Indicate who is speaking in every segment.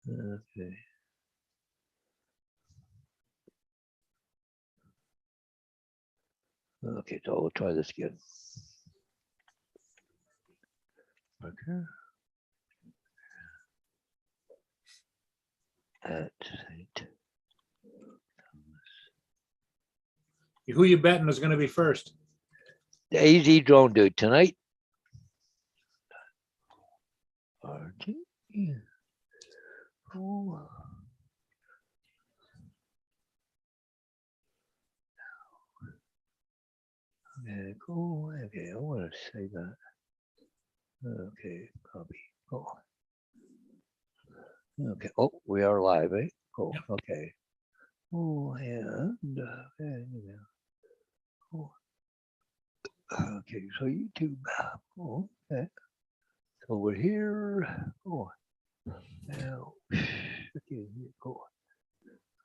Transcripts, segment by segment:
Speaker 1: Okay. Okay, so we'll try this again. Okay. At St.
Speaker 2: Who you betting is going to be first?
Speaker 1: The AZ drone dude tonight. RT. Oh. Okay, cool. Okay, I want to say that. Okay, copy. Oh. Okay. Oh, we are live, eh? Cool.
Speaker 2: Yep.
Speaker 1: Okay. Oh, and oh. Okay, so YouTube. Oh, okay. So we're here. Oh, now. Okay, here, go.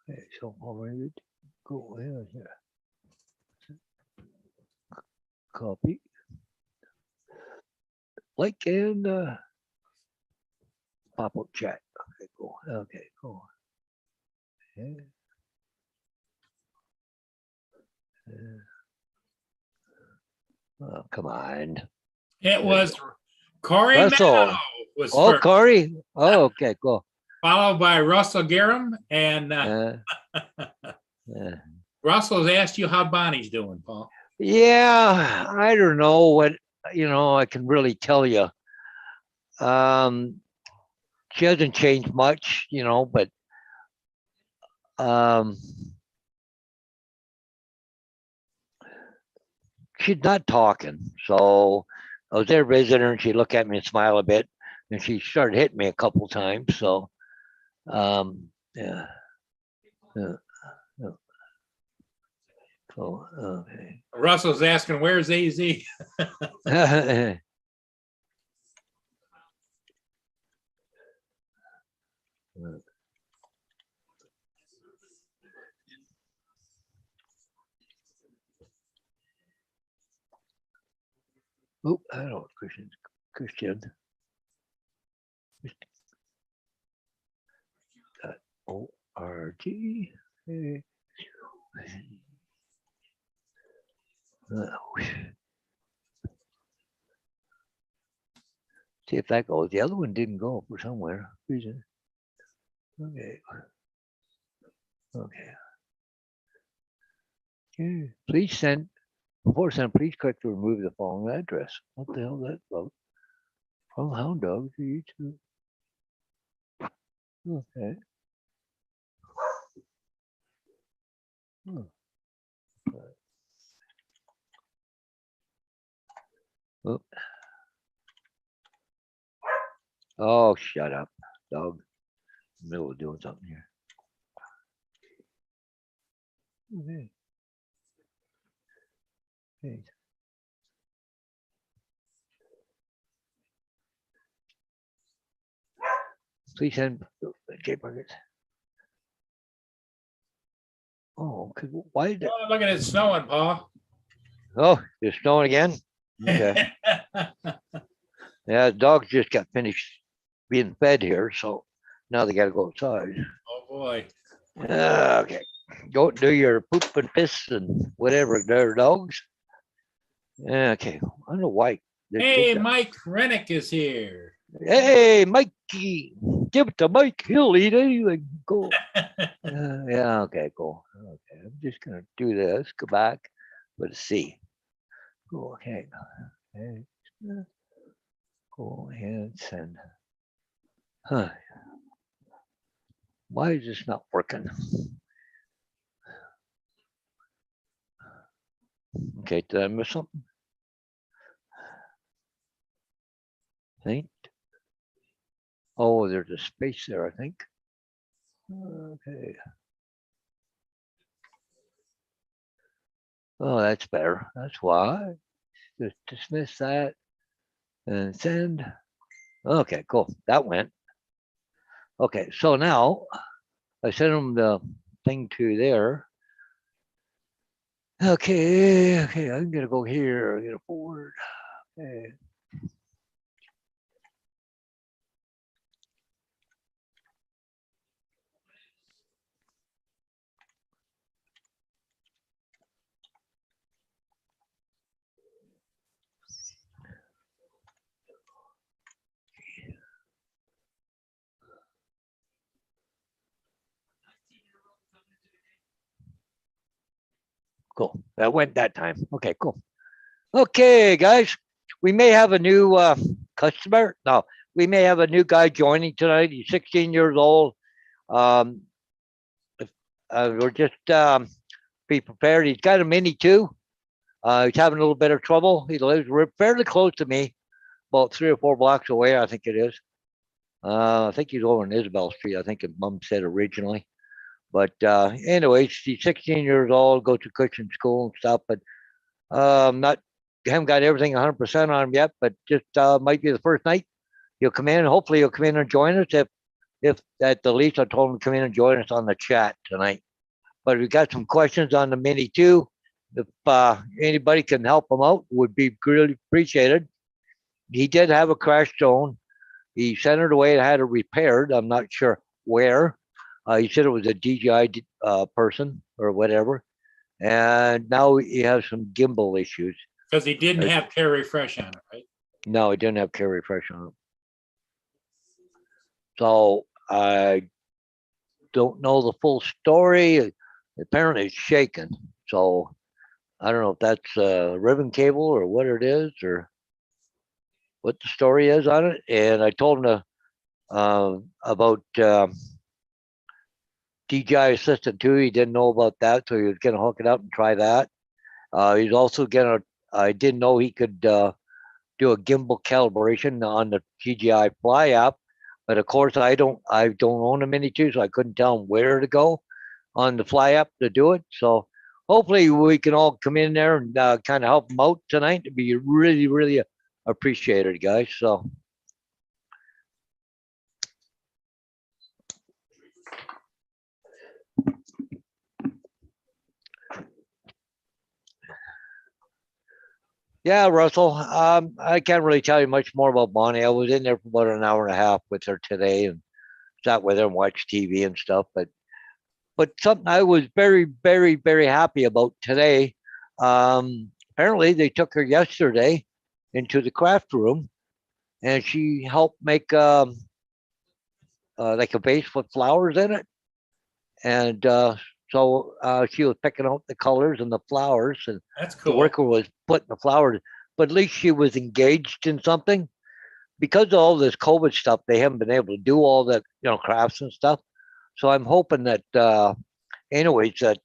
Speaker 1: Okay, so already go ahead here. Copy. Like and pop up chat. Okay, cool. Okay, cool. Okay. Oh, come on.
Speaker 2: It was Corey
Speaker 1: Russell.
Speaker 2: Mano was
Speaker 1: Oh,
Speaker 2: first,
Speaker 1: Corey. Oh, okay, cool.
Speaker 2: followed by Russell Garham. And Russell's asked you how Bonnie's doing, Paul.
Speaker 1: Yeah, I don't know what I can really tell you. She hasn't changed much, but she's not talking. So I was there visiting her and she looked at me and smiled a bit and she started hitting me a couple times. So yeah. So okay.
Speaker 2: Russell's asking, where's AZ?
Speaker 1: Oh, I don't know, Christian. .org. Hey. See if that goes. The other one didn't go for somewhere reason. Okay. Okay. Okay. Please send. Before send, please click to remove the following address. What the hell is that about? From Hound Dog to YouTube. Okay. Oh. Oh, shut up, dog. In the middle of doing something here. Okay. Okay. Please send J-Buckets. Oh, why did it?
Speaker 2: Oh, look at it snowing, Paul.
Speaker 1: Oh, it's snowing again? Okay. Yeah, the dogs just got finished being fed here, so now they got to go outside.
Speaker 2: Oh, boy.
Speaker 1: Okay. Go do your poop and piss and whatever, their dogs. Okay. I don't know why.
Speaker 2: Hey, Mike Rennick is here.
Speaker 1: Hey, Mikey. Give it to Mike. He'll eat anything. Go. Yeah, okay, cool. Okay, I'm just going to do this. Go back. Let's see. Go ahead. Okay. Go ahead and send. Huh. Why is this not working? Okay, did I miss something? Think. Oh, there's a space there, I think. Okay. Oh, that's better. That's why. Just dismiss that and send. Okay, cool. That went. Okay, so now I sent them the thing to there. Okay, I'm gonna go here. I'm gonna forward. Okay. Cool. That went that time. Okay, cool. Okay, guys, we may have a new customer. No, we may have a new guy joining tonight. He's 16 years old. Um, we're just be prepared. He's got a Mini too. He's having a little bit of trouble. He lives fairly close to me, about 3 or 4 blocks away, I think it is. I think he's over on Isabel Street. I think his mom said originally. But anyways, he's 16 years old, goes to Christian school and stuff. But not haven't got everything 100% on him yet. But just might be the first night he'll come in. Hopefully, he'll come in and join us. If at the least, I told him to come in and join us on the chat tonight. But we got some questions on the Mini too. If anybody can help him out, would be really appreciated. He did have a crash zone. He sent it away and had it repaired. I'm not sure where. He said it was a DJI person or whatever. And now he has some gimbal issues.
Speaker 2: Because he didn't have Carry Refresh on it, right?
Speaker 1: No, he didn't have Carry Refresh on it. So I don't know the full story. Apparently it's shaken. So I don't know if that's a ribbon cable or what it is or what the story is on it. And I told him about DJI Assistant 2. He didn't know about that, so he was going to hook it up and try that. He's also going to, I didn't know he could do a gimbal calibration on the DJI Fly app, but of course I don't own a Mini 2, so I couldn't tell him where to go on the Fly app to do it. So hopefully we can all come in there and kind of help him out tonight. It'd be really, really appreciated, guys. So. Yeah, Russell. I can't really tell you much more about Bonnie. I was in there for about an hour and a half with her today and sat with her and watched TV and stuff. But something I was very, very, very happy about today. Apparently, they took her yesterday into the craft room, and she helped make like a vase with flowers in it. And so she was picking out the colors and the flowers, and
Speaker 2: That's cool.
Speaker 1: the worker was putting the flowers. But at least she was engaged in something. Because of all this COVID stuff, they haven't been able to do all the crafts and stuff. So I'm hoping that, anyways, that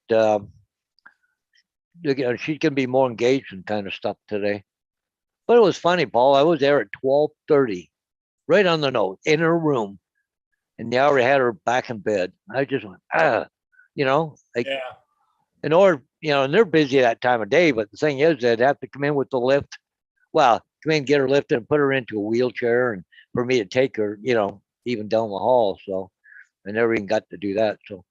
Speaker 1: she's gonna be more engaged in kind of stuff today. But it was funny, Paul. I was there at 12:30, right on the nose, in her room, and they already had her back in bed. I just went, like,
Speaker 2: Yeah.
Speaker 1: in order, and they're busy that time of day. But the thing is, they'd have to come in with the lift. Well, come in, get her lifted, and put her into a wheelchair, and for me to take her, even down the hall. So I never even got to do that. So,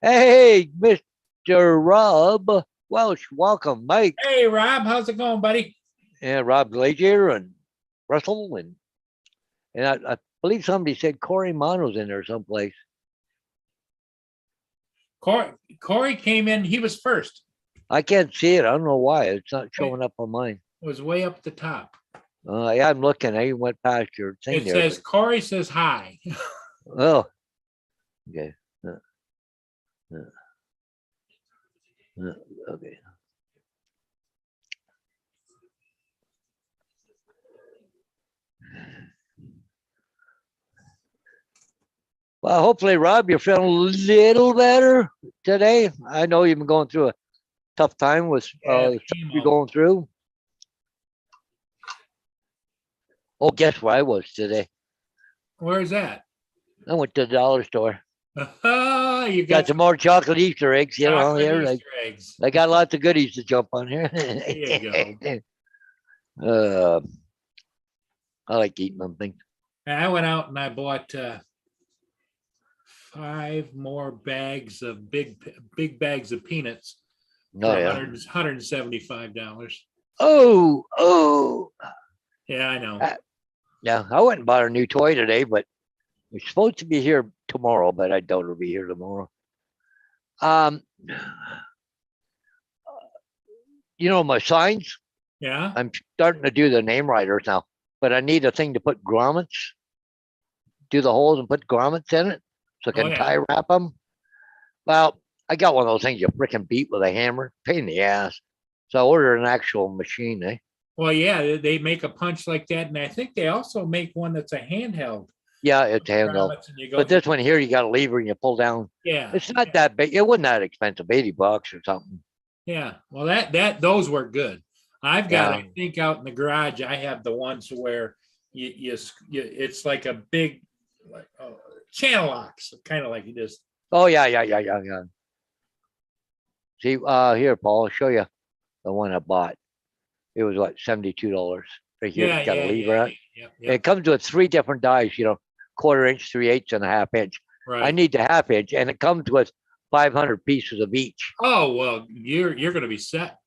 Speaker 1: hey, Mr. Rob Welsh, welcome, Mike.
Speaker 2: Hey, Rob, how's it going, buddy?
Speaker 1: Yeah, Rob Glazier and Russell, and I believe somebody said Corey Mono's in there someplace.
Speaker 2: Corey came in. He was first.
Speaker 1: I can't see it. I don't know why. It's not showing up on mine.
Speaker 2: It was way up at the top.
Speaker 1: Yeah, I'm looking. I went past your thing
Speaker 2: It
Speaker 1: there.
Speaker 2: says Corey says hi.
Speaker 1: Oh, okay. Okay. Well, hopefully, Rob, you're feeling a little better today. I know you've been going through a tough time with the stuff you're going through. Oh, guess where I was today?
Speaker 2: Where is that?
Speaker 1: I went to the dollar store.
Speaker 2: You
Speaker 1: Got some more chocolate Easter eggs,
Speaker 2: chocolate
Speaker 1: here.
Speaker 2: Easter eggs.
Speaker 1: I got lots of goodies to jump on here.
Speaker 2: There you go.
Speaker 1: I like eating them things.
Speaker 2: And I went out and I bought 5 more bags of big bags of peanuts
Speaker 1: Oh,
Speaker 2: for
Speaker 1: yeah.
Speaker 2: $175.
Speaker 1: Oh.
Speaker 2: Yeah, I know.
Speaker 1: Yeah, I went and bought a new toy today, but it's supposed to be here tomorrow, but I doubt it'll be here tomorrow. My signs,
Speaker 2: Yeah.
Speaker 1: I'm starting to do the name writers now, but I need a thing to put grommets, do the holes and put grommets in it so I can tie wrap them. Well, I got one of those things you freaking beat with a hammer, pain in the ass. So I ordered an actual machine, eh?
Speaker 2: Well, yeah, they make a punch like that, and I think they also make one that's a handheld.
Speaker 1: Yeah, it's handheld.
Speaker 2: grommets, and you go,
Speaker 1: But this one here, you got a lever and you pull down.
Speaker 2: yeah,
Speaker 1: It's not that big. It wasn't that expensive, $80 or something.
Speaker 2: yeah. Well, those work good. I've got,
Speaker 1: Yeah.
Speaker 2: I think, out in the garage, I have the ones where it's like a big, like channel locks, kind of like you just.
Speaker 1: Oh yeah. See, here, Paul, I'll show you the one I bought. It was like $72 right here.
Speaker 2: Yeah,
Speaker 1: It's got a lever on it.
Speaker 2: yeah.
Speaker 1: It comes with 3 different dies, 1/4 inch, 3/8, and a 1/2 inch. I
Speaker 2: Right.
Speaker 1: need the 1/2 inch, and it comes with 500 pieces of each.
Speaker 2: Oh well, you're going to be set.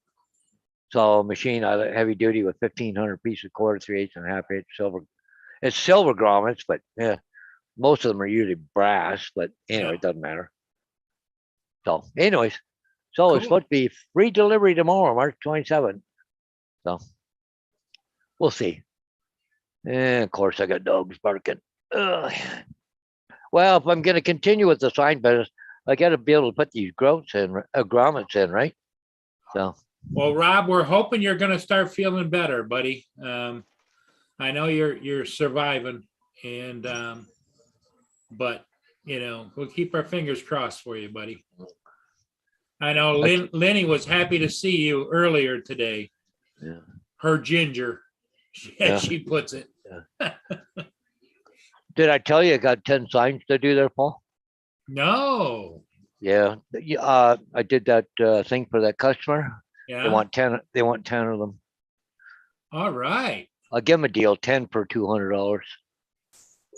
Speaker 1: So machine, heavy duty with 1,500 pieces, 1/4, 3/8, and a 1/2 inch silver. It's silver grommets, but yeah, most of them are usually brass. But anyway,
Speaker 2: Yeah.
Speaker 1: it doesn't matter. So, anyways, so it's
Speaker 2: Cool.
Speaker 1: supposed to be free delivery tomorrow, March 27th. So we'll see. And of course, I got dogs barking. Ugh. Well, if I'm going to continue with the sign business, I got to be able to put these grommets in, right? So
Speaker 2: Well, Rob, we're hoping you're going to start feeling better, buddy. I know you're surviving, and but we'll keep our fingers crossed for you, buddy. I know Lenny was happy to see you earlier today.
Speaker 1: yeah.
Speaker 2: Her ginger,
Speaker 1: Yeah.
Speaker 2: as she puts it.
Speaker 1: Did I tell you I got 10 signs to do there, Paul?
Speaker 2: No.
Speaker 1: Yeah. I did that thing for that customer.
Speaker 2: Yeah.
Speaker 1: They want 10. They want 10 of them.
Speaker 2: All right.
Speaker 1: I'll give them a deal, 10 for $200.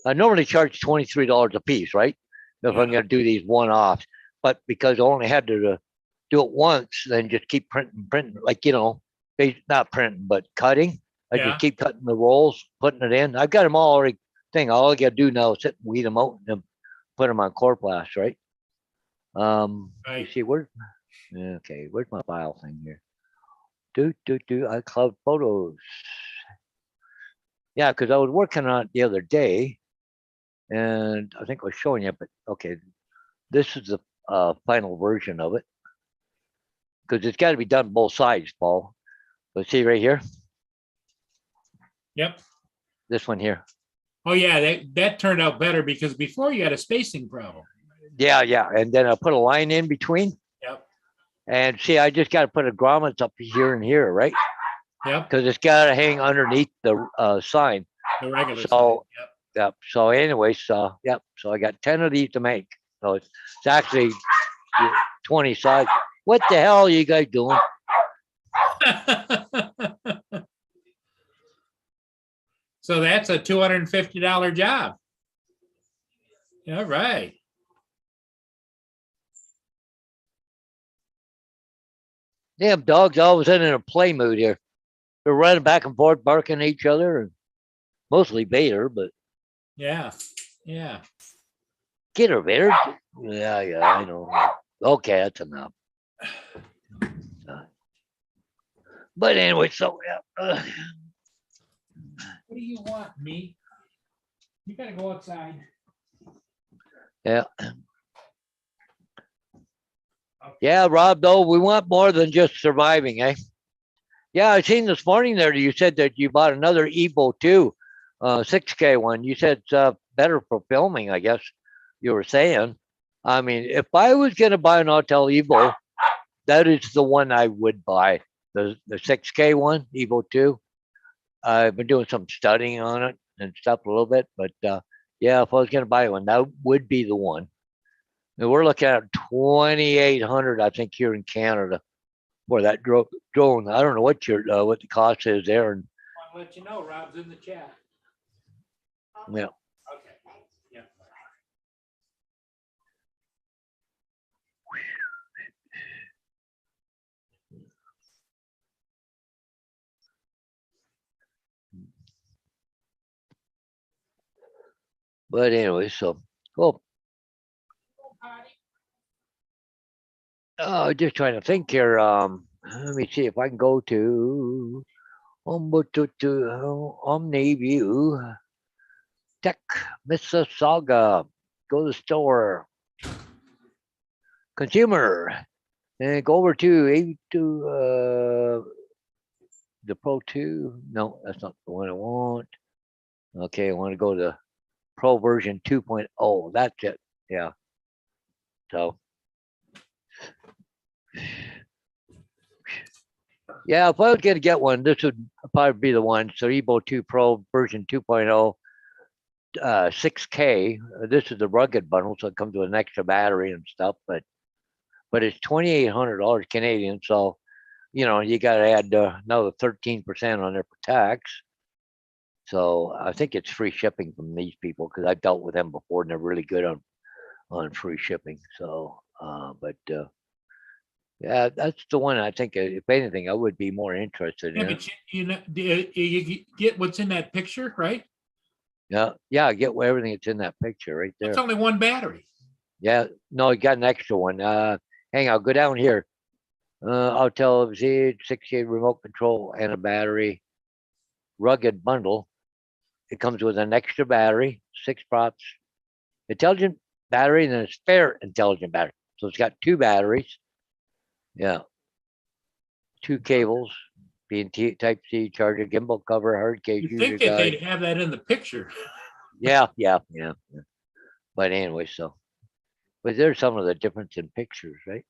Speaker 1: I normally charge $23 a piece, right? If
Speaker 2: Yeah.
Speaker 1: I'm going to do these one-offs, but because I only had to do it once, then just keep printing, like not printing, but cutting. I
Speaker 2: Yeah.
Speaker 1: just keep cutting the rolls, putting it in. I've got them all already. All I got to do now is sit and weed them out and put them on Coroplast, right? You
Speaker 2: Right.
Speaker 1: see where's my file thing here? iCloud photos. Yeah, because I was working on it the other day, and I think I was showing you, but okay, this is the final version of it because it's got to be done both sides, Paul. Let's see right here,
Speaker 2: Yep.
Speaker 1: this one here.
Speaker 2: Oh yeah, that turned out better because before you had a spacing problem.
Speaker 1: Yeah, and then I put a line in between.
Speaker 2: Yep.
Speaker 1: And see, I just got to put a grommets up here and here, right?
Speaker 2: Yep.
Speaker 1: Because it's got to hang underneath the sign.
Speaker 2: The regular.
Speaker 1: So,
Speaker 2: sign. Yep.
Speaker 1: Yep. So anyways, yep. So I got 10 of these to make. So it's actually 20 sides. What the hell are you guys doing?
Speaker 2: So that's a $250 job. All right.
Speaker 1: Damn dogs always in a play mood here. They're running back and forth, barking at each other, and mostly Vader, but
Speaker 2: Yeah. Yeah.
Speaker 1: get her, Vader. Yeah, I know. Okay, that's enough. But anyway, so yeah.
Speaker 2: What do you want, me? You gotta go outside.
Speaker 1: Yeah. Yeah, Rob, though, we want more than just surviving, eh? Yeah, I seen this morning there, you said that you bought another Evo 2, 6K one. You said it's better for filming, I guess you were saying. I mean, if I was going to buy an Autel Evo, that is the one I would buy, the 6K one, Evo 2. I've been doing some studying on it and stuff a little bit, but yeah, if I was going to buy one, that would be the one. And we're looking at 2,800, I think, here in Canada for that drone. I don't know what the cost is there. And
Speaker 2: I'll let you know. Rob's in the chat.
Speaker 1: yeah,
Speaker 2: Okay. Yeah.
Speaker 1: but anyway, so cool. Just trying to think here. Let me see if I can go to OmniView Tech Mississauga. Go to the store. consumer, and go over to the Pro 2. No, that's not the one I want. Okay, I want to go to Pro version 2.0. That's it. Yeah. So, yeah, if I was going to get one, this would probably be the one. So, Evo 2 Pro version 2.0, 6K. This is the rugged bundle, so it comes with an extra battery and stuff. But it's $2,800 Canadian. So, you got to add another 13% on there for tax. So I think it's free shipping from these people because I've dealt with them before and they're really good on free shipping. So, yeah, that's the one I think. If anything, I would be more interested
Speaker 2: Yeah,
Speaker 1: in.
Speaker 2: but you get what's in that picture, right?
Speaker 1: Yeah, I get everything that's in that picture right there.
Speaker 2: It's only one battery.
Speaker 1: Yeah, no, you got an extra one. Hang on, go down here. I'll tell Z 68 remote control and a battery. Rugged bundle. It comes with an extra battery, 6 props, intelligent battery, and then a spare intelligent battery. So it's got 2 batteries. Yeah. 2 cables, being Type C charger, gimbal cover, hard case
Speaker 2: You
Speaker 1: user
Speaker 2: think that
Speaker 1: guide.
Speaker 2: they'd have that in the picture?
Speaker 1: Yeah. But anyway, but there's some of the difference in pictures, right?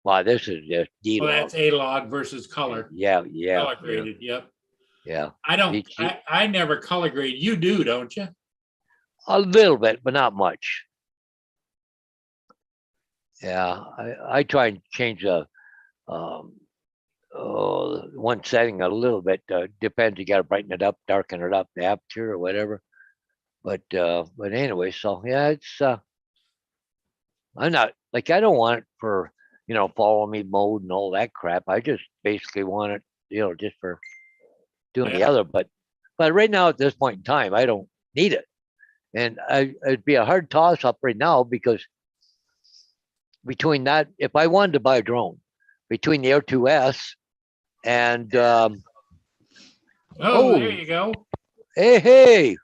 Speaker 1: Wow, this is just D
Speaker 2: Well,
Speaker 1: log.
Speaker 2: that's A log versus color.
Speaker 1: Yeah.
Speaker 2: Color graded. Yep.
Speaker 1: Yeah.
Speaker 2: I don't.
Speaker 1: HD.
Speaker 2: I never color grade. You do, don't you?
Speaker 1: A little bit, but not much. Yeah, I try and change the one setting a little bit. Depends. You got to brighten it up, darken it up, the aperture or whatever. But anyway, so yeah, it's I'm not like I don't want it for follow me mode and all that crap. I just basically want it just for doing the
Speaker 2: Yeah.
Speaker 1: other. But right now at this point in time, I don't need it, and it'd be a hard toss up right now because between that, if I wanted to buy a drone, between the Air 2S and
Speaker 2: There you go.
Speaker 1: hey,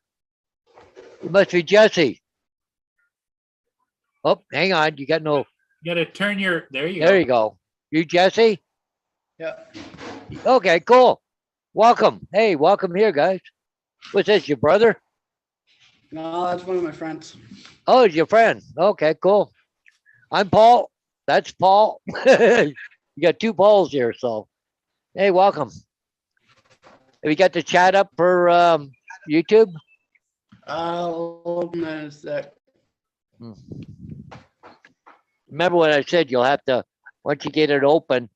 Speaker 1: it must be Jesse. Oh, hang on, you got no.
Speaker 2: You got to turn your. There you
Speaker 1: There
Speaker 2: go.
Speaker 1: you go. You Jesse?
Speaker 3: Yeah.
Speaker 1: Okay, cool. Welcome. Hey, welcome here, guys. What's this? Your brother?
Speaker 3: No, that's one of my friends.
Speaker 1: Oh, it's your friend. Okay, cool. I'm Paul. That's Paul. You got 2 Pauls here, so hey, welcome. Have you got the chat up for YouTube?
Speaker 3: I'll open that in a sec.
Speaker 1: Remember what I said, you'll have to, once you get it open,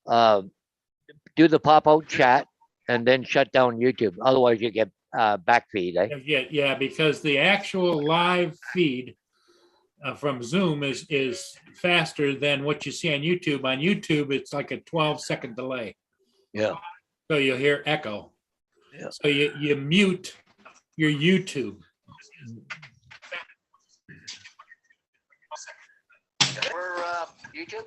Speaker 1: do the pop-out chat and then shut down YouTube. Otherwise you get back feed, eh?
Speaker 2: Yeah, because the actual live feed from Zoom is faster than what you see on YouTube. On YouTube, it's like a 12-second delay.
Speaker 1: Yeah.
Speaker 2: So you'll hear echo.
Speaker 1: Yeah.
Speaker 2: So you mute your YouTube.
Speaker 1: For YouTube?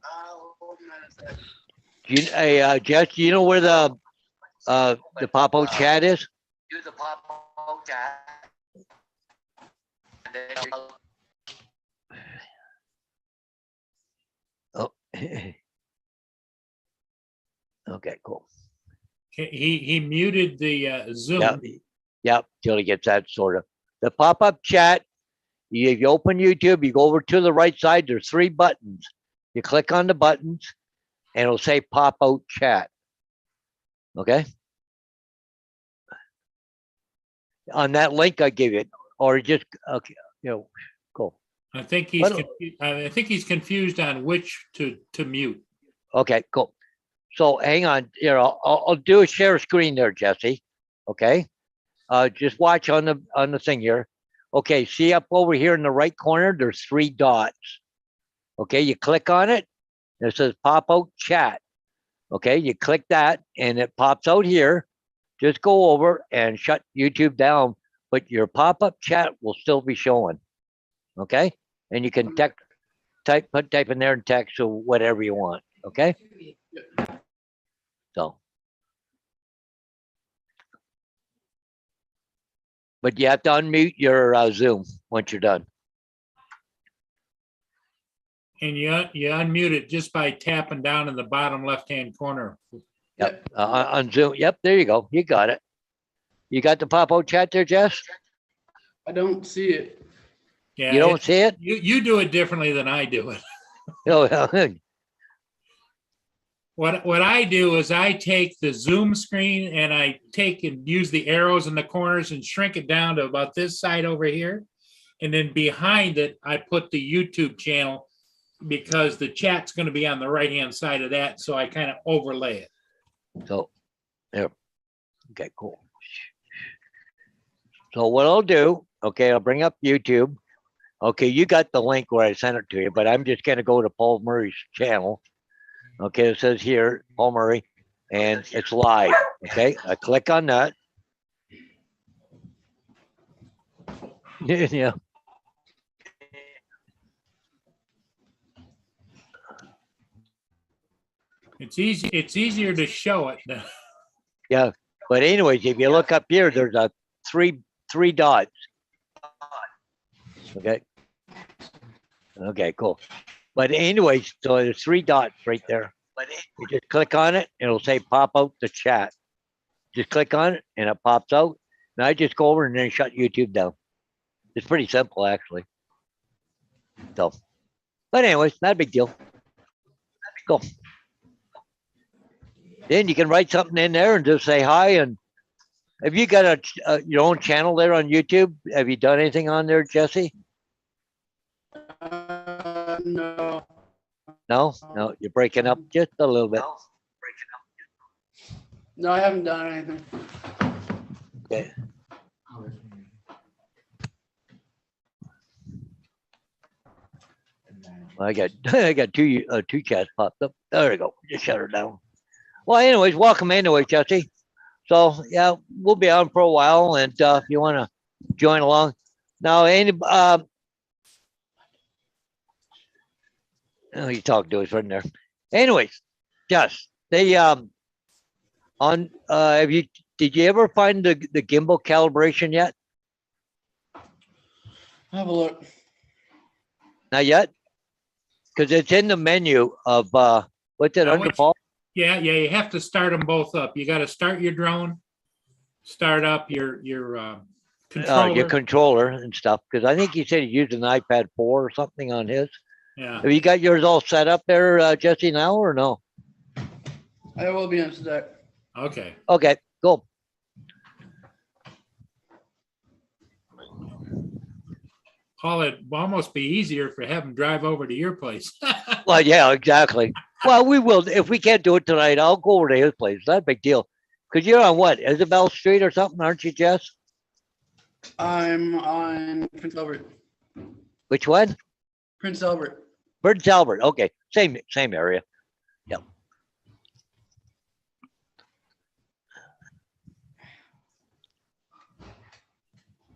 Speaker 3: I'll open that in a sec.
Speaker 1: Jess, do you know where the pop-out chat is? Do the pop-out chat. Oh. Okay, cool.
Speaker 2: He muted the Zoom.
Speaker 1: Yep, till he gets that sort of. The pop-up chat, you open YouTube, you go over to the right side, there's 3 buttons. You click on the buttons and it'll say pop-out chat. Okay? On that link I give you, or just, okay, cool.
Speaker 2: I think he's confused on which to mute.
Speaker 1: Okay, cool. So hang on, I'll do a share screen there, Jesse. Okay. Just watch on the thing here. Okay, see up over here in the right corner, there's 3 dots. Okay, you click on it, and it says pop out chat. Okay, you click that and it pops out here. Just go over and shut YouTube down, but your pop-up chat will still be showing. Okay, and you can type in there and text or whatever you want. Okay. So, but you have to unmute your Zoom once you're done.
Speaker 2: And you unmute it just by tapping down in the bottom left-hand corner.
Speaker 1: Yep. On Zoom. Yep. There you go. You got it. You got the pop-out chat there, Jess?
Speaker 3: I don't see it.
Speaker 2: Yeah,
Speaker 1: You don't see it?
Speaker 2: you do it differently than I do it.
Speaker 1: Oh,
Speaker 2: What I do is I take the Zoom screen and I take and use the arrows in the corners and shrink it down to about this side over here. And then behind it, I put the YouTube channel because the chat's going to be on the right-hand side of that. So I kind of overlay it.
Speaker 1: so there. Okay, cool. So what I'll do, okay, I'll bring up YouTube. Okay, you got the link where I sent it to you, but I'm just going to go to Paul Murray's channel. Okay, it says here, Paul Murray, and it's live. Okay, I click on that. Yeah.
Speaker 2: It's easy. It's easier to show it.
Speaker 1: Yeah, but anyways, if you look up here, there's a three dots. Okay. Okay, cool. But anyways, so there's 3 dots right there. You just click on it, it'll say pop out the chat. Just click on it and it pops out. And I just go over and then shut YouTube down. It's pretty simple, actually. So, but anyways, not a big deal. Cool. Then you can write something in there and just say hi. And have you got your own channel there on YouTube? Have you done anything on there, Jesse?
Speaker 3: No.
Speaker 1: No, you're breaking up just a little bit.
Speaker 3: No, I haven't done anything.
Speaker 1: Okay. I got two chats popped up. There we go. Just shut her down. Well, anyways, welcome anyway, Jesse. So yeah, we'll be on for a while, and if you want to join along. Now, oh, you talk to us right there. Anyways, Jess, they did you ever find the gimbal calibration yet?
Speaker 3: Have a look.
Speaker 1: Not yet? Because it's in the menu of what's it under, Paul?
Speaker 2: Yeah, you have to start them both up. You got to start your drone, start up your controller.
Speaker 1: Your controller and stuff. Because I think he said he used an iPad 4 or something on his.
Speaker 2: Yeah.
Speaker 1: Have you got yours all set up there, Jesse, now or no?
Speaker 3: I will be in sec.
Speaker 2: Okay.
Speaker 1: Okay, cool.
Speaker 2: Paul, it'd almost be easier for have them drive over to your place.
Speaker 1: Well, yeah, exactly. Well, we will. If we can't do it tonight, I'll go over to his place. Not a big deal. Because you're on what? Isabel Street or something, aren't you, Jess?
Speaker 3: I'm on Prince Albert.
Speaker 1: Which one?
Speaker 3: Prince Albert.
Speaker 1: Prince Albert. Okay, same area. Yep.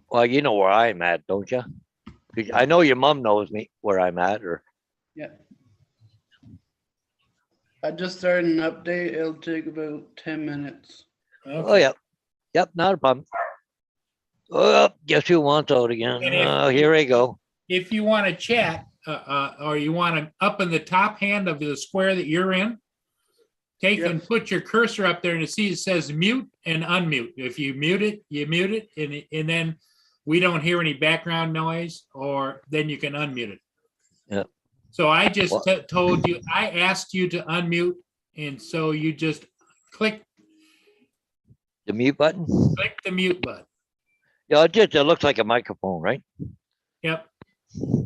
Speaker 1: Well, you know where I'm at, don't you? 'Cause I know your mom knows me where I'm at, or
Speaker 3: Yeah. I just started an update. It'll take about 10 minutes.
Speaker 1: oh yeah, yep, not a problem. Oh, guess who wants out again?
Speaker 2: And if-
Speaker 1: Oh, here we go.
Speaker 2: If you want to chat, or you want to up in the top hand of the square that you're in, take
Speaker 3: Yep.
Speaker 2: and put your cursor up there and it says mute and unmute. If you mute it, and then we don't hear any background noise, or then you can unmute it.
Speaker 1: Yep.
Speaker 2: So I just
Speaker 1: Well-
Speaker 2: told you, I asked you to unmute, and so you just click
Speaker 1: The mute button.
Speaker 2: the mute button.
Speaker 1: Yeah, it looks like a microphone, right?
Speaker 2: Yep.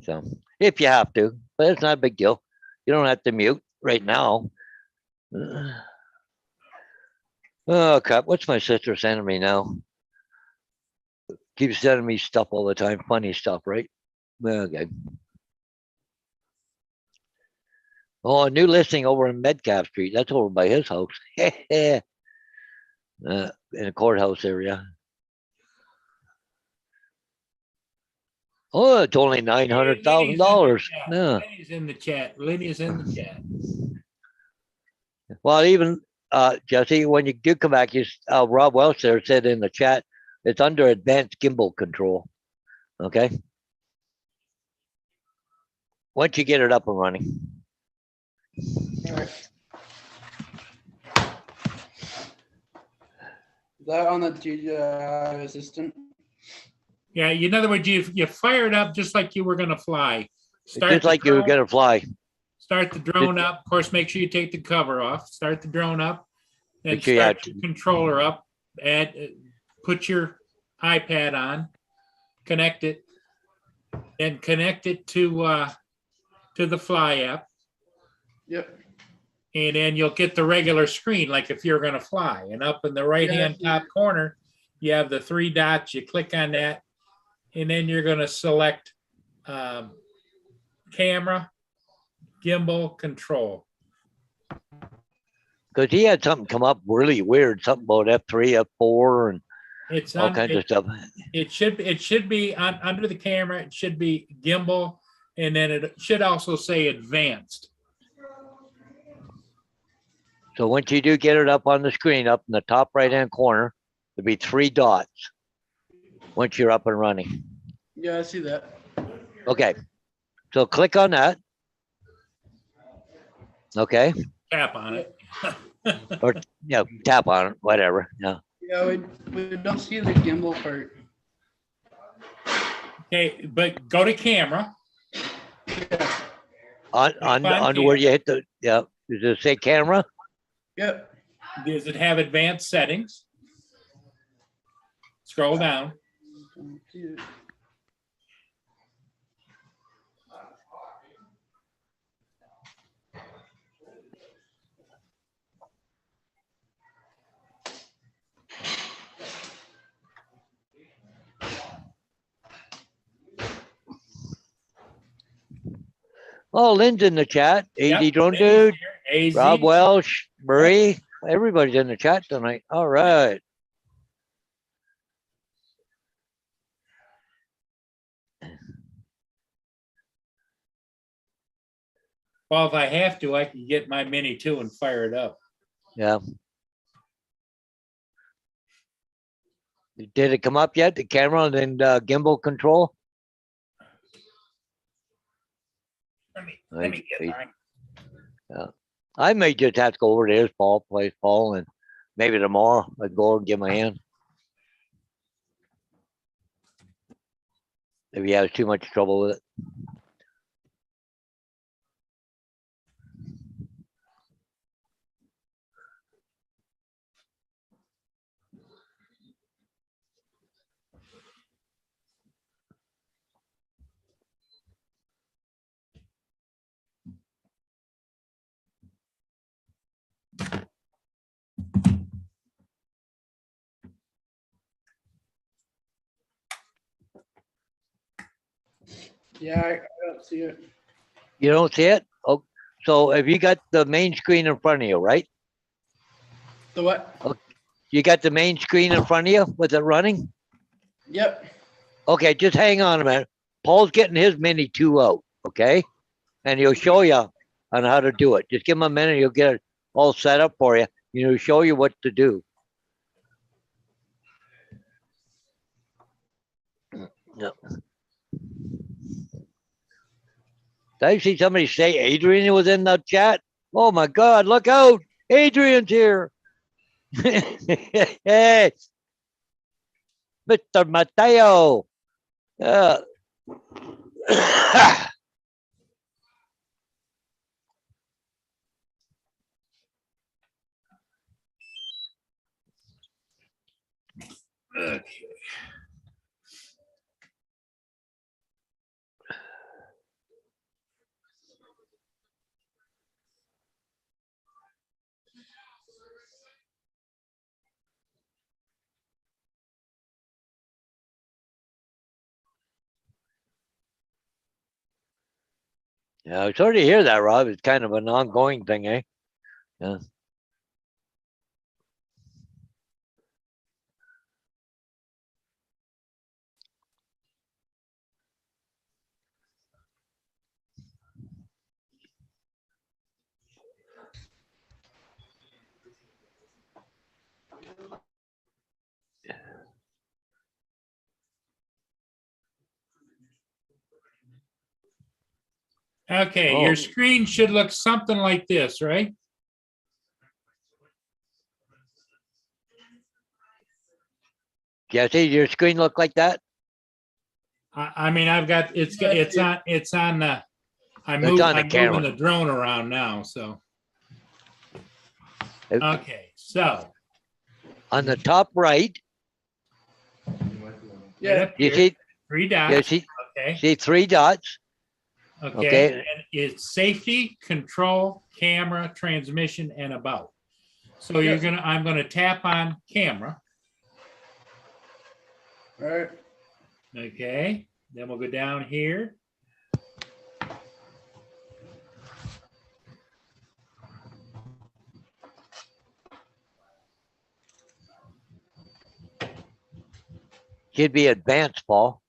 Speaker 1: So if you have to, but it's not a big deal. You don't have to mute right now. Oh crap! What's my sister sending me now? Keeps sending me stuff all the time, funny stuff, right? Okay. Oh, a new listing over in Metcalf Street. That's over by his house. In the courthouse area. Oh, it's only $900,000. Yeah.
Speaker 2: Lenny's in the chat. Lenny's in the chat.
Speaker 1: Well, even Jesse, when you do come back, Rob Welch there said in the chat, it's under advanced gimbal control. Okay. once you get it up and running.
Speaker 3: All right. Is that on the DJI Assistant?
Speaker 2: Yeah, in other words, you fire it up just like you were gonna fly.
Speaker 1: Just
Speaker 2: the
Speaker 1: like you were
Speaker 2: drone-
Speaker 1: gonna fly.
Speaker 2: Start the drone up. Of course, make sure you take the cover off. Start the drone up. Then
Speaker 1: Make sure you
Speaker 2: start
Speaker 1: have
Speaker 2: your controller up. Put your iPad on. Connect it. And connect it to the Fly app.
Speaker 3: Yep.
Speaker 2: And then you'll get the regular screen, like if you're gonna fly. And up in the right-hand top corner, you have the 3 dots. You click on that, and then you're gonna select camera, gimbal, control.
Speaker 1: Because he had something come up really weird, something about F3, F4, and
Speaker 2: It's
Speaker 1: all
Speaker 2: on,
Speaker 1: kinds of stuff.
Speaker 2: it should be on under the camera. It should be gimbal, and then it should also say advanced.
Speaker 1: So once you do get it up on the screen, up in the top right-hand corner, there'll be 3 dots once you're up and running.
Speaker 3: Yeah, I see that.
Speaker 1: Okay. So click on that. Okay.
Speaker 2: Tap on it.
Speaker 1: Or, yeah, tap on it, whatever. Yeah.
Speaker 3: Yeah, we don't see the gimbal part.
Speaker 2: Okay, but go to camera.
Speaker 3: Yeah.
Speaker 1: On
Speaker 2: Find
Speaker 1: where you hit the, yeah. Does it say camera?
Speaker 3: Yep.
Speaker 2: Does it have advanced settings? Scroll down.
Speaker 3: Don't see it.
Speaker 1: Oh, Lynn's in the chat. AZ
Speaker 2: Yep,
Speaker 1: Drone
Speaker 2: Lindy's
Speaker 1: Dude,
Speaker 2: here. AZ.
Speaker 1: Rob Welsh, Marie. Everybody's in the chat tonight. All right.
Speaker 2: Well, if I have to, I can get my Mini 2 and fire it up.
Speaker 1: Yeah. Did it come up yet? The camera and gimbal control?
Speaker 2: Let me get
Speaker 1: Right.
Speaker 2: mine.
Speaker 1: I may just have to go over to his place, Paul, and maybe tomorrow I'd go and give him a hand. If he has too much trouble with it.
Speaker 3: Yeah, I don't see it.
Speaker 1: You don't see it? Oh, so have you got the main screen in front of you, right?
Speaker 3: The what?
Speaker 1: You got the main screen in front of you with it running?
Speaker 3: Yep.
Speaker 1: Okay, just hang on a minute. Paul's getting his Mini 2 out, okay? And he'll show you on how to do it. Just give him a minute, he'll get it all set up for you. He'll show you what to do. Yep. Did I see somebody say Adrian was in the chat? Oh my God, look out. Adrian's here. Hey, Mr. Mateo.
Speaker 2: Okay.
Speaker 1: Yeah, I sorry to hear that, Rob. It's kind of an ongoing thing, eh? Yeah.
Speaker 2: Okay,
Speaker 1: Oh.
Speaker 2: your screen should look something like this, right?
Speaker 1: Jesse, your screen look like that?
Speaker 2: I mean, I've got, it's on the, I'm
Speaker 1: It's on the
Speaker 2: moving
Speaker 1: camera.
Speaker 2: the drone around now, so.
Speaker 1: It-
Speaker 2: Okay, so.
Speaker 1: On the top right,
Speaker 2: right
Speaker 3: Yeah,
Speaker 2: up
Speaker 1: you
Speaker 2: here,
Speaker 1: see,
Speaker 2: 3
Speaker 1: you
Speaker 2: dots,
Speaker 1: see,
Speaker 2: okay,
Speaker 1: see 3 dots.
Speaker 2: okay.
Speaker 1: okay.
Speaker 2: And it's safety, control, camera, transmission, and about. So you're
Speaker 3: Yes.
Speaker 2: I'm gonna tap on camera,
Speaker 3: all right.
Speaker 2: okay? Then we'll go down here.
Speaker 1: Should be advanced, Paul.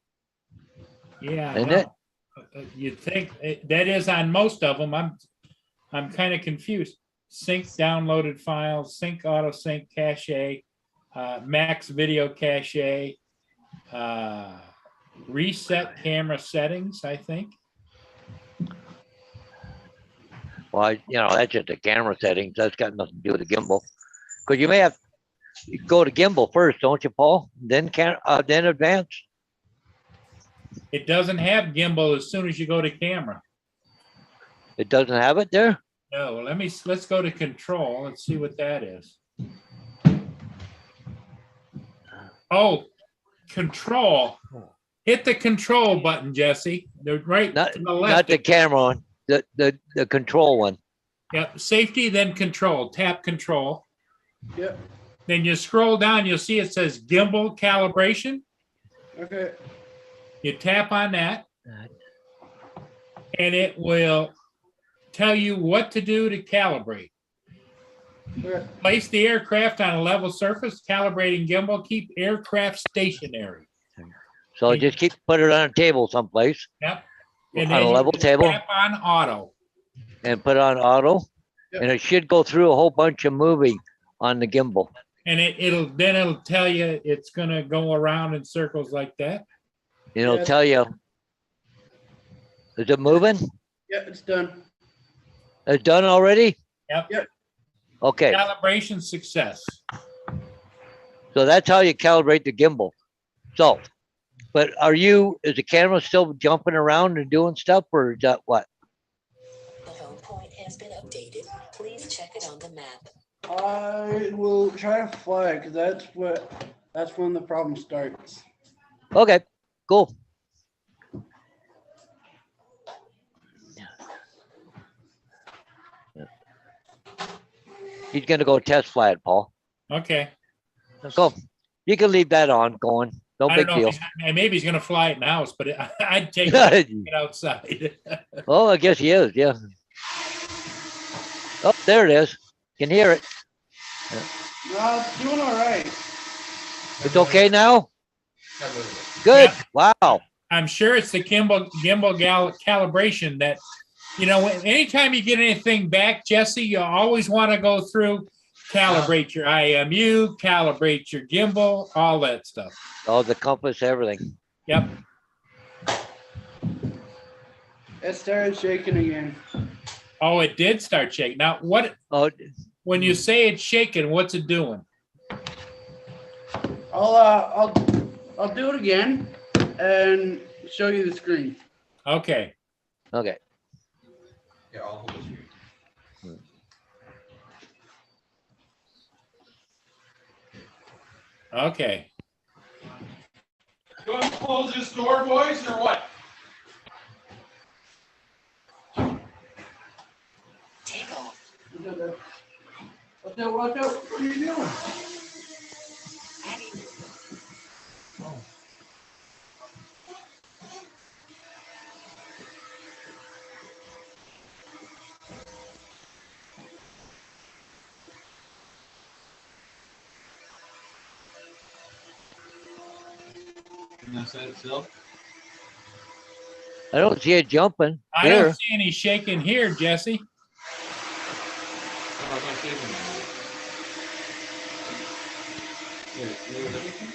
Speaker 2: Yeah, I
Speaker 1: Isn't
Speaker 2: know.
Speaker 1: it?
Speaker 2: You'd think that is on most of them. I'm kind of confused. Sync downloaded files, sync auto sync cache, max video cache, reset camera settings, I think.
Speaker 1: Well, that's just the camera settings. That's got nothing to do with the gimbal. Because you may have to go to gimbal first, don't you, Paul? Then then advanced.
Speaker 2: It doesn't have gimbal as soon as you go to camera.
Speaker 1: It doesn't have it there.
Speaker 2: No, let's go to control and see what that is. Oh, control. Hit the control button, Jesse. They're right
Speaker 1: Not
Speaker 2: to the
Speaker 1: not
Speaker 2: left.
Speaker 1: the camera one. The control one.
Speaker 2: Yep, safety, then control. Tap control.
Speaker 3: Yep,
Speaker 2: Then you scroll down, you'll see it says gimbal calibration.
Speaker 3: okay.
Speaker 2: You tap on that, and it will tell you what to do to calibrate.
Speaker 3: Okay.
Speaker 2: Place the aircraft on a level surface, calibrating gimbal, keep aircraft stationary.
Speaker 1: So just put it on a table someplace.
Speaker 2: Yep.
Speaker 1: On
Speaker 2: then
Speaker 1: a
Speaker 2: you
Speaker 1: level table.
Speaker 2: Tap on auto.
Speaker 1: And put on auto.
Speaker 3: Yep.
Speaker 1: And it should go through a whole bunch of moving on the gimbal.
Speaker 2: And it'll tell you it's gonna go around in circles like that.
Speaker 1: It'll
Speaker 3: Yeah.
Speaker 1: tell you. Is it moving?
Speaker 3: Yeah, it's done.
Speaker 1: It's done already?
Speaker 2: Yep.
Speaker 3: Yep.
Speaker 1: Okay,
Speaker 2: Calibration success.
Speaker 1: so that's how you calibrate the gimbal. So, but is the camera still jumping around and doing stuff, or is that what?
Speaker 4: The home point has been updated. Please check it on the map.
Speaker 3: I will try to fly because that's when the problem starts.
Speaker 1: Okay, cool. He's gonna go test fly it, Paul.
Speaker 2: Okay.
Speaker 1: Go. You can leave that on going. No
Speaker 2: I
Speaker 1: big
Speaker 2: don't know.
Speaker 1: deal.
Speaker 2: Maybe he's gonna fly it in the house, but I'd take it outside.
Speaker 1: Oh, I guess he is. Yeah. Oh, there it is. Can hear it.
Speaker 3: No, it's doing all right.
Speaker 1: It's okay now. Good. Wow.
Speaker 2: I'm sure it's the gimbal calibration that, anytime you get anything back, Jesse, you always want to go through, calibrate your IMU, calibrate your gimbal, all that stuff.
Speaker 1: Oh, the compass, everything.
Speaker 2: Yep.
Speaker 3: It started shaking again.
Speaker 2: Oh, it did start shaking. Now,
Speaker 1: Oh,
Speaker 2: when you say it's shaking, what's it doing?
Speaker 3: I'll do it again and show you the screen.
Speaker 2: Okay.
Speaker 1: okay.
Speaker 5: Yeah, I'll hold the screen.
Speaker 2: Okay.
Speaker 5: You want to close this door, boys, or what?
Speaker 4: Take off.
Speaker 3: Watch out, watch out. What are you doing?
Speaker 5: Can I set it still?
Speaker 1: I don't see it jumping
Speaker 2: I
Speaker 1: here.
Speaker 2: don't see any shaking here, Jesse.
Speaker 5: Oh, it's not shaking anymore. Here, move everything.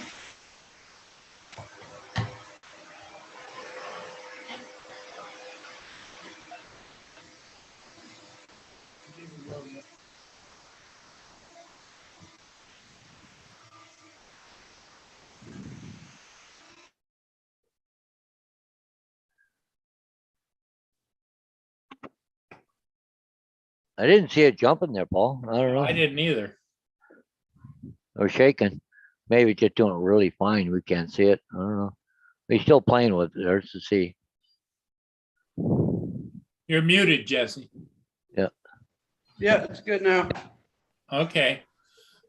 Speaker 1: I didn't see it jumping there, Paul. I don't know.
Speaker 2: I didn't either.
Speaker 1: Or shaking. Maybe it's just doing it really fine. We can't see it. I don't know. He's still playing with it. There's to see.
Speaker 2: You're muted, Jesse.
Speaker 3: Yeah, it's good now.
Speaker 2: Okay.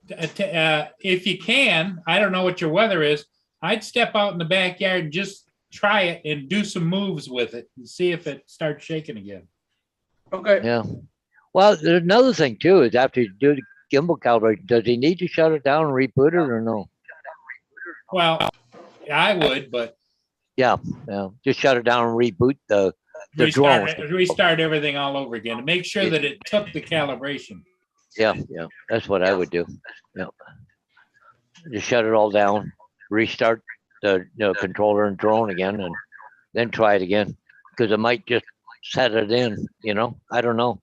Speaker 2: If you can, I don't know what your weather is. I'd step out in the backyard and just try it and do some moves with it and see if it starts shaking again.
Speaker 3: Okay.
Speaker 1: Yeah. Well, there's another thing too, is after you do the gimbal calibration, does he need to shut it down and reboot it or no?
Speaker 2: Well, I would, but
Speaker 1: Yeah. Just shut it down and reboot the drone.
Speaker 2: restart everything all over again and make sure that it took the calibration.
Speaker 1: Yeah. That's what I would do. Yeah. Just shut it all down, restart the controller and drone again, and then try it again. Because it might just set it in, I don't know.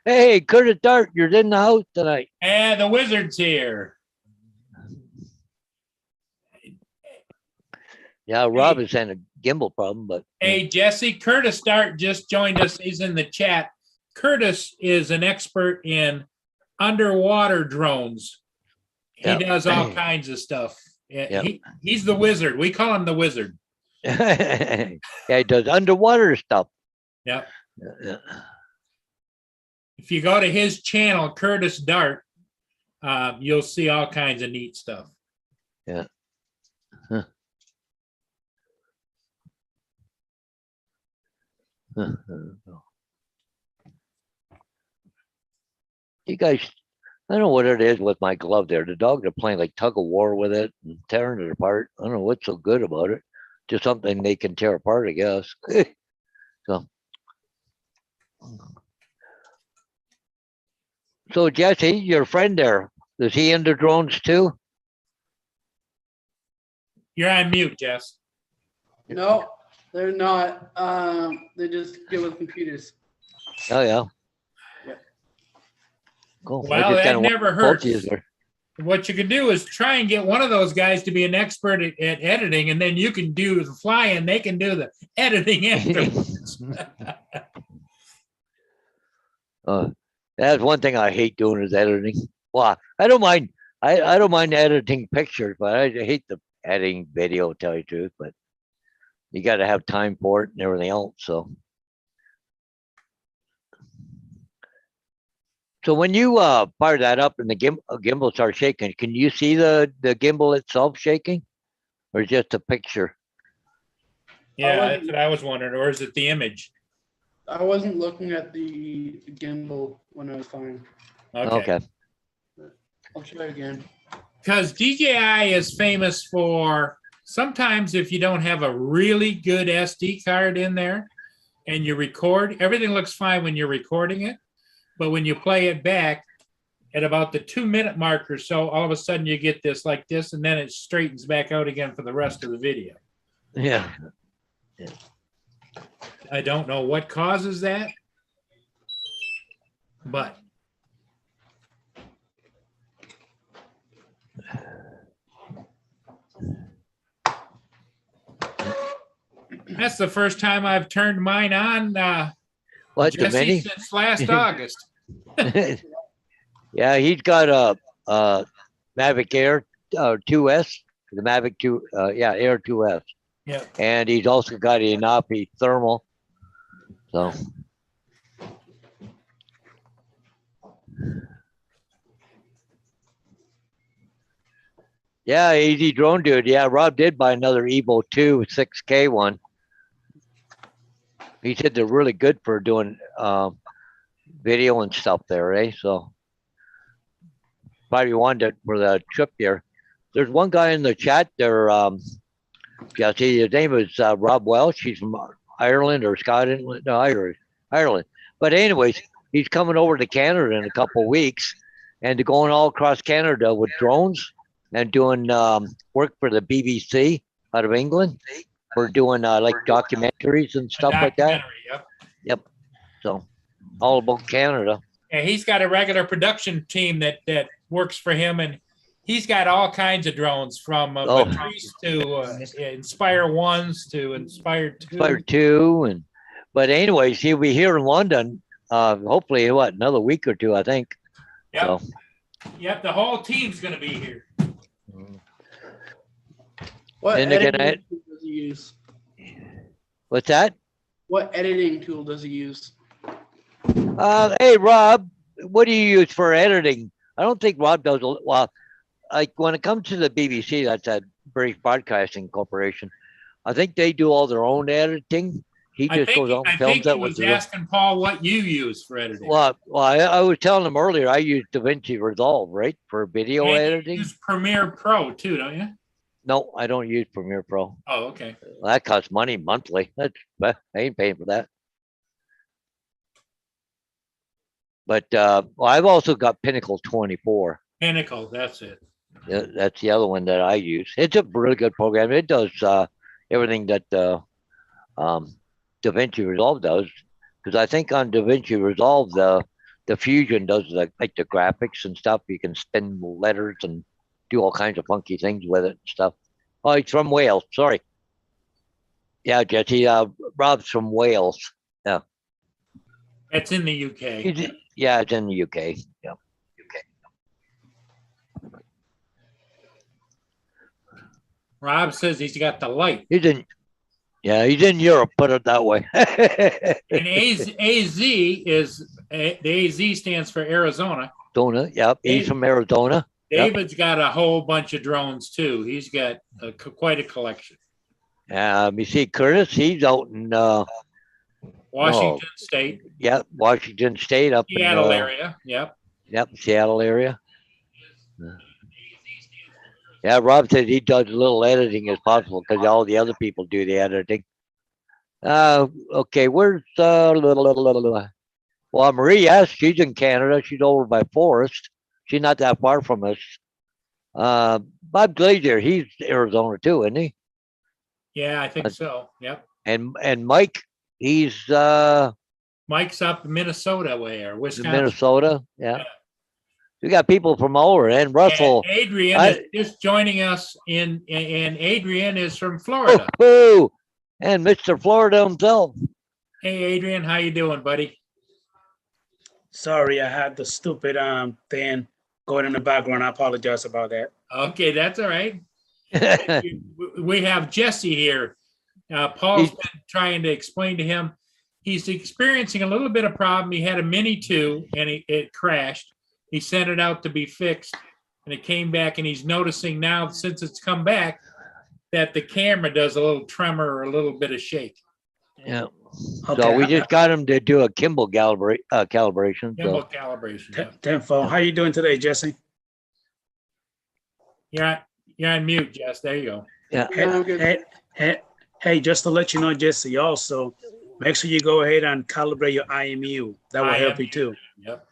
Speaker 1: Hey, Curtis Dart, you're in the house tonight.
Speaker 2: And the wizard's here.
Speaker 1: Yeah, Rob is saying a gimbal problem, but
Speaker 2: Hey, Jesse, Curtis Dart just joined us. He's in the chat. Curtis is an expert in underwater drones. He
Speaker 1: Yep.
Speaker 2: does all kinds of stuff.
Speaker 1: Yep.
Speaker 2: He's the wizard. We call him the wizard.
Speaker 1: yeah, he does underwater stuff.
Speaker 2: Yep.
Speaker 1: Yeah.
Speaker 2: If you go to his channel, Curtis Dart, you'll see all kinds of neat stuff.
Speaker 1: Yeah. Huh. You guys, I don't know what it is with my glove there. The dogs are playing like tug of war with it and tearing it apart. I don't know what's so good about it. Just something they can tear apart, I guess. So Jesse, your friend there, is he into drones too?
Speaker 2: You're on mute, Jess.
Speaker 3: No, they're not. They just get with computers.
Speaker 1: Oh yeah.
Speaker 3: Yep.
Speaker 1: Cool. I
Speaker 2: Well,
Speaker 1: just
Speaker 2: that
Speaker 1: kinda want
Speaker 2: never
Speaker 1: both
Speaker 2: hurts.
Speaker 1: of yous there.
Speaker 2: What you can do is try and get one of those guys to be an expert at editing, and then you can do the flying. They can do the editing afterwards.
Speaker 1: That's one thing I hate doing is editing. Well, I don't mind. I don't mind editing pictures, but I hate the editing video. To tell you the truth, but you got to have time for it and everything else. So when you fire that up and the gimbal starts shaking, can you see the gimbal itself shaking, or just a picture?
Speaker 2: Yeah, that's what I was wondering. Or is it the image?
Speaker 3: I wasn't looking at the gimbal when I was flying.
Speaker 1: Okay.
Speaker 3: I'll try again.
Speaker 2: Because DJI is famous for sometimes if you don't have a really good SD card in there and you record, everything looks fine when you're recording it. But when you play it back at about the 2-minute mark or so, all of a sudden you get this like this, and then it straightens back out again for the rest of the video.
Speaker 1: Yeah.
Speaker 2: I don't know what causes that, but that's the first time I've turned mine on,
Speaker 1: What, the
Speaker 2: Jesse,
Speaker 1: mini?
Speaker 2: since last August.
Speaker 1: Yeah, he's got a Mavic Air 2S, the Mavic 2, Air 2S.
Speaker 2: Yeah.
Speaker 1: And he's also got an Inopi thermal. So. Yeah, Easy Drone Dude. Yeah, Rob did buy another Evo 2 6K one. He said they're really good for doing video and stuff there, eh? So probably wanted it for the trip here. There's one guy in the chat there, Jesse, his name is Rob Welsh. He's from Ireland or Scotland, no, Ireland. But anyways, he's coming over to Canada in a couple of weeks and going all across Canada with drones and doing work for the BBC out of England. We're doing like documentaries and stuff like that. Yep. So all about Canada.
Speaker 2: And he's got a regular production team that works for him, and he's got all kinds of drones from Patrice to Inspire 1s to Inspire 2.
Speaker 1: Inspire 2, but anyways, he'll be here in London hopefully what, another week or two, I think.
Speaker 2: Yep,
Speaker 1: So,
Speaker 2: yep, the whole team's gonna be here.
Speaker 3: What
Speaker 1: And again,
Speaker 3: editing tool does he use?
Speaker 1: what's that?
Speaker 3: What editing tool does he use?
Speaker 1: Hey, Rob, what do you use for editing? I don't think Rob does, well, like when it comes to the BBC, that's that British Broadcasting Corporation. I think they do all their own editing. He
Speaker 2: I
Speaker 1: just goes out
Speaker 2: think, I
Speaker 1: and films
Speaker 2: think he
Speaker 1: it with
Speaker 2: was
Speaker 1: the.
Speaker 2: asking Paul what you use for editing.
Speaker 1: Well, I was telling him earlier, I use DaVinci Resolve, right, for video
Speaker 2: And you
Speaker 1: editing.
Speaker 2: use Premiere Pro too, don't you?
Speaker 1: No, I don't use Premiere Pro.
Speaker 2: Oh, okay.
Speaker 1: That costs money monthly. I ain't paying for that. But well, I've also got Pinnacle 24.
Speaker 2: Pinnacle, that's it.
Speaker 1: Yeah, that's the other one that I use. It's a really good program. It does everything that DaVinci Resolve does. Because I think on DaVinci Resolve, the Fusion does like the graphics and stuff. You can spin letters and do all kinds of funky things with it and stuff. Oh, he's from Wales. Sorry. Yeah, Jesse. Rob's from Wales.
Speaker 2: It's in the UK.
Speaker 1: Yeah, it's in the UK. Yeah.
Speaker 2: Rob says he's got the light.
Speaker 1: He's in Europe, put it that way.
Speaker 2: And AZ is, the AZ stands for Arizona.
Speaker 1: Arizona, yep. He's from Arizona. Yep.
Speaker 2: David's got a whole bunch of drones too. He's got quite a collection.
Speaker 1: You see Curtis, he's out in
Speaker 2: Washington State,
Speaker 1: Washington State up
Speaker 2: Seattle
Speaker 1: in
Speaker 2: area. Yep.
Speaker 1: Seattle area. Yeah, Rob said he does as little editing as possible because all the other people do the editing. Okay, where's well, Marie, yes, she's in Canada. She's over by Forest. She's not that far from us. Bob Glazier, he's Arizona too, isn't he?
Speaker 2: Yeah, I think so. Yep.
Speaker 1: And Mike, he's
Speaker 2: Mike's up Minnesota way or Wisconsin.
Speaker 1: Minnesota. Yeah. We got people from all over, and Russell.
Speaker 2: And Adrian is just joining us and Adrian is from Florida.
Speaker 1: Oh, and Mr. Florida himself.
Speaker 2: Hey, Adrian, how you doing, buddy?
Speaker 6: Sorry, I had the stupid thing going in the background. I apologize about that.
Speaker 2: Okay, that's all right. We have Jesse here. Paul's been trying to explain to him. He's experiencing a little bit of problem. He had a Mini 2 and it crashed. He sent it out to be fixed and it came back, and he's noticing now, since it's come back, that the camera does a little tremor or a little bit of shake.
Speaker 1: Yeah.
Speaker 6: Okay.
Speaker 1: So we just got him to do a Kimball calibration.
Speaker 2: Gimbal
Speaker 1: So
Speaker 2: calibration. Yeah.
Speaker 6: Tenfold. How you doing today, Jesse?
Speaker 2: You're on mute, Jess. There you go.
Speaker 1: yeah.
Speaker 3: I'm good.
Speaker 6: Hey, just to let you know, Jesse, also, make sure you go ahead and calibrate your IMU. That will help you too,
Speaker 2: Yep.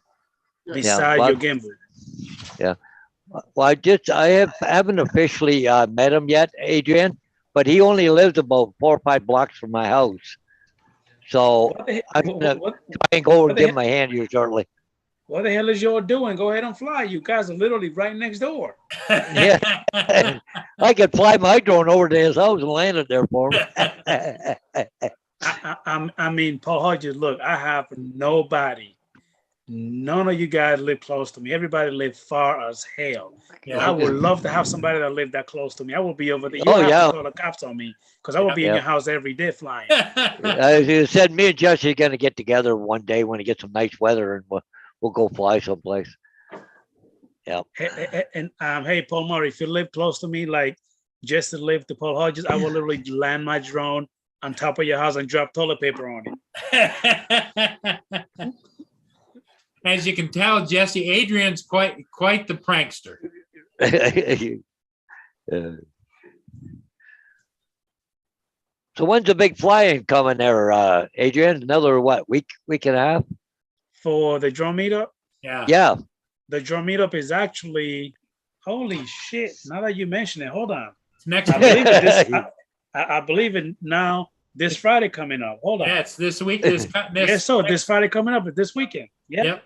Speaker 6: besides
Speaker 1: well,
Speaker 6: your gimbal.
Speaker 1: Well, I haven't officially met him yet, Adrian, but he only lives about 4 or 5 blocks from my house. So I'm gonna try and go over and give him a hand here shortly.
Speaker 6: What the hell is y'all doing? Go ahead and fly. You guys are literally right next door.
Speaker 1: Yeah. I could fly my drone over to his house and land it there for him.
Speaker 6: I mean, Paul Hodges, look, I have nobody. None of you guys live close to me. Everybody live far as hell.
Speaker 2: Yeah.
Speaker 6: I would love to have somebody that lived that close to me. I will be over there. You
Speaker 1: Oh,
Speaker 6: have
Speaker 1: yeah.
Speaker 6: to call the cops on me because I will be in
Speaker 1: Yeah.
Speaker 6: your house every day flying.
Speaker 1: As you said, me and Jesse are gonna get together one day when it gets some nice weather, and we'll go fly someplace.
Speaker 6: Hey, Paul Murray, if you live close to me, like Jesse lived to Paul Hodges, I will literally land my drone on top of your house and drop toilet paper on it.
Speaker 2: As you can tell, Jesse, Adrian's quite the prankster.
Speaker 1: So when's the big flying coming there, Adrian? Another week and a half?
Speaker 6: For the drone meetup,
Speaker 2: Yeah.
Speaker 1: Yeah.
Speaker 6: the drone meetup is actually, holy shit, now that you mention it, hold on.
Speaker 2: It's next
Speaker 6: I
Speaker 2: week.
Speaker 6: believe it this, I believe it now, this Friday coming up. Hold on.
Speaker 2: Yeah, it's this week. This
Speaker 6: Yes, so this Friday coming up is this weekend. Yep.
Speaker 2: Yep.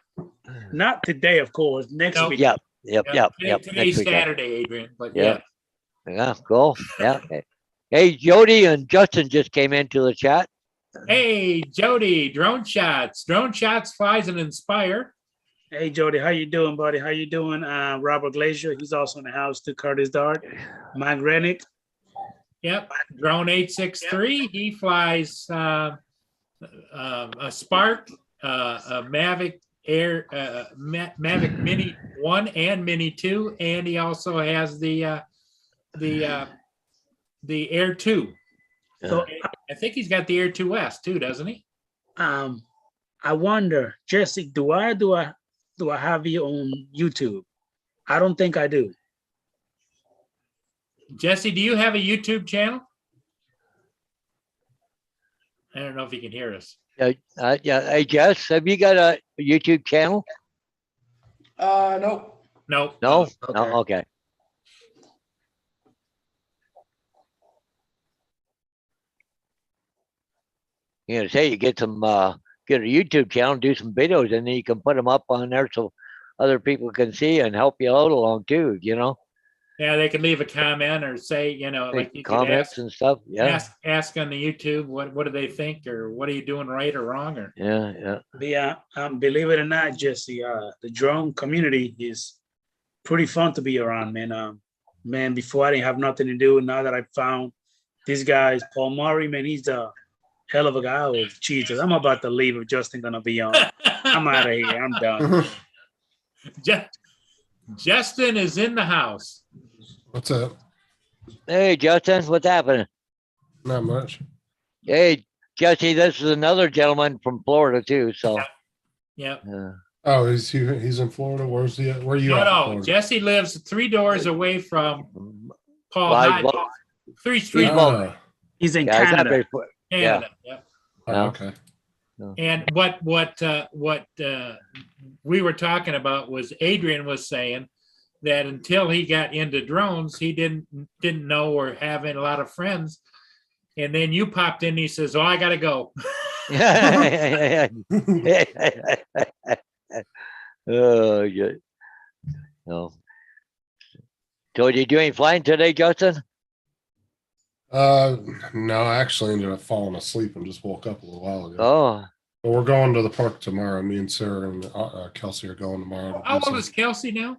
Speaker 6: Not today, of course, next
Speaker 2: No.
Speaker 6: week.
Speaker 1: Yep.
Speaker 2: Today's
Speaker 1: Next weekend.
Speaker 2: Saturday, Adrian. But
Speaker 1: Yeah.
Speaker 2: yeah.
Speaker 1: Yeah, cool. Yeah. Hey, Jody and Justin just came into the chat.
Speaker 2: Hey, Jody, drone shots. Drone shots flies and Inspire.
Speaker 6: Hey, Jody, how you doing, buddy? How you doing? Robert Glazier, he's also in the house too. Curtis Dart, Mike Rennick.
Speaker 2: Yep, drone 863. He flies a Spark, a Mavic Air, Mavic Mini 1 and Mini 2, and he also has the Air 2.
Speaker 6: So,
Speaker 2: I think he's got the Air 2S too, doesn't he?
Speaker 6: I wonder, Jesse, do I have you on YouTube? I don't think I do.
Speaker 2: Jesse, do you have a YouTube channel? I don't know if he can hear us.
Speaker 1: Yeah, hey Jess, have you got a YouTube channel?
Speaker 3: Nope.
Speaker 2: No.
Speaker 1: No? No, okay. You know, say you get some get a YouTube channel, do some videos, and then you can put them up on there so other people can see and help you out along too, you know?
Speaker 2: Yeah, they can leave a comment or say, you know, like you could
Speaker 1: Comments and stuff. Yeah.
Speaker 2: ask on the YouTube what do they think or what are you doing right or wrong or
Speaker 1: Yeah.
Speaker 6: Believe it or not, Jesse, the drone community is pretty fun to be around, man. Man, before I didn't have nothing to do. Now that I found these guys, Paul Murray, man, he's a hell of a guy. Oh, Jesus, I'm about to leave if Justin gonna be on. I'm out of here. I'm done.
Speaker 2: Justin is in the house.
Speaker 7: What's up?
Speaker 1: Hey Justin, what's happening?
Speaker 7: Not much.
Speaker 1: Hey Jesse, this is another gentleman from Florida too. So
Speaker 2: Yep.
Speaker 7: Oh, he's in Florida. Where's he at? Where are you at? in
Speaker 2: No,
Speaker 7: Florida?
Speaker 2: Jesse lives 3 doors away from Paul
Speaker 1: Well,
Speaker 2: Hyde.
Speaker 1: well,
Speaker 2: 3 streets,
Speaker 7: Ah,
Speaker 6: He's in
Speaker 1: yeah, it's not
Speaker 6: Canada.
Speaker 1: very far.
Speaker 2: Canada. Yep.
Speaker 7: oh, okay.
Speaker 2: And what we were talking about was Adrian was saying that until he got into drones, he didn't know or having a lot of friends. And then you popped in, he says, "Oh, I gotta go."
Speaker 1: Oh, yeah. No. So did you do any flying today, Justin?
Speaker 7: No, I actually ended up falling asleep and just woke up a little while ago.
Speaker 1: Oh,
Speaker 7: But we're going to the park tomorrow. Me and Sarah and Kelsey are going tomorrow. to do
Speaker 2: How old
Speaker 7: some-
Speaker 2: is Kelsey now?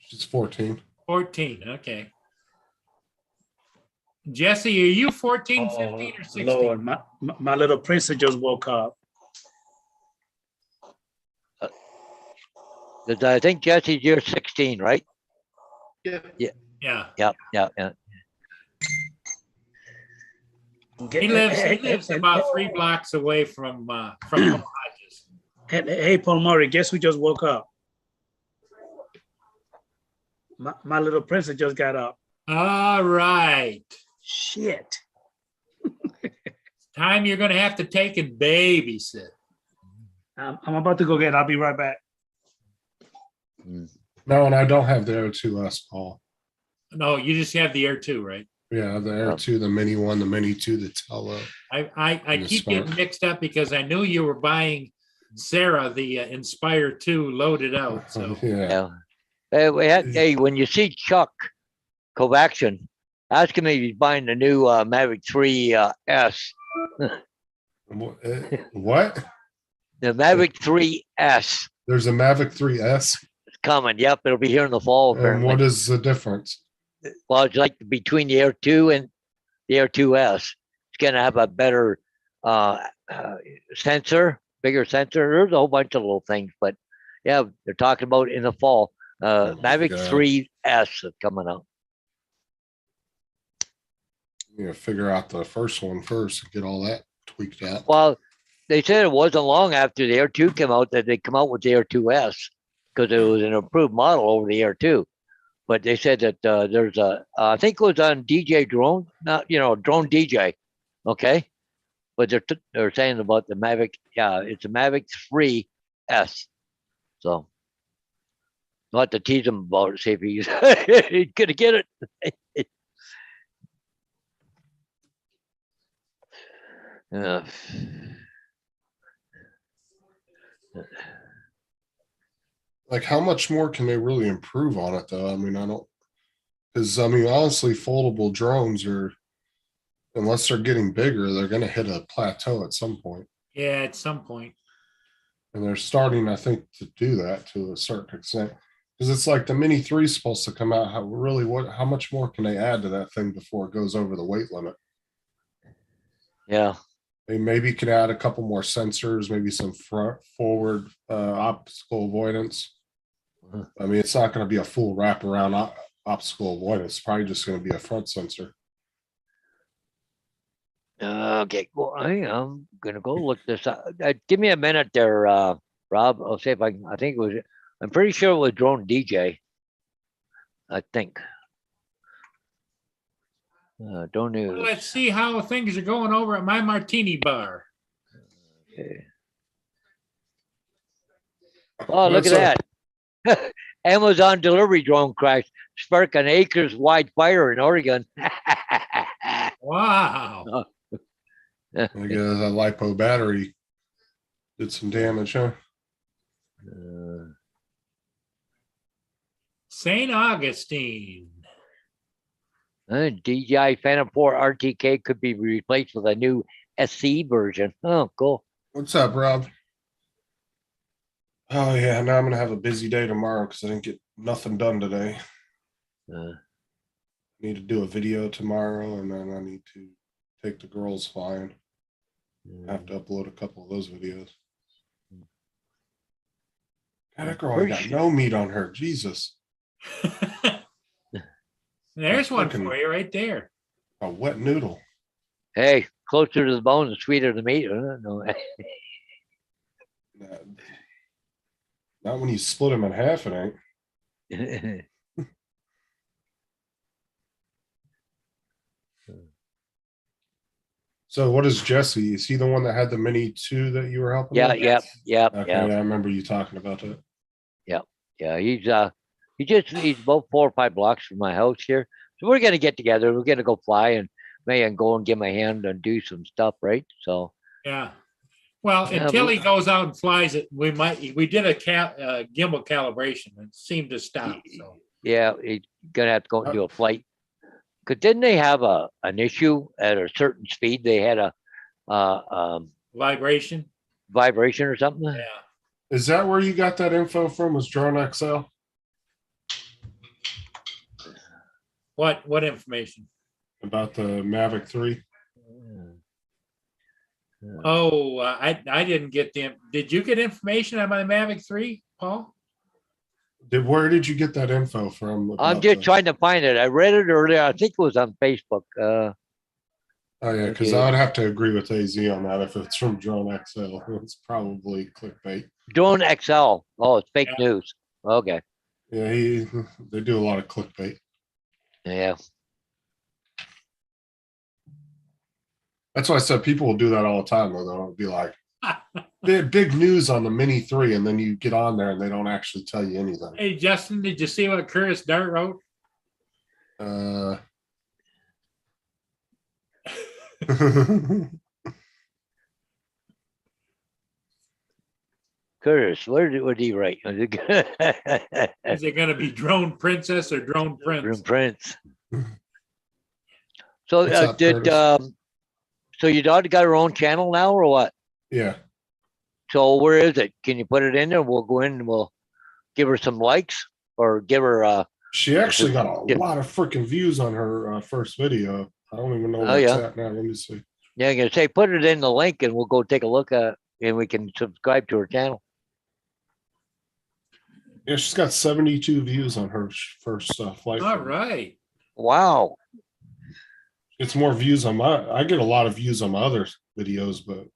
Speaker 7: She's 14.
Speaker 2: 14. Okay. Jesse, are you 14, 15, or 16?
Speaker 6: Lord, my little princess just woke up.
Speaker 1: 'cause I think Jesse's you're 16, right?
Speaker 3: Yeah.
Speaker 2: Yeah.
Speaker 1: Yeah.
Speaker 2: He lives about 3 blocks away from Hodges.
Speaker 6: Hey, Paul Murray, guess who just woke up? My little princess just got up.
Speaker 2: All right.
Speaker 6: Shit.
Speaker 2: Time you're going to have to take and babysit.
Speaker 6: I'm about to go get it. I'll be right back.
Speaker 7: No, and I don't have the O2S, Paul.
Speaker 2: No, you just have the Air 2, right?
Speaker 7: Yeah, the Air 2, the Mini 1, the Mini 2, the Telo.
Speaker 2: I
Speaker 7: And the
Speaker 2: keep
Speaker 7: Spark.
Speaker 2: getting mixed up because I knew you were buying Sarah the Inspire 2 loaded out. So
Speaker 7: Yeah.
Speaker 1: Yeah. Hey, when you see Chuck Kovacian, ask him if he's buying the new Mavic 3 S.
Speaker 7: What?
Speaker 1: The Mavic 3S
Speaker 7: There's a Mavic 3S.
Speaker 1: is coming. Yep, it'll be here in the fall.
Speaker 7: And
Speaker 1: Apparently.
Speaker 7: what is the difference?
Speaker 1: Well, it's like between the Air 2 and the Air 2S. It's going to have a better sensor, bigger sensor. There's a whole bunch of little things, but yeah, they're talking about in the fall.
Speaker 7: Oh my
Speaker 1: Mavic
Speaker 7: God.
Speaker 1: 3S is coming out.
Speaker 7: You know, figure out the first one first and get all that tweaked out.
Speaker 1: Well, they said it wasn't long after the Air 2 came out that they come out with the Air 2S because it was an improved model over the Air 2. But they said that there's I think it was on DJ Drone, not, Drone DJ. Okay. But they're saying about the Mavic. Yeah, it's a Mavic 3S. So I'll have to tease him about it, see if he's, he's going to get it. Yeah.
Speaker 7: Like, how much more can they really improve on it, though? I mean, honestly, foldable drones are unless they're getting bigger, they're going to hit a plateau at some point.
Speaker 2: Yeah, at some point.
Speaker 7: And they're starting, I think, to do that to a certain extent. Because it's like the Mini 3 is supposed to come out. How much more can they add to that thing before it goes over the weight limit?
Speaker 1: Yeah.
Speaker 7: They maybe can add a couple more sensors, maybe some forward obstacle avoidance. I mean, it's not going to be a full wraparound obstacle avoidance. It's probably just going to be a front sensor.
Speaker 1: Okay, well, I'm gonna go look this up. Give me a minute there, Rob. I'll see if I can. I think it was. I'm pretty sure it was Drone DJ. I think. Don't
Speaker 2: Well,
Speaker 1: news.
Speaker 2: let's see how things are going over at my martini bar.
Speaker 1: Okay. Oh, look
Speaker 7: What's
Speaker 1: at that! Amazon delivery drone crash, spark an acres-wide fire in Oregon.
Speaker 2: Wow.
Speaker 7: I guess a LiPo battery did some damage, huh?
Speaker 2: St. Augustine.
Speaker 1: DJI Phantom 4 RTK could be replaced with a new SC version. Oh, cool.
Speaker 7: What's up, Rob? Oh yeah, now I'm gonna have a busy day tomorrow because I didn't get nothing done today.
Speaker 1: Uh,
Speaker 7: Need to do a video tomorrow, and then I need to take the girls flying. I have to upload a couple of those videos. God, that girl ain't got no meat on her. Jesus.
Speaker 2: There's one
Speaker 7: Fucking-
Speaker 2: for you right there.
Speaker 7: A wet noodle.
Speaker 1: Hey, closer to the bone, the sweeter the meat. No.
Speaker 7: Not when you split them in half, it ain't. So what is Jesse? Is he the one that had the Mini 2 that you were helping?
Speaker 1: Yeah,
Speaker 7: with?
Speaker 1: yep, yep,
Speaker 7: Okay,
Speaker 1: yeah,
Speaker 7: yeah, I remember you talking about that.
Speaker 1: yeah. He's about 4 or 5 blocks from my house here. So we're gonna get together. We're gonna go fly and maybe go and give my hand and do some stuff, right? So
Speaker 2: Yeah. Well,
Speaker 1: Yeah,
Speaker 2: until
Speaker 1: but-
Speaker 2: he goes out and flies it, we did a gimbal calibration and it seemed to stop. So
Speaker 1: yeah, he's gonna have to go and do a flight. Cause didn't they have an issue at a certain speed? They had a
Speaker 2: vibration.
Speaker 1: vibration or something.
Speaker 2: Yeah.
Speaker 7: Is that where you got that info from? Was Drone XL?
Speaker 2: What information?
Speaker 7: About the Mavic 3?
Speaker 2: Oh, I didn't get them. Did you get information on my Mavic 3, Paul?
Speaker 7: Where did you get that info from?
Speaker 1: I'm
Speaker 7: about
Speaker 1: just
Speaker 7: the-
Speaker 1: trying to find it. I read it earlier. I think it was on Facebook.
Speaker 7: Oh yeah, because
Speaker 1: Okay.
Speaker 7: I would have to agree with AZ on that. If it's from Drone XL, it's probably clickbait.
Speaker 1: Drone XL. Oh, it's fake
Speaker 2: Yeah.
Speaker 1: news. Okay.
Speaker 7: Yeah, they do a lot of clickbait.
Speaker 1: Yeah.
Speaker 7: That's why I said people will do that all the time. Though they'll be like, big news on the Mini 3, and then you get on there and they don't actually tell you anything.
Speaker 2: Hey, Justin, did you see what Curtis Dart wrote?
Speaker 1: Curtis, what did he write?
Speaker 2: Is it going to be Drone Princess or Drone Prince?
Speaker 1: Prince. So
Speaker 7: What's up, Curtis?
Speaker 1: So your daughter got her own channel now or what?
Speaker 7: Yeah,
Speaker 1: So where is it? Can you put it in there? We'll go in and we'll give her some likes or give her
Speaker 7: she actually got a
Speaker 1: Yeah.
Speaker 7: lot of freaking views on her first video. I don't even know
Speaker 1: Oh,
Speaker 7: where it's
Speaker 1: yeah.
Speaker 7: at now. Let me see.
Speaker 1: yeah, I'm gonna say put it in the link and we'll go take a look at it and we can subscribe to her channel.
Speaker 7: Yeah, she's got 72 views on her first flight.
Speaker 2: All
Speaker 7: footage.
Speaker 2: right.
Speaker 1: Wow.
Speaker 7: It's more views on I get a lot of views on my other videos, but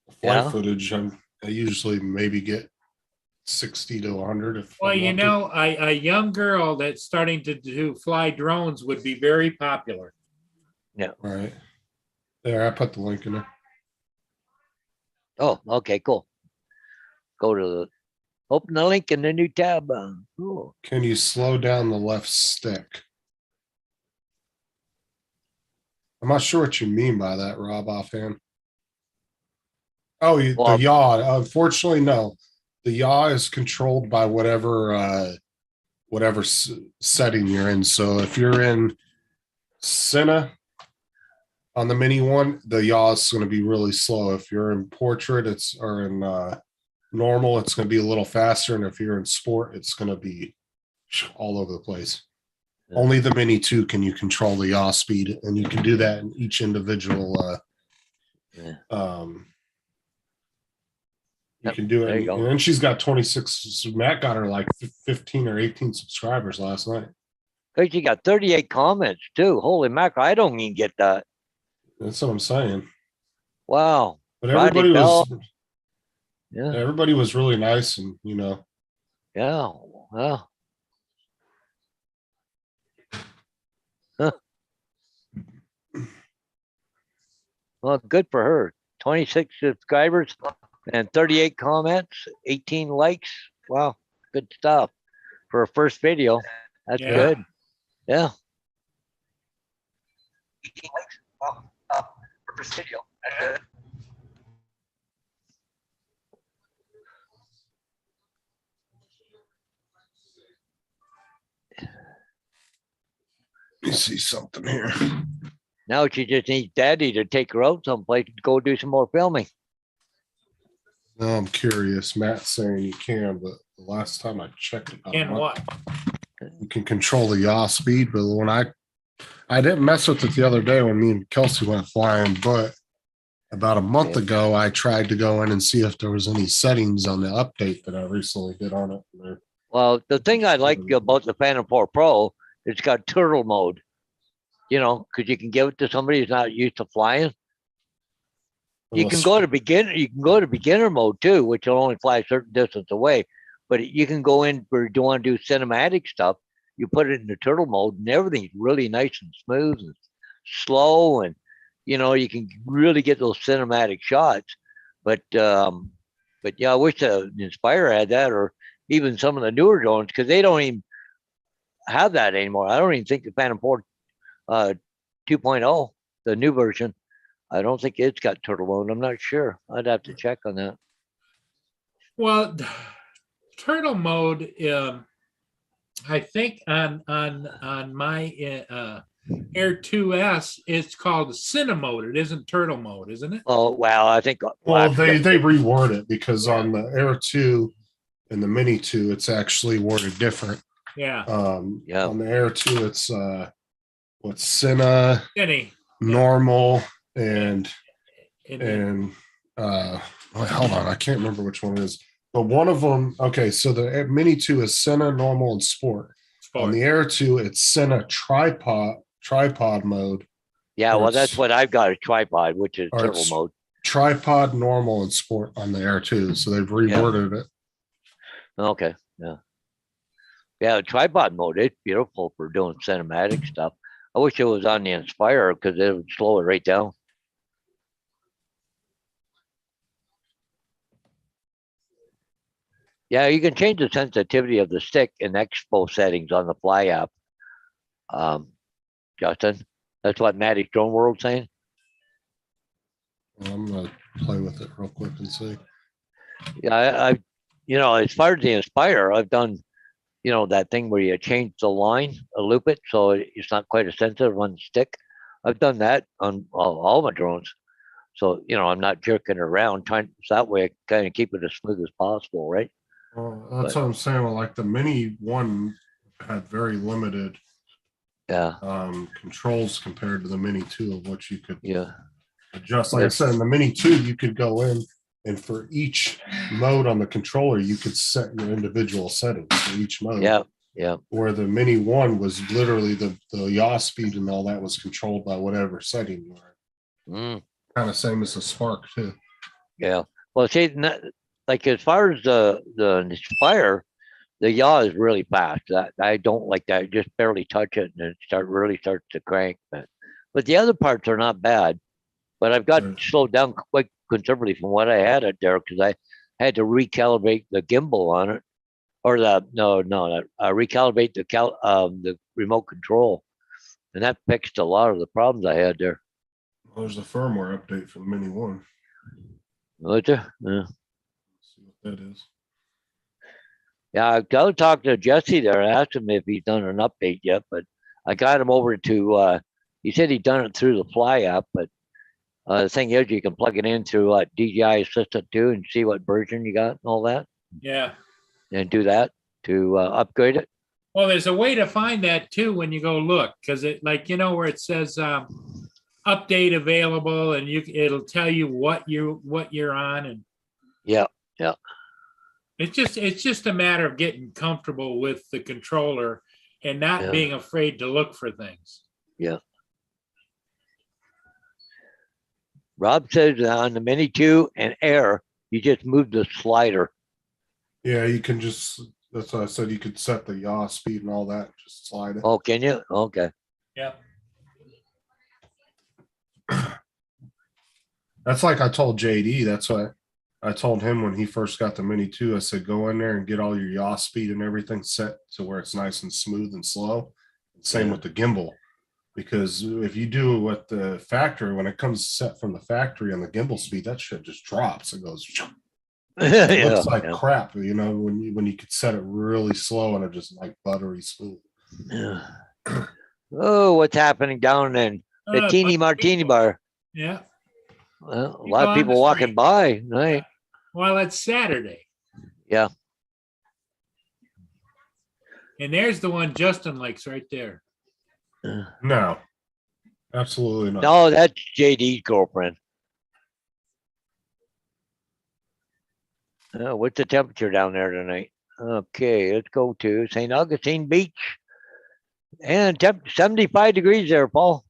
Speaker 7: the flight
Speaker 1: Yeah.
Speaker 7: footage, I usually maybe get 60 to 100. If
Speaker 2: Well,
Speaker 7: I'm
Speaker 2: you
Speaker 7: lucky.
Speaker 2: know, a young girl that's starting to fly drones would be very popular.
Speaker 7: Right. There, I put the link in there.
Speaker 1: Oh, okay, cool. Go to open the link in the new tab. Cool.
Speaker 7: Can you slow down the left stick? I'm not sure what you mean by that, Rob, offhand. Oh,
Speaker 1: Well,
Speaker 7: the yaw. Unfortunately, no. The yaw is controlled by whatever setting you're in. So if you're in Cinna, On the mini one, the yaw is going to be really slow. If you're in portrait, or in normal, it's going to be a little faster. And if you're in sport, it's going to be all over the place.
Speaker 1: Yeah.
Speaker 7: Only the Mini 2 can you control the yaw speed, and you can do that in each individual.
Speaker 1: Yeah.
Speaker 7: You
Speaker 1: Yep,
Speaker 7: can do
Speaker 1: there
Speaker 7: it.
Speaker 1: you go.
Speaker 7: And she's got 26. Matt got her like 15 or 18 subscribers last night.
Speaker 1: Cause you got 38 comments too. Holy mackerel. I don't even get that.
Speaker 7: That's what I'm saying.
Speaker 1: Wow.
Speaker 7: But
Speaker 1: Rodney Yeah.
Speaker 7: everybody was really nice, and
Speaker 1: Yeah. Well. Huh. Well, good for her. 26 subscribers and 38 comments, 18 likes. Wow, good stuff for a first video. That's
Speaker 2: Yeah.
Speaker 1: good. Yeah. 18 likes. Wow, for first video. That's good.
Speaker 7: let me see something here.
Speaker 1: Now she just needs daddy to take her out someplace to go do some more filming.
Speaker 7: Now I'm curious. Matt's saying you can, but the last time I checked it,
Speaker 2: And what?
Speaker 7: you can control the yaw speed. But when I didn't mess with it the other day when me and Kelsey went flying, but about a month ago, I tried to go in and see if there was any settings on the update that I recently did on it.
Speaker 1: Well, the thing I like about the Phantom 4 Pro, it's got turtle mode. You know, because you can give it to somebody who's not used to flying. You can go to beginner. You can go to beginner mode too, which will only fly a certain distance away. But you can go in where you want to do cinematic stuff. You put it in the turtle mode, and everything's really nice and smooth and slow, and you know you can really get those cinematic shots. But yeah, I wish the Inspire had that, or even some of the newer drones, because they don't even have that anymore. I don't even think the Phantom 4 2.0, the new version, I don't think it's got turtle mode. I'm not sure. I'd have to check on that.
Speaker 2: Well, turtle mode, I think on my Air 2S, it's called Cine mode. It isn't turtle mode, isn't it?
Speaker 1: Oh well, I think.
Speaker 7: Well, they reword it because on the Air 2 and the Mini 2, it's actually worded different.
Speaker 2: Yeah.
Speaker 1: Yeah.
Speaker 7: On the Air 2, it's what's Cine, normal, and well, hold on, I can't remember which one it is. But one of them, okay, so the Mini 2 is Cine, normal, and sport. On the Air 2, it's Cine tripod mode.
Speaker 1: Yeah, well, that's what I've got, a tripod, which is turtle mode.
Speaker 7: Tripod, normal, and sport on the Air 2. So they've reworded it.
Speaker 1: Okay, yeah. Yeah, the tripod mode, it's beautiful for doing cinematic stuff. I wish it was on the Inspire because it would slow it right down. Yeah, you can change the sensitivity of the stick in Expo settings on the Fly app. Justin, that's what Maddie's Drone World saying.
Speaker 7: I'm gonna play with it real quick and see.
Speaker 1: Yeah, I you know, as far as the Inspire, I've done, you know, that thing where you change the line, loop it, so it's not quite as sensitive on the stick. I've done that on all my drones. So, you know, I'm not jerking around so that way I kind of keep it as smooth as possible, right?
Speaker 7: Well, that's what I'm saying. Well, like the Mini 1 had very limited controls compared to the Mini 2 of what you could adjust. Like I said, in the Mini 2, you could go in and for each mode on the controller, you could set your individual settings for each mode.
Speaker 1: Yeah, yeah.
Speaker 7: Where the Mini 1 was literally the yaw speed and all that was controlled by whatever setting you were. Kind of same as the Spark too.
Speaker 1: Yeah. Well, see, like as far as the Inspire, the yaw is really fast. I don't like that. Just barely touch it and it really starts to crank. But the other parts are not bad. But I've got slowed down quite considerably from what I had it there because I had to recalibrate the gimbal on it, or recalibrate the remote control, and that fixed a lot of the problems I had there.
Speaker 7: Well, there's a firmware update for the Mini 1.
Speaker 1: Was there? Yeah.
Speaker 7: Let's see what that is.
Speaker 1: Yeah, I was talking to Jesse there. I asked him if he's done an update yet, but I got him over to he said he'd done it through the Fly app, but the thing is, you can plug it in through DJI Assistant too and see what version you got and all that,
Speaker 2: Yeah.
Speaker 1: and do that to upgrade it.
Speaker 2: Well, there's a way to find that too when you go look, because it like where it says update available, and it'll tell you what you're on, and
Speaker 1: Yeah.
Speaker 2: it's just a matter of getting comfortable with the controller and not
Speaker 1: Yeah.
Speaker 2: being afraid to look for things.
Speaker 1: Rob says on the Mini 2 and Air, you just move the slider.
Speaker 7: Yeah, you can just, that's what I said, you could set the yaw speed and all that, just slide it.
Speaker 1: Oh, can you? Okay.
Speaker 2: Yeah.
Speaker 7: That's like I told JD, that's what I told him when he first got the Mini 2. I said, go in there and get all your yaw speed and everything set to where it's nice and smooth and slow. Same
Speaker 1: Yeah.
Speaker 7: with the gimbal. Because if you do what the factory, when it comes set from the factory on the gimbal speed, that shit just drops. It goes, it
Speaker 1: Yeah,
Speaker 7: looks like
Speaker 1: yeah.
Speaker 7: crap, when you could set it really slow and it just like buttery smooth.
Speaker 1: Yeah. Oh, what's happening down in the Teeny Martini Bar?
Speaker 2: Yeah.
Speaker 1: Well, a
Speaker 2: People
Speaker 1: lot of
Speaker 2: on the
Speaker 1: people walking
Speaker 2: street.
Speaker 1: by, right?
Speaker 2: Well, it's Saturday.
Speaker 1: Yeah.
Speaker 2: And there's the one Justin likes right there.
Speaker 7: No, absolutely not.
Speaker 1: No, that's JD's girlfriend. What's the temperature down there tonight? Okay, let's go to St. Augustine Beach. And 75 degrees there, Paul.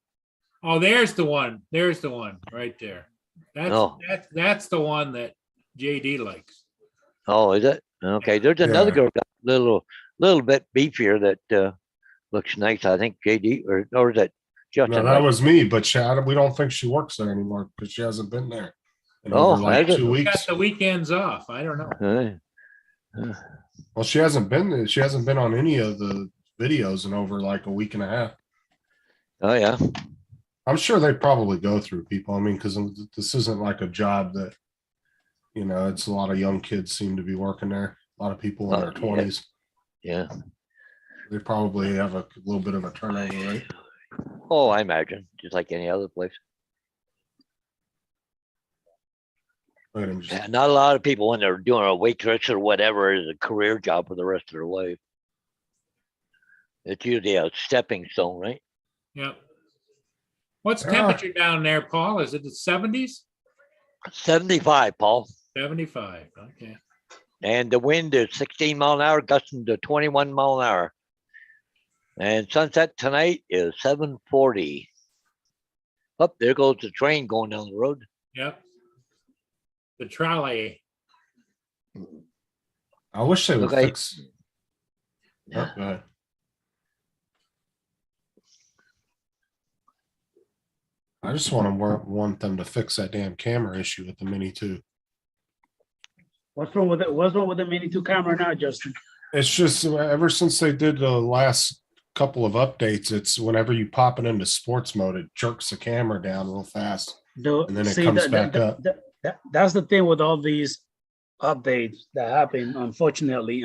Speaker 2: Oh, there's the one. There's the one right there. That's
Speaker 1: Oh.
Speaker 2: that's the one that JD likes.
Speaker 1: Oh, is it? Okay, there's another
Speaker 7: Yeah.
Speaker 1: girl, got a little bit beefier that looks nice. I think JD, or is it Justin?
Speaker 7: No, that
Speaker 1: right?
Speaker 7: was me, but we don't think she works there anymore because she hasn't been there in
Speaker 1: Oh,
Speaker 7: over like
Speaker 1: has it?
Speaker 7: 2
Speaker 2: Got
Speaker 7: weeks.
Speaker 2: the weekends off. I don't know.
Speaker 7: Well, she hasn't been. She hasn't been on any of the videos in over like a week and a half.
Speaker 1: Oh, yeah.
Speaker 7: I'm sure they probably go through people. I mean, because this isn't like a job that, it's a lot of young kids seem to be working there. A lot of people in their
Speaker 1: Yeah.
Speaker 7: 20s.
Speaker 1: Yeah.
Speaker 7: They probably have a little bit of a turnover rate.
Speaker 1: Oh, I imagine, just like any other place.
Speaker 7: Look at him just-
Speaker 1: Yeah, not a lot of people when they're doing a waitress or whatever is a career job for the rest of their life. It's usually a stepping stone, right?
Speaker 2: Yep. What's
Speaker 7: Yeah.
Speaker 2: temperature down there, Paul? Is it the 70s?
Speaker 1: 75, Paul.
Speaker 2: 75. Okay.
Speaker 1: And the wind is 16 mile an hour, gusting to 21 mile an hour. And sunset tonight is 7:40. Up there goes the train going down the road.
Speaker 2: Yep. The trolley.
Speaker 7: I wish they would
Speaker 1: Okay.
Speaker 7: fix.
Speaker 1: Yeah.
Speaker 7: Oh, go ahead. I just want them to fix that damn camera issue with the Mini 2.
Speaker 6: What's wrong with it? What's wrong with the Mini 2 camera now, Justin?
Speaker 7: It's just ever since they did the last couple of updates, it's whenever you pop it into sports mode, it jerks the camera down real fast. And then it comes back up.
Speaker 6: That's the thing with all these updates that happen. Unfortunately,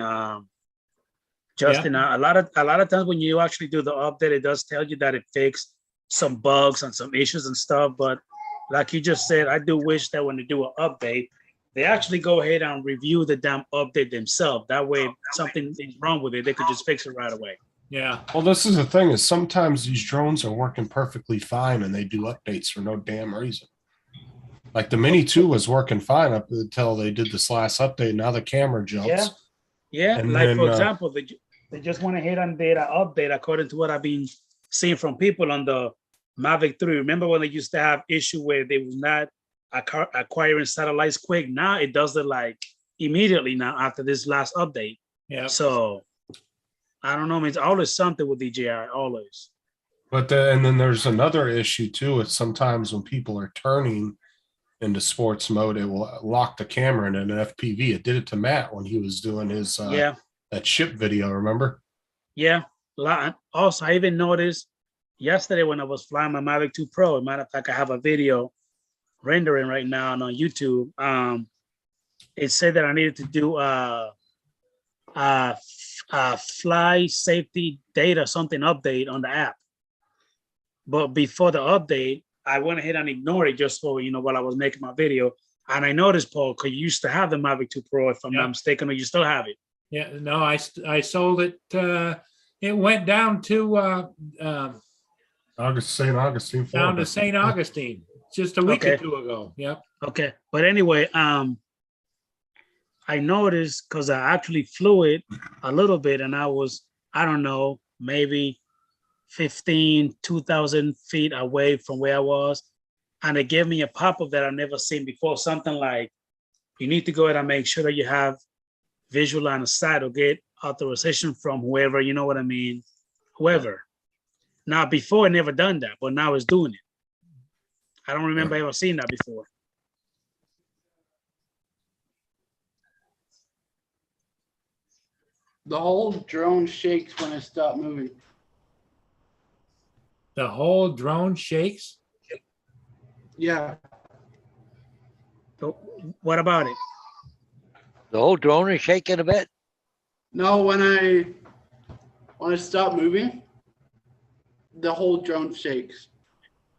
Speaker 6: Justin, a lot of times when you actually do the update, it does tell you that it fixed some bugs and some issues and stuff. But like you just said, I do wish that when they do an update, they actually go ahead and review the damn update themselves. That way, if something is wrong with it, they could just fix it right away.
Speaker 2: Yeah.
Speaker 7: Well, this is the thing is sometimes these drones are working perfectly fine and they do updates for no damn reason. Like the Mini 2 was working fine up until they did this last update. Now the camera jumps.
Speaker 6: Yeah.
Speaker 7: And
Speaker 6: Like
Speaker 7: then,
Speaker 6: for example, they just went ahead and did an update according to what I've been seeing from people on the Mavic 3. Remember when they used to have issue where they was not acquiring satellites quick? Now it does it like immediately now after this last update.
Speaker 2: Yeah.
Speaker 6: So I don't know. It's always something with DJI, always.
Speaker 7: But and then there's another issue too. It's sometimes when people are turning into sports mode, it will lock the camera in an FPV. It did it to Matt when he was doing his that ship video, remember?
Speaker 6: Yeah. Also, I even noticed yesterday when I was flying my Mavic 2 Pro. As a matter of fact, I have a video rendering right now on YouTube. It said that I needed to do fly safety data, something update on the app. But before the update, I went ahead and ignored it just for, while I was making my video. And I noticed, Paul, because you used to have the Mavic 2 Pro, if I'm
Speaker 2: Yeah.
Speaker 6: not mistaken, or you still have it.
Speaker 2: Yeah, no, I sold it. It went down to
Speaker 7: St. Augustine,
Speaker 2: down
Speaker 7: Florida.
Speaker 2: to St. Augustine just a week or
Speaker 6: Okay.
Speaker 2: two ago. Yep.
Speaker 6: Okay. But anyway, I noticed because I actually flew it a little bit and I was, I don't know, maybe 2,000 feet away from where I was. And it gave me a pop-up that I've never seen before. Something like, you need to go ahead and make sure that you have visual line of sight or get authorization from whoever, you know what I mean? Whoever. Now, before, it never done that, but now it's doing it. I don't remember ever seeing that before.
Speaker 3: The whole drone shakes when I stop moving.
Speaker 2: The whole drone shakes.
Speaker 3: Yeah,
Speaker 6: So what about it?
Speaker 1: The whole drone is shaking a bit.
Speaker 3: no, when I stop moving, the whole drone shakes.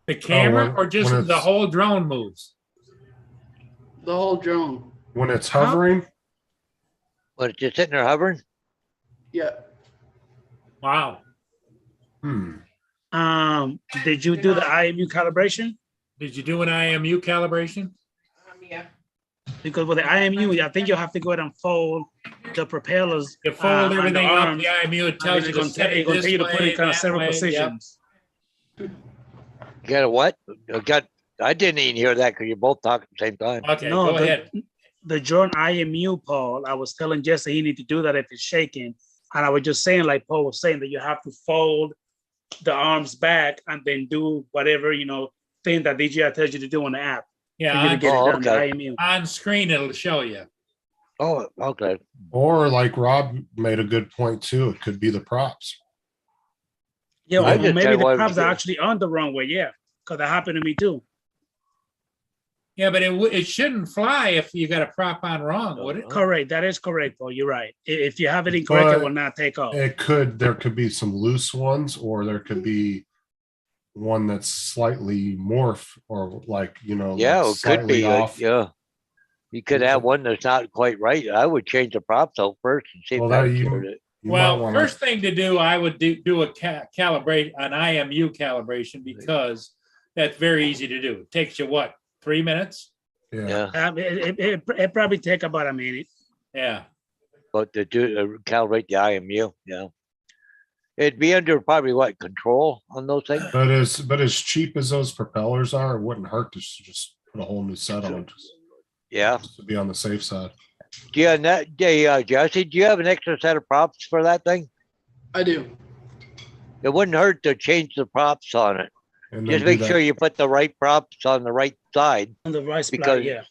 Speaker 2: The camera
Speaker 7: when-
Speaker 2: or just
Speaker 7: when
Speaker 2: the
Speaker 7: it's-
Speaker 2: whole drone moves?
Speaker 3: The whole drone.
Speaker 7: When it's hovering,
Speaker 1: But it's just sitting there hovering.
Speaker 3: Yeah.
Speaker 2: Wow.
Speaker 6: Did you do the IMU calibration?
Speaker 2: Did you do an IMU calibration?
Speaker 6: Because with the IMU, I think you'll have to go ahead and fold the propellers.
Speaker 2: You fold
Speaker 6: on the
Speaker 2: everything up,
Speaker 6: arms,
Speaker 2: the IMU, it
Speaker 6: and
Speaker 2: tells
Speaker 6: then
Speaker 2: you to set it
Speaker 6: it's gonna
Speaker 2: this
Speaker 6: tell you to put
Speaker 2: way,
Speaker 6: it kind of
Speaker 2: that
Speaker 6: several
Speaker 2: way, yep.
Speaker 6: positions.
Speaker 1: You got a what? I didn't even hear that because you're both talking at the same time.
Speaker 2: Okay,
Speaker 6: No,
Speaker 2: go ahead.
Speaker 6: The drone IMU, Paul, I was telling Jesse he need to do that if it's shaking. And I was just saying, like Paul was saying, that you have to fold the arms back and then do whatever, thing that DJI tells you to do on the app. For
Speaker 2: Yeah,
Speaker 6: you to
Speaker 2: on,
Speaker 6: get it
Speaker 1: Oh,
Speaker 6: done, the
Speaker 1: okay.
Speaker 6: IMU.
Speaker 2: on screen, it'll show you.
Speaker 1: Oh, okay.
Speaker 7: or like Rob made a good point too, it could be the props.
Speaker 6: Yeah,
Speaker 1: I
Speaker 6: or
Speaker 1: just
Speaker 6: maybe
Speaker 1: tell you
Speaker 6: the
Speaker 1: what,
Speaker 6: props are
Speaker 1: yeah.
Speaker 6: actually on the runway, yeah. Because that happened to me too.
Speaker 2: Yeah, but it shouldn't fly if you got a prop on wrong, would it?
Speaker 6: Correct. That is correct, Paul. You're right. If you have it incorrect, it
Speaker 7: But
Speaker 6: will not take off.
Speaker 7: There could be some loose ones, or there could be one that's slightly morph, or like,
Speaker 1: Yeah,
Speaker 7: like
Speaker 1: it could
Speaker 7: slightly
Speaker 1: be.
Speaker 7: off.
Speaker 1: Yeah. You could have one that's not quite right. I would change the props out first and see
Speaker 7: Well,
Speaker 1: if that
Speaker 7: that you-
Speaker 1: cured it.
Speaker 7: You might
Speaker 2: Well,
Speaker 7: wanna-
Speaker 2: first thing to do, I would do a calibrate, an IMU calibration, because that's very easy to do. It takes you what, 3 minutes?
Speaker 7: Yeah,
Speaker 1: Yeah.
Speaker 6: It probably take about a minute.
Speaker 2: Yeah.
Speaker 1: But to calibrate the IMU, yeah. It'd be under probably what, control on those things?
Speaker 7: but as cheap as those propellers are, it wouldn't hurt to just put a whole new set on,
Speaker 1: Yeah.
Speaker 7: just to be on the safe side.
Speaker 1: Do you have that, Jesse, do you have an extra set of props for that thing?
Speaker 3: I do.
Speaker 1: It wouldn't hurt to change the props on it.
Speaker 7: And
Speaker 1: Just
Speaker 7: then
Speaker 1: make
Speaker 7: do
Speaker 1: sure
Speaker 7: that-
Speaker 1: you put the right props on the right side.
Speaker 6: On the right spot,
Speaker 1: Because-
Speaker 6: yeah.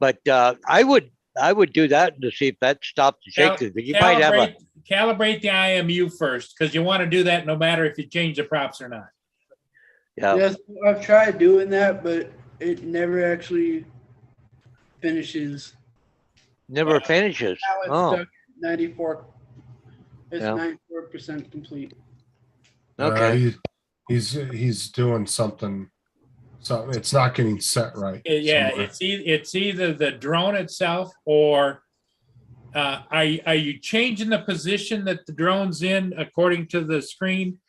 Speaker 1: But I would do that to see if that stops the shaking. You might have a,
Speaker 2: Calibrate the IMU first, because you want to do that no matter if you change the props or not.
Speaker 1: yeah,
Speaker 3: Yes, I've tried doing that, but it never actually finishes.
Speaker 1: never finishes.
Speaker 3: Now it's
Speaker 1: Oh,
Speaker 3: stuck at 94. It's
Speaker 1: Yeah.
Speaker 3: 94% complete.
Speaker 1: okay.
Speaker 7: He's doing something. So it's not getting set right.
Speaker 2: Yeah,
Speaker 7: somewhere.
Speaker 2: it's either the drone itself or are you changing the position that the drone's in according to the screen?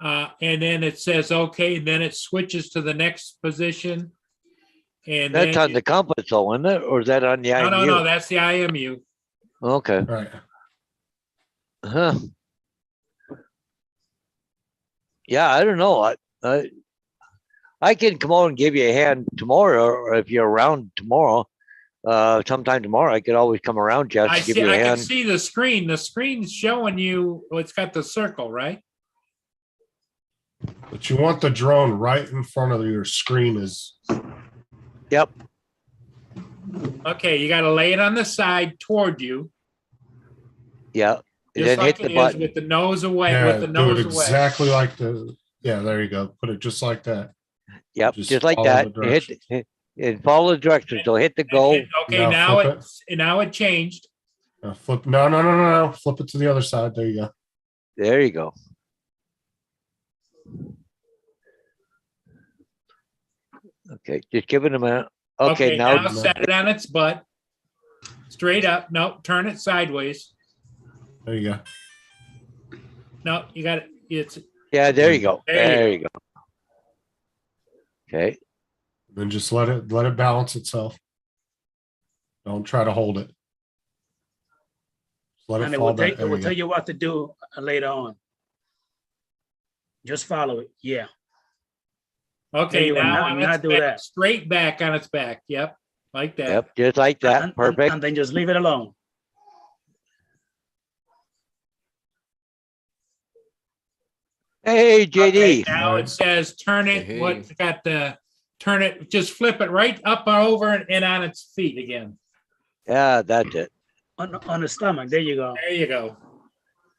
Speaker 2: And then it says, okay, and then it switches to the next position. And
Speaker 1: That's
Speaker 2: then
Speaker 1: on the compass though, isn't it? Or is that on the IMU?
Speaker 2: no, that's the IMU.
Speaker 1: Okay.
Speaker 7: Right.
Speaker 1: Huh. Yeah, I don't know. I can come on and give you a hand tomorrow, or if you're around tomorrow, sometime tomorrow, I could always come around, Jess,
Speaker 2: I
Speaker 1: and give
Speaker 2: see.
Speaker 1: you a
Speaker 2: I can
Speaker 1: hand.
Speaker 2: see the screen. The screen's showing you. Well, it's got the circle, right?
Speaker 7: But you want the drone right in front of your screen is
Speaker 1: Yep.
Speaker 2: Okay, you got to lay it on the side toward you,
Speaker 1: Yeah. And
Speaker 2: just
Speaker 1: then
Speaker 2: like
Speaker 1: hit
Speaker 2: it
Speaker 1: the
Speaker 2: is
Speaker 1: button.
Speaker 2: with the nose away.
Speaker 7: yeah,
Speaker 2: with the
Speaker 7: do
Speaker 2: nose
Speaker 7: it
Speaker 2: away.
Speaker 7: exactly like there you go. Put it just like that.
Speaker 1: Yep.
Speaker 7: just
Speaker 1: Just like
Speaker 7: follow
Speaker 1: that.
Speaker 7: the
Speaker 1: Hit and follow the directions. So hit the go.
Speaker 2: Okay,
Speaker 7: Now
Speaker 2: now
Speaker 7: flip
Speaker 2: it changed.
Speaker 7: Flip. No. Flip it to the other side. There you go.
Speaker 1: There you go. Okay, just give it a minute. Okay, now,
Speaker 2: Set it on its butt. Straight up. No, turn it sideways.
Speaker 7: There you go.
Speaker 2: No, you got it. It's
Speaker 1: yeah, there you go.
Speaker 2: There you
Speaker 1: There you go. Okay,
Speaker 7: Then just let it balance itself. Don't try to hold it. Just let
Speaker 6: And
Speaker 7: it
Speaker 6: it
Speaker 7: fall
Speaker 6: will
Speaker 7: back.
Speaker 6: it
Speaker 7: There
Speaker 6: will
Speaker 7: you
Speaker 6: tell
Speaker 7: go.
Speaker 6: you what to do later on. Just follow it. Yeah.
Speaker 2: okay.
Speaker 6: you go.
Speaker 2: Now
Speaker 6: Now-
Speaker 2: on
Speaker 6: now
Speaker 2: its
Speaker 6: do
Speaker 2: back,
Speaker 6: that.
Speaker 2: straight back on its back. Yep, like that.
Speaker 1: yep, just like that.
Speaker 6: And-
Speaker 1: Perfect.
Speaker 6: And then just leave it alone.
Speaker 1: Hey,
Speaker 2: Okay,
Speaker 1: JD.
Speaker 2: now it says turn it.
Speaker 8: Hey, hey.
Speaker 2: What's got the turn it? Just flip it right up or over and on its feet again.
Speaker 1: Yeah, that's it.
Speaker 6: On the stomach. There you go.
Speaker 2: There you go.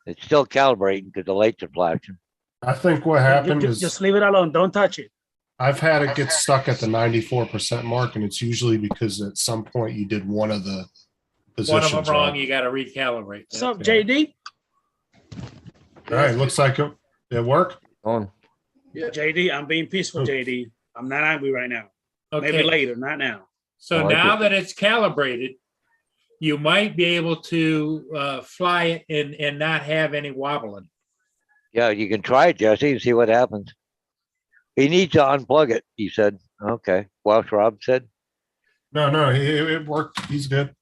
Speaker 1: It's still calibrating because the lights are flashing.
Speaker 7: I think what happened is
Speaker 6: Just leave it alone. Don't touch it.
Speaker 7: I've had it get stuck at the 94% mark, and it's usually because at some point you did one of the
Speaker 2: One
Speaker 7: positions
Speaker 2: of them wrong. You got to recalibrate.
Speaker 6: What's up,
Speaker 7: Okay.
Speaker 6: JD?
Speaker 7: All right, looks like it worked.
Speaker 8: On.
Speaker 6: JD, I'm being peaceful,
Speaker 7: Oh.
Speaker 6: JD. I'm not angry right now.
Speaker 2: Okay.
Speaker 6: Maybe later, not now.
Speaker 2: So
Speaker 1: I like
Speaker 2: now
Speaker 1: it.
Speaker 2: that it's calibrated, you might be able to fly it and not have any wobbling.
Speaker 1: Yeah, you can try it, Jesse, and see what happens. He needs to unplug it, he said. Okay. Welsh Rob said.
Speaker 7: No, it worked. He's good.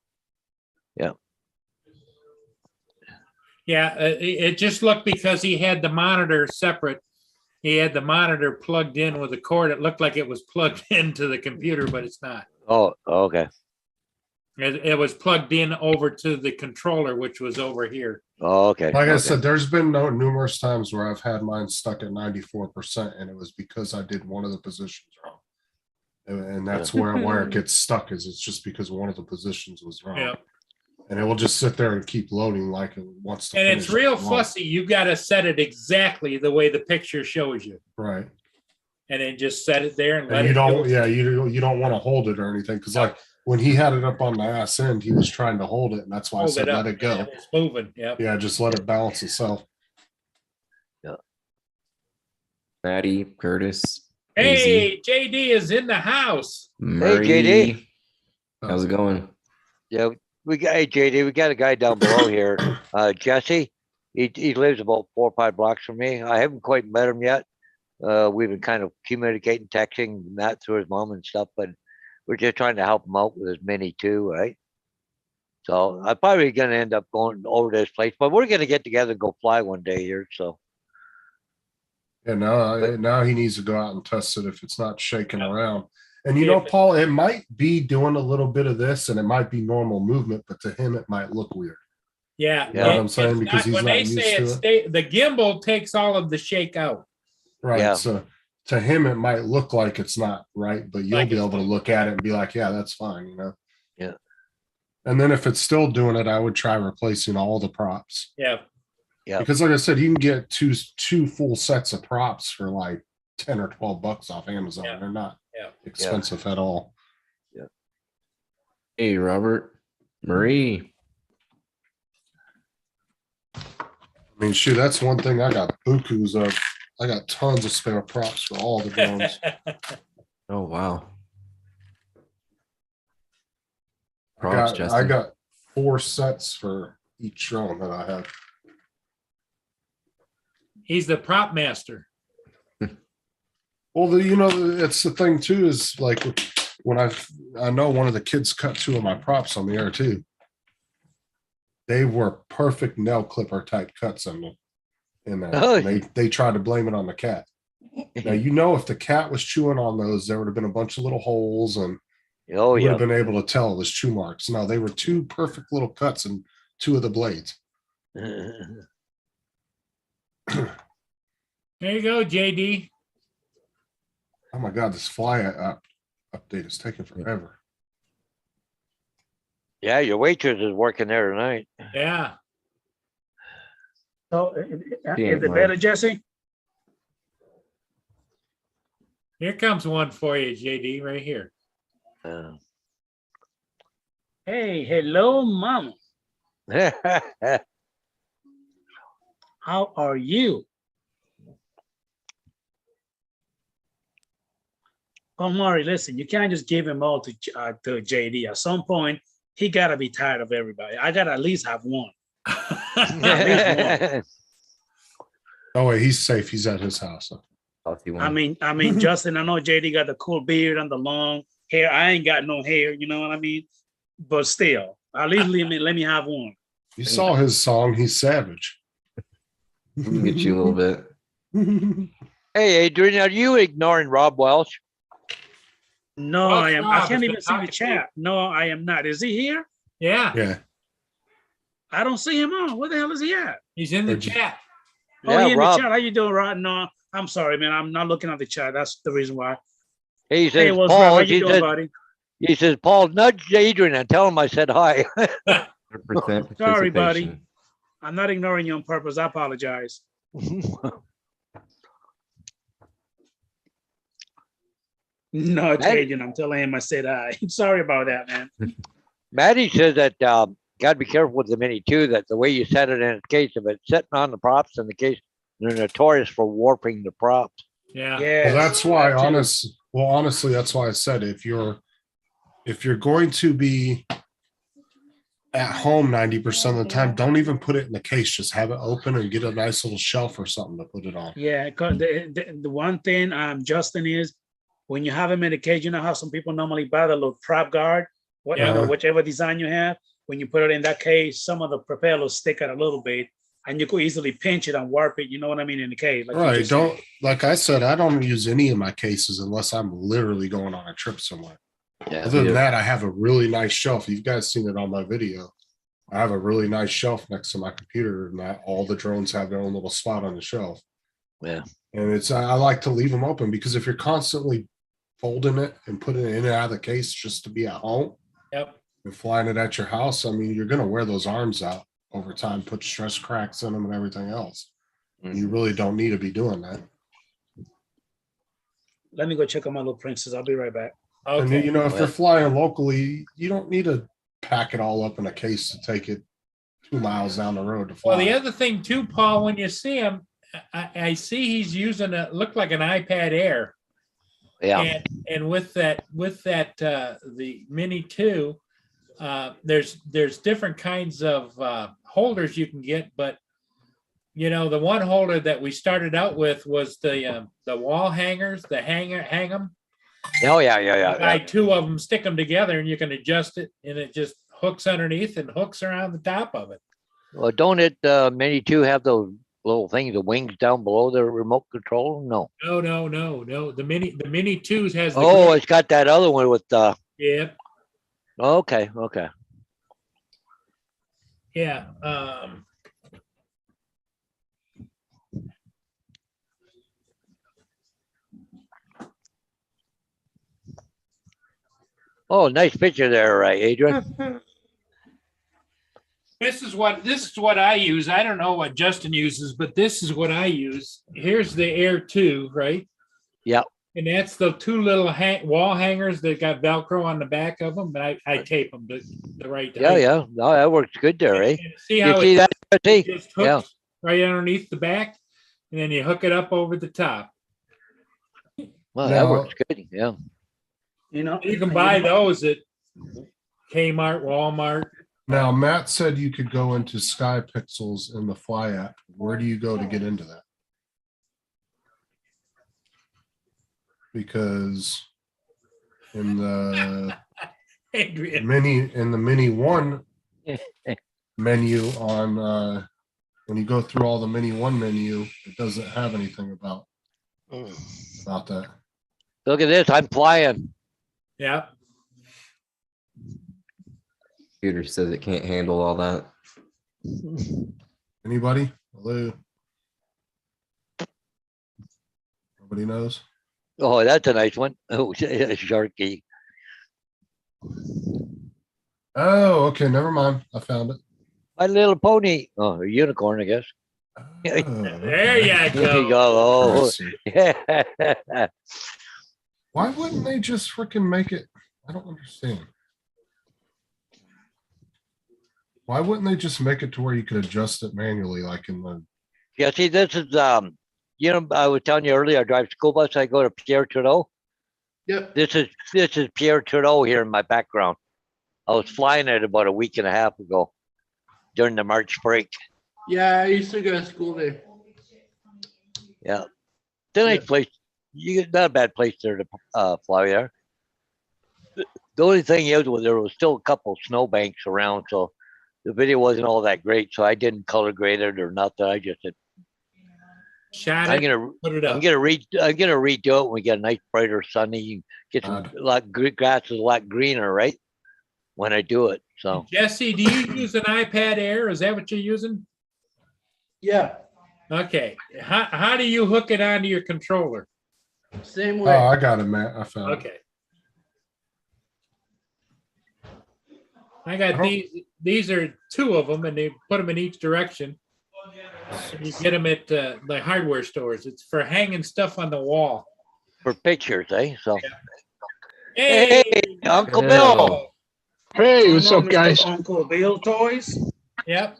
Speaker 2: Yeah, it just looked because he had the monitor separate. He had the monitor plugged in with a cord. It looked like it was plugged into the computer, but it's not.
Speaker 1: Oh, okay.
Speaker 2: It was plugged in over to the controller, which was over here.
Speaker 1: Oh, okay.
Speaker 7: Like I
Speaker 1: okay.
Speaker 7: said, there's been numerous times where I've had mine stuck at 94%, and it was because I did one of the positions wrong. And that's where it gets stuck, is it's just because one of the positions was wrong.
Speaker 2: Yeah.
Speaker 7: And it will just sit there and keep loading like it wants to.
Speaker 2: And it's
Speaker 7: finish
Speaker 2: real
Speaker 7: it wrong.
Speaker 2: fussy. You got to set it exactly the way the picture shows you.
Speaker 7: Right.
Speaker 2: And then just set it there and let
Speaker 7: And you
Speaker 2: it go.
Speaker 7: don't, yeah, you don't want to hold it or anything, because like when he had it up on the ass end, he was trying to hold it, and that's why I
Speaker 2: Hold
Speaker 7: said
Speaker 2: it up.
Speaker 7: let it go.
Speaker 2: It's moving. Yeah.
Speaker 7: Yeah, just let it balance itself.
Speaker 8: Maddie, Curtis.
Speaker 2: Hey, JD is in the house.
Speaker 8: Murray.
Speaker 1: JD.
Speaker 8: How's it going?
Speaker 1: Yeah, we got, hey, JD, we got a guy down below here, Jesse. He lives about 4 or 5 blocks from me. I haven't quite met him yet. We've been kind of communicating, texting, and that through his mom and stuff, but we're just trying to help him out with his mini too, right? So I'm probably gonna end up going over to his place, but we're gonna get together and go fly one day here, so.
Speaker 7: Yeah, now he needs to go out and test it if it's not shaking around. And you
Speaker 2: Yeah,
Speaker 7: know,
Speaker 2: but-
Speaker 7: Paul, it might be doing a little bit of this, and it might be normal movement, but to him, it might look weird.
Speaker 2: Yeah.
Speaker 1: You know what
Speaker 7: I'm saying?
Speaker 2: It's
Speaker 7: Because he's
Speaker 2: when
Speaker 7: not
Speaker 2: they
Speaker 7: used
Speaker 2: say
Speaker 7: to
Speaker 2: it's the gimbal takes all of the shake out.
Speaker 7: Right.
Speaker 1: Yeah.
Speaker 7: So to him, it might look like it's not right, but you'll
Speaker 2: Like
Speaker 7: be
Speaker 2: it's
Speaker 7: able to look at it and be like, yeah, that's fine, you know?
Speaker 1: Yeah.
Speaker 7: And then if it's still doing it, I would try replacing all the props.
Speaker 2: Yeah.
Speaker 1: Yeah.
Speaker 7: Because like I said, you can get two full sets of props for like 10 or 12 bucks off Amazon.
Speaker 2: Yeah.
Speaker 7: They're not
Speaker 2: Yeah.
Speaker 7: expensive at all.
Speaker 8: Hey, Robert. Marie.
Speaker 7: I mean, shoot, that's one thing I got bukus of. I got tons of spare props for all the drones.
Speaker 8: Oh, wow.
Speaker 7: I
Speaker 8: Props,
Speaker 7: got,
Speaker 8: Justin.
Speaker 7: I got 4 sets for each drone that I have.
Speaker 2: He's the prop master.
Speaker 7: Well, it's the thing too, is like when I know one of the kids cut 2 of my props on the air too. They were perfect nail clipper type cuts in that.
Speaker 1: Oh.
Speaker 7: And they tried to blame it on the cat. Now, if the cat was chewing on those, there would have been a bunch of little holes, and
Speaker 1: Oh,
Speaker 7: you would
Speaker 1: yeah.
Speaker 7: have been able to tell it was chew marks. No, they were 2 perfect little cuts in 2 of the blades.
Speaker 2: There you go, JD.
Speaker 7: Oh my God, this fly update is taking forever.
Speaker 1: Yeah, your waitress is working there tonight.
Speaker 2: Yeah.
Speaker 6: So
Speaker 8: Yeah,
Speaker 6: is it
Speaker 8: well.
Speaker 6: better, Jesse?
Speaker 2: Here comes one for you, JD, right here.
Speaker 6: Hey, hello, mama. How are you? Oh, Maury, listen, you can't just give him all to JD. At some point, he gotta be tired of everybody. I gotta at least have one.
Speaker 7: Oh wait, he's safe. He's at his house.
Speaker 8: Healthy
Speaker 6: I
Speaker 8: one.
Speaker 6: mean, Justin, I know JD got the cool beard and the long hair. I ain't got no hair, you know what I mean? But still, at least let me have one.
Speaker 7: You saw his song. He's savage.
Speaker 8: We can get you a little bit.
Speaker 1: Hey, Adrian, are you ignoring Rob Welch?
Speaker 6: No,
Speaker 2: Well,
Speaker 6: I am.
Speaker 2: Rob
Speaker 6: I
Speaker 2: has
Speaker 6: can't
Speaker 2: been
Speaker 6: even see the
Speaker 2: talking to
Speaker 6: chat. No, I am not. Is he here?
Speaker 2: Yeah,
Speaker 7: Yeah.
Speaker 6: I don't see him on. Where the hell is he at?
Speaker 2: he's in the
Speaker 7: Where'd you-
Speaker 2: chat.
Speaker 6: Oh,
Speaker 1: Yeah,
Speaker 6: he in
Speaker 1: Rob.
Speaker 6: the chat. How you doing, Rod? No, I'm sorry, man. I'm not looking at the chat. That's the reason why.
Speaker 1: He
Speaker 6: Hey,
Speaker 1: says,
Speaker 6: what's Rob?
Speaker 1: Paul,
Speaker 6: How you doing, buddy?
Speaker 1: he says, Paul, nudge Adrian and tell him I said hi.
Speaker 8: 100%
Speaker 6: Sorry, buddy.
Speaker 8: participation.
Speaker 6: I'm not ignoring you on purpose. I apologize. No, it's
Speaker 1: Hey.
Speaker 6: Adrian. I'm telling him I said hi. Sorry about that, man.
Speaker 1: Maddie says that got to be careful with the Mini too, that the way you set it in case of it sitting on the props in the case, they're notorious for warping the props.
Speaker 2: Yeah.
Speaker 6: Yeah.
Speaker 7: Well, that's why,
Speaker 6: that too.
Speaker 7: honestly, that's why I said if you're going to be at home 90% of the time, don't even put it in the case. Just have it open and get a nice little shelf or something to put it on.
Speaker 6: Yeah, 'cause the one thing, Justin, is when you have him in the cage, you know how some people normally buy the little prop guard,
Speaker 7: Yeah.
Speaker 6: whichever design you have. When you put it in that case, some of the propellers stick out a little bit, and you could easily pinch it and warp it. You know what I mean in the cage, like you
Speaker 7: Right.
Speaker 6: just
Speaker 7: Don't,
Speaker 6: said.
Speaker 7: like I said, I don't use any of my cases unless I'm literally going on a trip somewhere.
Speaker 1: Yeah.
Speaker 7: Other than that, I have a really nice shelf. You guys seen it on my video. I have a really nice shelf next to my computer, and all the drones have their own little spot on the shelf.
Speaker 1: Yeah.
Speaker 7: And I like to leave them open because if you're constantly folding it and putting it in and out of the case just to be at home
Speaker 2: Yep.
Speaker 7: and flying it at your house, I mean, you're going to wear those arms out over time, put stress cracks in them and everything else. You really don't need to be doing that.
Speaker 6: Let me go check on my little princess. I'll be right back.
Speaker 7: And
Speaker 2: Okay.
Speaker 7: you know, if
Speaker 1: Well-
Speaker 7: you're flying locally, you don't need to pack it all up in a case to take it 2 miles down the road to fly.
Speaker 2: Well, the other thing too, Paul, when you see him, I see he's using look like an iPad Air.
Speaker 1: Yeah.
Speaker 2: And with that, the Mini 2, there's different kinds of holders you can get, but you know, the one holder that we started out with was the wall hangers, hang them.
Speaker 1: Oh, yeah.
Speaker 2: Buy 2 of them, stick them together, and you can adjust it, and it just hooks underneath and hooks around the top of it.
Speaker 1: Well, don't it, Mini 2 have those little things, the wings down below the remote control? No.
Speaker 2: No. The Mini 2s has the
Speaker 1: Oh,
Speaker 2: grip.
Speaker 1: it's got that other one with the,
Speaker 2: Yeah.
Speaker 1: okay.
Speaker 2: Yeah.
Speaker 1: Oh, nice picture there, Adrian.
Speaker 2: This is what I use. I don't know what Justin uses, but this is what I use. Here's the Air 2, right?
Speaker 1: Yep.
Speaker 2: And that's the 2 little wall hangers that got Velcro on the back of them, but I tape them to the right. height.
Speaker 1: Yeah. No, that works good there, eh?
Speaker 2: And see
Speaker 1: You
Speaker 2: how
Speaker 1: see
Speaker 2: it
Speaker 1: that, Jesse?
Speaker 2: just
Speaker 1: Yeah.
Speaker 2: hooks right underneath the back, and then you hook it up over the top.
Speaker 1: Well, that
Speaker 7: Now-
Speaker 1: works good. Yeah.
Speaker 6: You know,
Speaker 2: You can buy those at Kmart, Walmart.
Speaker 7: Now, Matt said you could go into Sky Pixels in the Fly app. Where do you go to get into that? Because in the
Speaker 2: Adrian.
Speaker 7: Mini 1 menu on when you go through all the Mini 1 menu, it doesn't have anything about that.
Speaker 1: Look at this. I'm flying.
Speaker 2: Yeah.
Speaker 8: Computer says it can't handle all that.
Speaker 7: Anybody? Hello? Nobody knows?
Speaker 1: Oh, that's a nice one. Oh, Sharky.
Speaker 7: Oh, okay, never mind. I found it.
Speaker 1: My Little Pony. Oh, a unicorn, I guess.
Speaker 7: Oh,
Speaker 2: There you
Speaker 1: There
Speaker 2: go.
Speaker 1: you go.
Speaker 7: I see.
Speaker 1: Oh.
Speaker 7: Why wouldn't they just freaking make it? I don't understand. Why wouldn't they just make it to where you could adjust it manually, like in the?
Speaker 1: Yeah, see, this is, you know, I was telling you earlier, I drive school bus, I go to Pierre Trudeau.
Speaker 3: Yep.
Speaker 1: This is Pierre Trudeau here in my background. I was flying it about a week and a half ago during the March break.
Speaker 3: Yeah, I used to go to school there.
Speaker 1: Yeah. It's a nice
Speaker 3: Yeah.
Speaker 1: place. Not a bad place there to fly there. The only thing is, there was still a couple snowbanks around, so the video wasn't all that great. So I didn't color grade it or nothing. I just said,
Speaker 2: Shot
Speaker 1: I'm
Speaker 2: it,
Speaker 1: gonna
Speaker 2: put it
Speaker 1: I'm
Speaker 2: up.
Speaker 1: gonna redo it when we get a nice brighter sunny, get some grass is a lot greener, right? When I do it. So
Speaker 2: Jesse, do you use an iPad Air? Is that what you're using?
Speaker 3: Yeah,
Speaker 2: Okay. How do you hook it onto your controller?
Speaker 3: same
Speaker 7: Oh,
Speaker 3: way.
Speaker 7: I got it, man. I found it.
Speaker 2: Okay. I got these are two of them and they put them in each direction. And you get them at the hardware stores. It's for hanging stuff on the wall.
Speaker 1: for pictures, eh? So
Speaker 2: Hey,
Speaker 1: Uncle
Speaker 8: Yeah.
Speaker 1: Bill.
Speaker 9: Hey, what's up,
Speaker 6: Mr.
Speaker 9: guys?
Speaker 6: Uncle Bill Toys.
Speaker 2: Yep.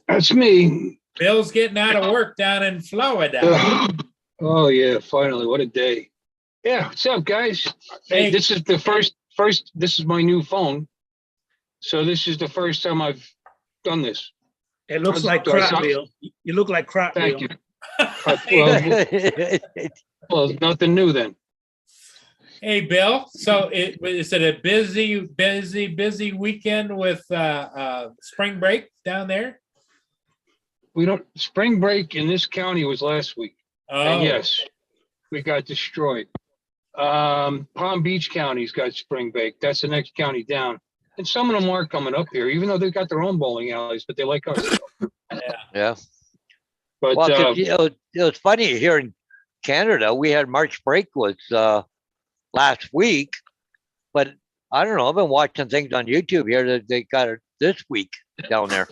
Speaker 9: That's me.
Speaker 2: Bill's getting out of work down in Florida.
Speaker 9: Oh, yeah, finally, what a day. Yeah, what's up, guys? Hey,
Speaker 2: Hey.
Speaker 9: this is the first, this is my new phone. So this is the first time I've done this.
Speaker 6: It looks like
Speaker 9: Do I
Speaker 6: crap,
Speaker 9: sound-
Speaker 6: Bill. You look like crap,
Speaker 9: Thank
Speaker 6: Bill.
Speaker 9: you. Well, nothing new then.
Speaker 2: Hey, Bill. So is it a busy weekend with spring break down there?
Speaker 9: Spring break in this county was last week. And
Speaker 2: Oh,
Speaker 9: yes, we got destroyed. Palm Beach County's got spring break. That's the next county down. And some of them are coming up here, even though they've got their own bowling alleys, but they like us.
Speaker 1: Yeah.
Speaker 9: But
Speaker 1: Well, 'cause, it was funny here in Canada. We had March break was last week, but I don't know. I've been watching things on YouTube here that they got it this week down there.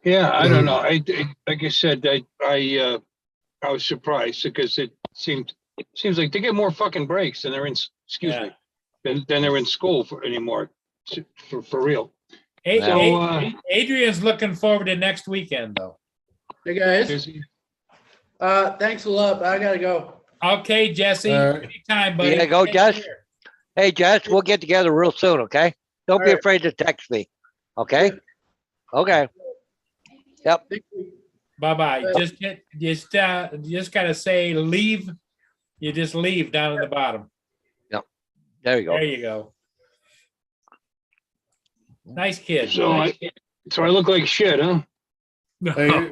Speaker 9: yeah, I don't know. Like I said, I was surprised because it seems like they get more fucking breaks than they're in. Excuse
Speaker 2: Yeah.
Speaker 9: me, than they're in school anymore. For real.
Speaker 2: Hey, Adrian's looking forward to next weekend, though.
Speaker 3: Hey, guys.
Speaker 9: Busy.
Speaker 3: Thanks a lot, but I gotta go.
Speaker 2: Okay, Jesse. Anytime, buddy.
Speaker 1: You gotta go,
Speaker 2: Take
Speaker 1: Jess?
Speaker 2: care.
Speaker 1: Hey, Jess, we'll get together real soon, okay? Don't be
Speaker 3: All right.
Speaker 1: afraid to text me, okay? Okay. Yep.
Speaker 3: Thank you.
Speaker 2: Bye-bye. Just gotta say leave. You just leave down at the bottom.
Speaker 1: There you go.
Speaker 2: There you go. Nice kid.
Speaker 9: So I look like shit, huh?
Speaker 7: Hey.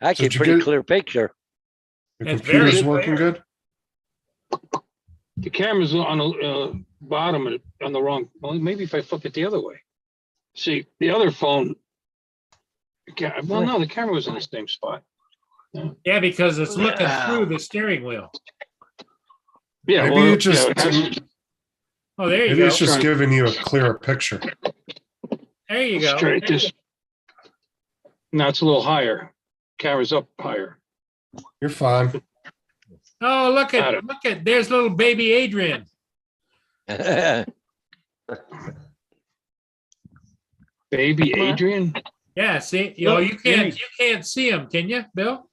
Speaker 1: Actually,
Speaker 7: Did you
Speaker 1: pretty
Speaker 7: get-
Speaker 1: clear picture.
Speaker 7: The
Speaker 2: That's
Speaker 7: computer's
Speaker 2: very
Speaker 7: working good?
Speaker 9: The camera's on the bottom on the wrong. Well, maybe if I flip it the other way. See, the other phone. Well, no, the camera was in the same spot.
Speaker 2: Yeah, because it's looking through the steering wheel.
Speaker 9: Yeah,
Speaker 7: Maybe
Speaker 9: well,
Speaker 7: it just,
Speaker 2: Oh, there you
Speaker 7: maybe
Speaker 2: go.
Speaker 7: it's just giving you a clearer picture.
Speaker 2: There you go.
Speaker 9: straight this. Now it's a little higher. Camera's up higher.
Speaker 7: You're fine.
Speaker 2: Oh,
Speaker 9: Got it.
Speaker 2: look at, there's little baby Adrian.
Speaker 9: Baby Adrian.
Speaker 2: Yeah, see,
Speaker 6: Look,
Speaker 2: you can't see him, can you, Bill?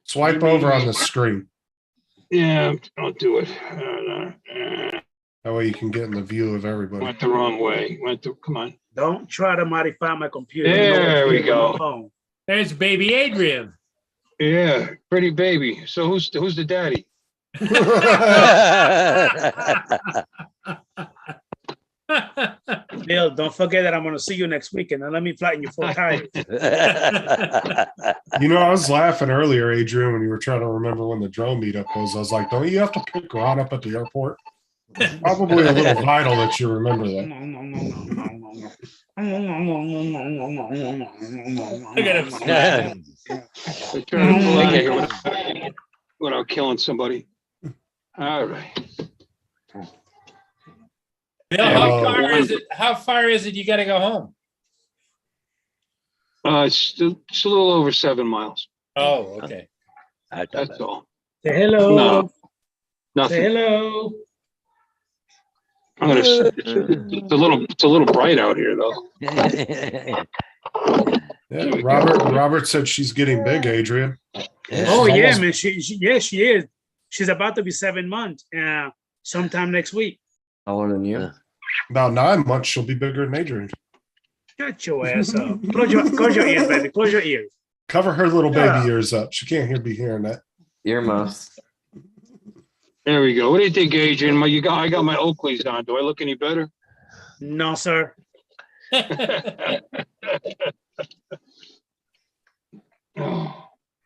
Speaker 7: Swipe over on the screen.
Speaker 9: Yeah, don't do it.
Speaker 7: That way you can get in the view of everybody.
Speaker 9: Went the wrong way. Come on.
Speaker 6: Don't try to modify my computer.
Speaker 9: There we go.
Speaker 6: Phone.
Speaker 2: There's baby Adrian.
Speaker 9: Yeah, pretty baby. So who's the daddy?
Speaker 6: Bill, don't forget that I'm gonna see you next weekend and let me flatten your 4 tires.
Speaker 7: You know, I was laughing earlier, Adrian, when you were trying to remember when the drone meetup was. I was like, don't you have to pick Ron up at the airport? Probably a little vital that you remember that.
Speaker 2: Look at him.
Speaker 9: They're trying to pull out of here without killing somebody. All right.
Speaker 2: Bill, how far is it you gotta go home?
Speaker 9: It's a little over 7 miles.
Speaker 2: Oh, okay.
Speaker 9: That's all.
Speaker 6: Say hello.
Speaker 9: No,
Speaker 6: Say
Speaker 9: nothing.
Speaker 6: hello.
Speaker 9: I'm gonna. It's a little bright out here though.
Speaker 7: Yeah, Robert said she's getting big, Adrian.
Speaker 6: Oh
Speaker 7: She's
Speaker 6: yeah,
Speaker 7: almost-
Speaker 6: man. She is. She's about to be 7 months. Sometime next week.
Speaker 8: How old are you?
Speaker 1: Yeah.
Speaker 7: About 9 months, she'll be bigger than Adrian.
Speaker 6: Shut your ass up. Close your ears, baby. Close your ears.
Speaker 7: Cover her little
Speaker 6: Shut
Speaker 7: baby
Speaker 6: up.
Speaker 7: ears up. She can't be hearing that.
Speaker 8: Earmuffs.
Speaker 9: There we go. What do you think, Adrian? I got my Oakleys on. Do I look any better?
Speaker 6: No, sir.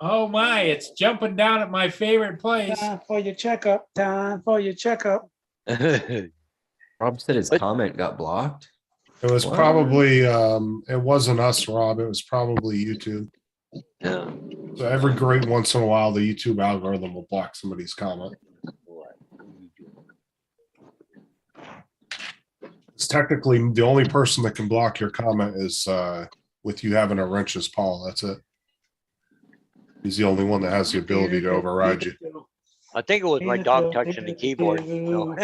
Speaker 2: Oh my, it's jumping down at my favorite place.
Speaker 6: Time for your checkup. Time for your checkup.
Speaker 8: Rob said his
Speaker 1: What?
Speaker 8: comment got blocked.
Speaker 7: It was
Speaker 8: What?
Speaker 7: probably it wasn't us, Rob. It was probably YouTube.
Speaker 1: Yeah.
Speaker 7: So every great once in a while, the YouTube algorithm will block somebody's comment. It's technically the only person that can block your comment is with you having a wrench's paw. That's it. He's the only one that has the ability to override you.
Speaker 1: I think it was my dog touching the keyboard. No.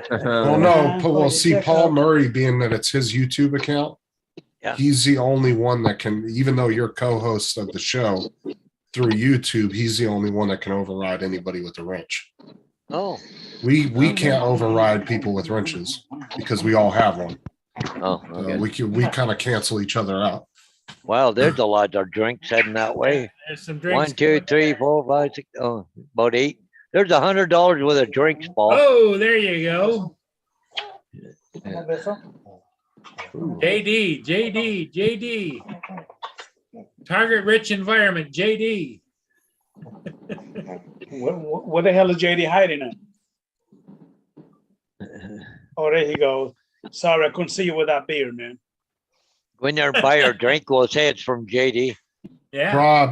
Speaker 7: Well, no, well, see, Paul Murray, being that it's his YouTube account,
Speaker 1: Yeah.
Speaker 7: he's the only one that can, even though you're co-host of the show through YouTube, he's the only one that can override anybody with a wrench.
Speaker 1: Oh,
Speaker 7: We can't override people with wrenches because we all have one.
Speaker 1: oh, okay.
Speaker 7: We kind of cancel each other out.
Speaker 1: Wow, there's a lot of drinks heading that way.
Speaker 2: There's some drinks.
Speaker 1: 1, 2, 3, 4, 5, 6. Oh, about 8. There's $100 worth of drinks, Paul.
Speaker 2: Oh, there you go. JD. Target rich environment, JD.
Speaker 6: What the hell is JD hiding at? Oh, there he goes. Sorry, I couldn't see you with that beard, man.
Speaker 1: Go in there and buy her a drink. We'll say it's from JD.
Speaker 2: Yeah.
Speaker 7: Rob,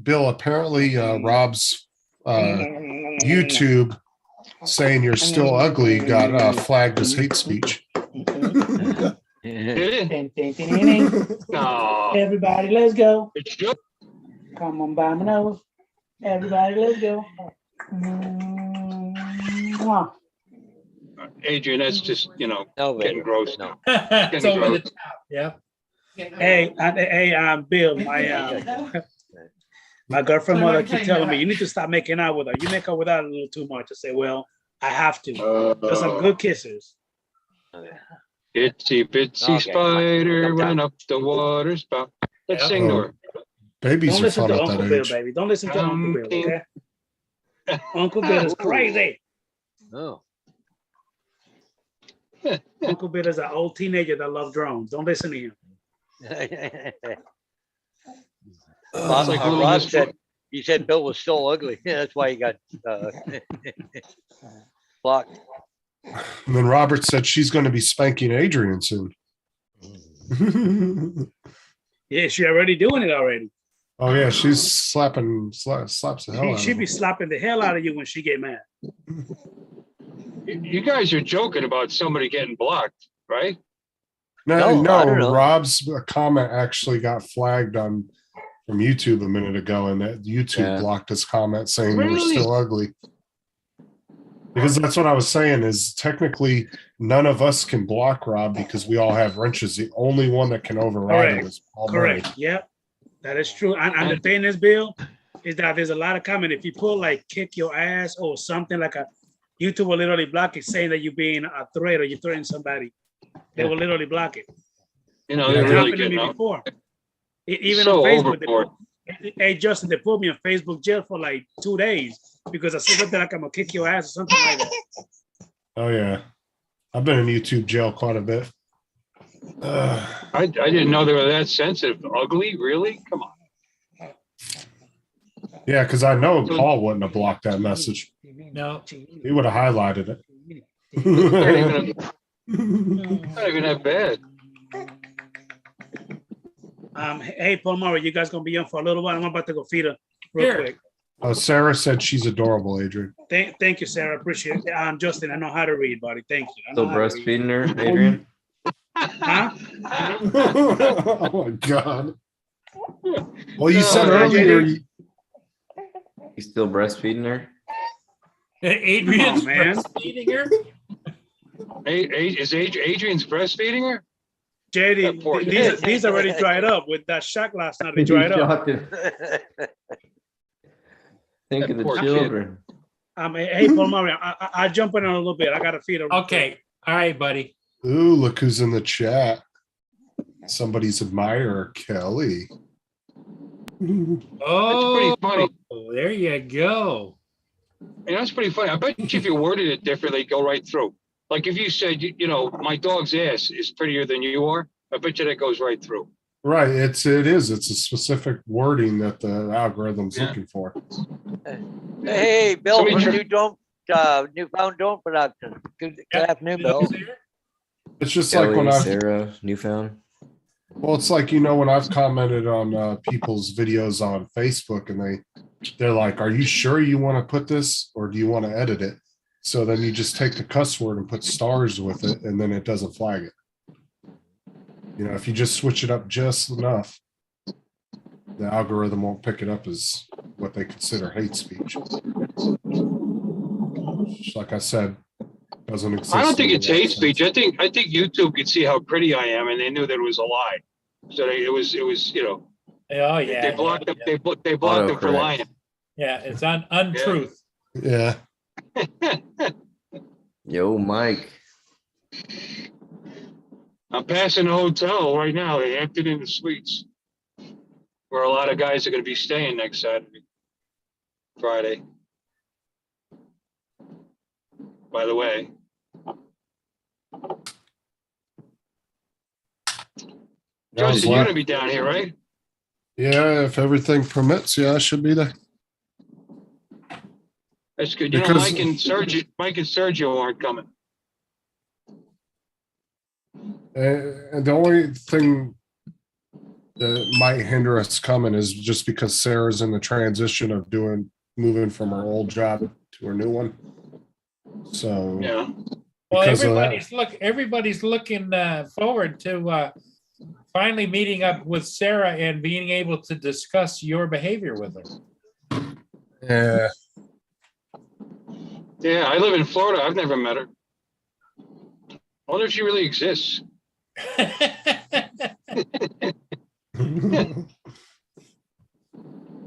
Speaker 7: Bill, apparently Rob's YouTube saying you're still ugly got flagged as hate speech.
Speaker 9: Did it? No.
Speaker 6: Everybody, let's go.
Speaker 9: It should.
Speaker 6: Come on, by my nose. Everybody, let's go. Mwah.
Speaker 9: Adrian, that's just,
Speaker 1: No,
Speaker 9: getting
Speaker 1: baby.
Speaker 9: gross.
Speaker 1: No.
Speaker 2: It's over the top. Yeah.
Speaker 6: Hey, Bill, my girlfriend mother keep telling me you need to stop making out with her. You make out with her a little too much. I say, well, I have to. There's some good kisses.
Speaker 9: Itsy bitsy
Speaker 1: Okay.
Speaker 9: spider went up the water spout. Let's
Speaker 2: Yeah.
Speaker 9: sing to her.
Speaker 7: Babies
Speaker 6: Don't
Speaker 7: are
Speaker 6: listen
Speaker 7: fun
Speaker 6: to
Speaker 7: at
Speaker 6: Uncle
Speaker 7: that
Speaker 6: Bill,
Speaker 7: age.
Speaker 6: baby. Don't listen to Uncle Bill, okay? Uncle Bill is crazy.
Speaker 1: Oh.
Speaker 6: Uncle Bill is an old teenager that loves drones. Don't listen to him.
Speaker 1: Bob,
Speaker 9: like
Speaker 1: Rob
Speaker 9: little
Speaker 1: said, he said Bill was still ugly. That's why he got blocked.
Speaker 7: And then Robert said she's going to be spanking Adrian soon.
Speaker 6: Yeah, she already doing it already.
Speaker 7: Oh yeah, she's slaps the hell out
Speaker 6: She
Speaker 7: of
Speaker 6: be
Speaker 7: him.
Speaker 6: slapping the hell out of you when she get mad.
Speaker 9: You guys are joking about somebody getting blocked, right?
Speaker 1: No, I don't
Speaker 7: No,
Speaker 1: know.
Speaker 7: Rob's comment actually got flagged from YouTube a minute ago, and that YouTube
Speaker 8: Yeah.
Speaker 7: blocked his comment saying you were
Speaker 9: Really?
Speaker 7: still ugly. Because that's what I was saying is technically none of us can block Rob because we all have wrenches. The only one that can override him
Speaker 6: Correct.
Speaker 7: is Paul Murray.
Speaker 6: Correct. Yep. That is true. And the thing is, Bill, is that there's a lot of comment. If you put like kick your ass or something like a YouTube will literally block it saying that you're being a threat or you're threatening somebody. They will literally block it.
Speaker 9: You know,
Speaker 7: Yeah,
Speaker 9: they're
Speaker 6: It
Speaker 9: really
Speaker 6: happened to
Speaker 9: getting
Speaker 6: me
Speaker 9: out.
Speaker 6: before. Even
Speaker 9: So
Speaker 6: on Facebook.
Speaker 9: overboard.
Speaker 6: Hey, Justin, they put me in Facebook jail for like 2 days because I said something like I'm gonna kick your ass or something like that.
Speaker 7: Oh yeah, I've been in YouTube jail quite a bit.
Speaker 9: I didn't know they were that sensitive. Ugly, really? Come on.
Speaker 7: Yeah, because I know Paul wouldn't have blocked that message.
Speaker 2: No.
Speaker 7: He would have highlighted it.
Speaker 9: Not even that bad.
Speaker 6: Hey, Paul Murray, you guys gonna be on for a little while? I'm about to go feed her real
Speaker 2: Here.
Speaker 6: quick.
Speaker 7: Sarah said she's adorable, Adrian.
Speaker 6: Thank you, Sarah. Appreciate it. Justin, I know how to read, buddy. Thank you. I know
Speaker 8: Still
Speaker 6: how to read.
Speaker 8: breastfeeding her, Adrian?
Speaker 6: Huh?
Speaker 7: Oh my god. Well, you said
Speaker 9: No,
Speaker 7: earlier.
Speaker 8: You still breastfeeding her?
Speaker 2: Adrian's
Speaker 6: Come on, man.
Speaker 2: breastfeeding her.
Speaker 9: Is Adrian's breastfeeding her?
Speaker 6: JD,
Speaker 9: That poor
Speaker 6: these already dried up with that shack last night. They dried up.
Speaker 8: Shocking. Think of the
Speaker 9: poor kid.
Speaker 8: children.
Speaker 6: Hey, Paul Murray, I'll jump in a little bit. I got to feed her.
Speaker 2: Okay, all right, buddy.
Speaker 7: Ooh, look who's in the chat. Somebody's admirer, Kelly.
Speaker 2: Oh,
Speaker 9: funny.
Speaker 2: there you go.
Speaker 9: And that's pretty funny. I bet you if you worded it differently, it'd go right through. Like if you said, you know, my dog's ass is prettier than you are, I bet you that goes right through.
Speaker 7: Right, it is. It's a specific wording that the algorithm's
Speaker 9: Yeah.
Speaker 7: looking for.
Speaker 1: Hey, Bill,
Speaker 9: Somebody
Speaker 1: from
Speaker 9: try-
Speaker 1: Newfound Drone Production. Good
Speaker 2: Yeah.
Speaker 1: afternoon, Bill.
Speaker 7: It's just like when
Speaker 8: Kelly,
Speaker 7: I've
Speaker 8: Sarah, Newfound.
Speaker 7: Well, it's like, you know, when I've commented on people's videos on Facebook and they're like, are you sure you want to put this or do you want to edit it? So then you just take the cuss word and put stars with it and then it doesn't flag it. You know, if you just switch it up just enough, the algorithm won't pick it up as what they consider hate speech. Just like I said, doesn't exist.
Speaker 9: I don't think
Speaker 7: in
Speaker 9: it's
Speaker 7: that
Speaker 9: hate
Speaker 7: sense.
Speaker 9: speech. I think YouTube could see how pretty I am and they knew that it was a lie. So it was, you know,
Speaker 2: Oh, yeah.
Speaker 9: they blocked them.
Speaker 2: yeah.
Speaker 9: They blocked them for
Speaker 8: Autocorrect.
Speaker 9: lying.
Speaker 2: Yeah, it's untruth.
Speaker 7: Yeah.
Speaker 8: Yo, Mike.
Speaker 9: I'm passing the hotel right now, the Hampton Inn Suites, where a lot of guys are going to be staying next Saturday, Friday. By the way, Justin, you're going to be down here, right?
Speaker 7: Yeah, if everything permits, yeah, I should be there.
Speaker 9: That's good. You know,
Speaker 7: Because-
Speaker 9: Mike and Sergio aren't coming.
Speaker 7: And the only thing that might hinder us coming is just because Sarah's in the transition of moving from her old job to her new one. So
Speaker 9: Yeah.
Speaker 2: Well,
Speaker 7: because of that.
Speaker 2: everybody's looking forward to finally meeting up with Sarah and being able to discuss your behavior with her.
Speaker 7: Yeah,
Speaker 9: Yeah, I live in Florida. I've never met her. I wonder if she really exists.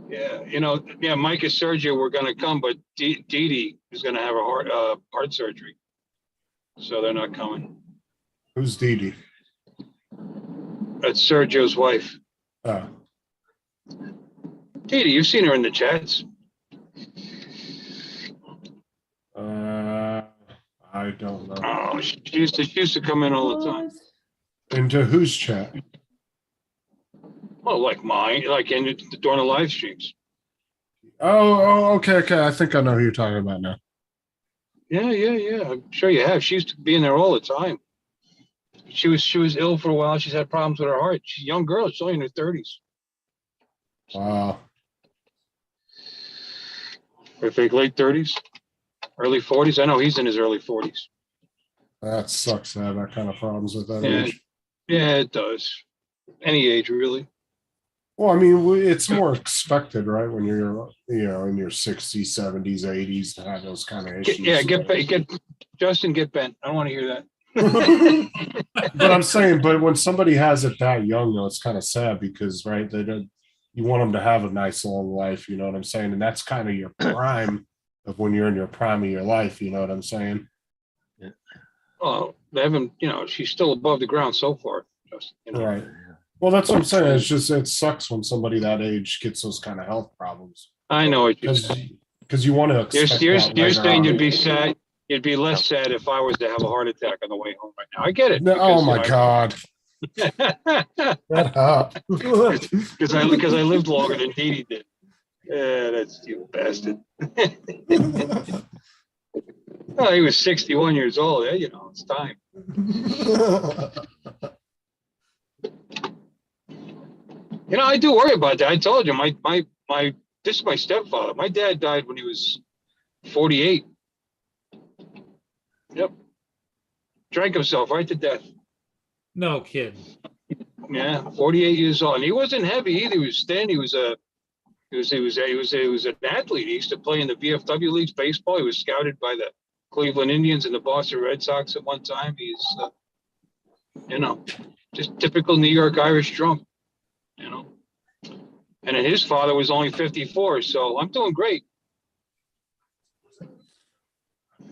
Speaker 9: Yeah, you know, yeah, Mike and Sergio were going to come, but Dee Dee is going to have a heart surgery. So they're not coming.
Speaker 7: who's Dee Dee?
Speaker 9: That's Sergio's wife.
Speaker 7: Oh,
Speaker 9: Dee Dee, you've seen her in the chats.
Speaker 7: I don't know.
Speaker 9: Oh, she used to come in all the time.
Speaker 7: Into whose chat?
Speaker 9: Well, like mine, like during the live streams.
Speaker 7: Okay. I think I know who you're talking about now.
Speaker 9: Yeah. I'm sure you have. She used to be in there all the time. She was ill for a while. She's had problems with her heart. She's a young girl. She's only in her 30s.
Speaker 7: Wow.
Speaker 9: I think late 30s, early 40s. I know he's in his early 40s.
Speaker 7: That sucks to have that kind of problems with that
Speaker 9: Yeah.
Speaker 7: age.
Speaker 9: Yeah, it does. Any age, really.
Speaker 7: Well, I mean, it's more expected, right? When you're, in your 60s, 70s, 80s to have those kind of issues.
Speaker 9: Get Justin, get bent. I don't want to hear that.
Speaker 7: But I'm saying, but when somebody has it that young, though, it's kind of sad because, right, you want them to have a nice long life, you know what I'm saying? And that's kind of your prime of when you're in your prime of your life, you know what I'm saying?
Speaker 9: Well, they haven't, she's still above the ground so far. Justin,
Speaker 7: Right. Well, that's what I'm saying. It's just, it sucks when somebody that age gets those kind of health problems.
Speaker 9: I know what you're saying.
Speaker 7: Because you want to expect
Speaker 9: You're
Speaker 7: that later
Speaker 9: saying
Speaker 7: on.
Speaker 9: you'd be sad. You'd be less sad if I was to have a heart attack on the way home right now. I get it.
Speaker 7: Oh my God. Shut up.
Speaker 9: Because I lived longer than Dee Dee did. Yeah, that's you bastard. Well, he was 61 years old. Yeah, it's time. I do worry about that. I told you, this is my stepfather. My dad died when he was 48. Yep. Drank himself right to death.
Speaker 2: No kidding.
Speaker 9: Yeah, 48 years old. And he wasn't heavy either. He was thin. He was an athlete. He used to play in the VFW leagues baseball. He was scouted by the Cleveland Indians and the Boston Red Sox at one time. He's just typical New York Irish drunk, you know. And then his father was only 54, so I'm doing great.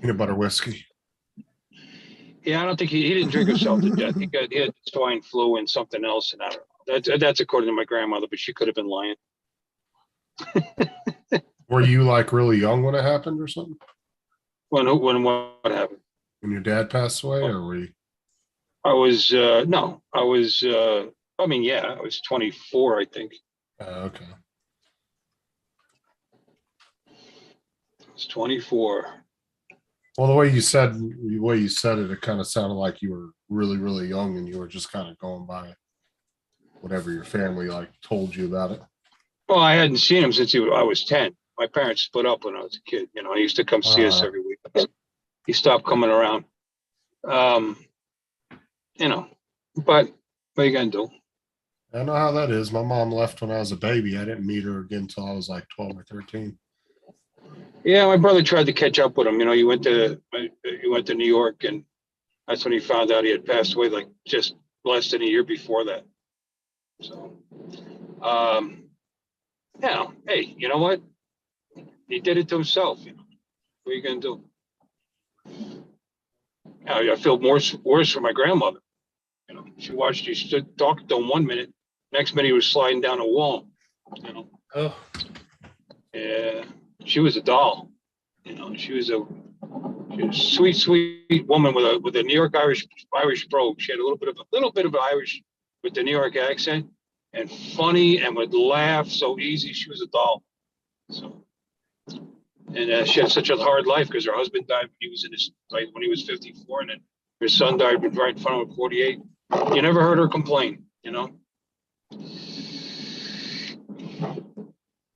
Speaker 7: Peanut butter whiskey.
Speaker 9: Yeah, I don't think he didn't drink himself to death. He had swine flu and something else, and I don't know. That's according to my grandmother, but she could have been lying.
Speaker 7: Were you like really young when it happened or something?
Speaker 9: When what happened?
Speaker 7: When your dad passed away, or were you?
Speaker 9: I was no, I was. I mean, yeah, I was 24, I think.
Speaker 7: Okay.
Speaker 9: I was 24.
Speaker 7: Well, the way you said it, it kind of sounded like you were really, really young, and you were just kind of going by whatever your family like told you about it.
Speaker 9: Well, I hadn't seen him since I was 10. My parents split up when I was a kid. You know, he used to come see us every week. He stopped coming around. You know, but what are you gonna do?
Speaker 7: I know how that is. My mom left when I was a baby. I didn't meet her again until I was like 12 or 13.
Speaker 9: Yeah, my brother tried to catch up with him. You know, he went to New York, and that's when he found out he had passed away, like just less than a year before that. So, yeah. Hey, you know what? He did it to himself. You know, what are you gonna do? I feel worse for my grandmother. You know, she stood talking to him 1 minute, next minute he was sliding down a wall. You know.
Speaker 2: Oh,
Speaker 9: Yeah, she was a doll. You know, she was a sweet woman with a New York Irish brogue. She had a little bit of Irish with the New York accent, and funny, and would laugh so easy. She was a doll. So, and she had such a hard life because her husband died when he was 54, and then her son died right in front of him at 48. You never heard her complain, you know.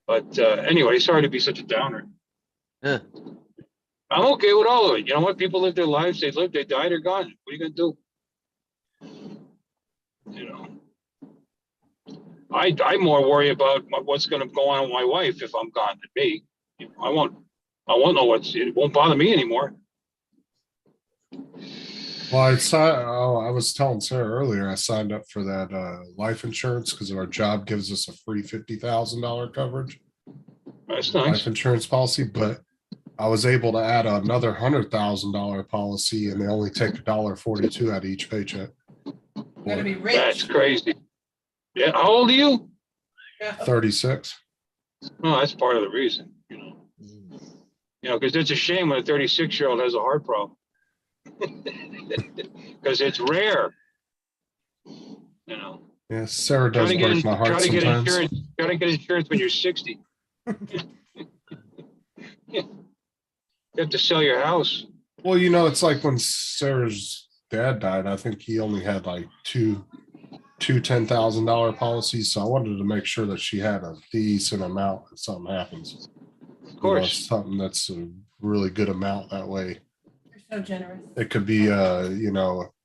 Speaker 9: But anyway, sorry to be such a downer.
Speaker 1: Yeah.
Speaker 9: I'm okay with all of it. You know what? People live their lives. They live, they die, they're gone. What are you gonna do? You know, I more worry about what's gonna go on with my wife if I'm gone than me. You know, I won't know it won't bother me anymore.
Speaker 7: Well, I was telling Sarah earlier, I signed up for that life insurance because our job gives us a free $50,000 coverage
Speaker 9: That's
Speaker 7: life
Speaker 9: nice.
Speaker 7: insurance policy, but I was able to add another $100,000 policy, and they only take $1.42 out of each paycheck.
Speaker 10: Gotta be
Speaker 9: That's
Speaker 10: rich.
Speaker 9: crazy. Yeah, how old are you?
Speaker 7: 36.
Speaker 9: Oh, that's part of the reason. You know, because it's a shame when a 36-year-old has a heart problem. Because it's rare. You know.
Speaker 7: Yeah, Sarah does break my heart
Speaker 9: try to get
Speaker 7: sometimes.
Speaker 9: insurance. Try to get insurance when you're 60. You have to sell your house.
Speaker 7: Well, you know, it's like when Sarah's dad died, I think he only had like two $10,000 policies. So I wanted to make sure that she had a decent amount if something happens.
Speaker 9: Of course.
Speaker 7: Something that's a really good amount that way.
Speaker 10: You're so generous.
Speaker 7: It could be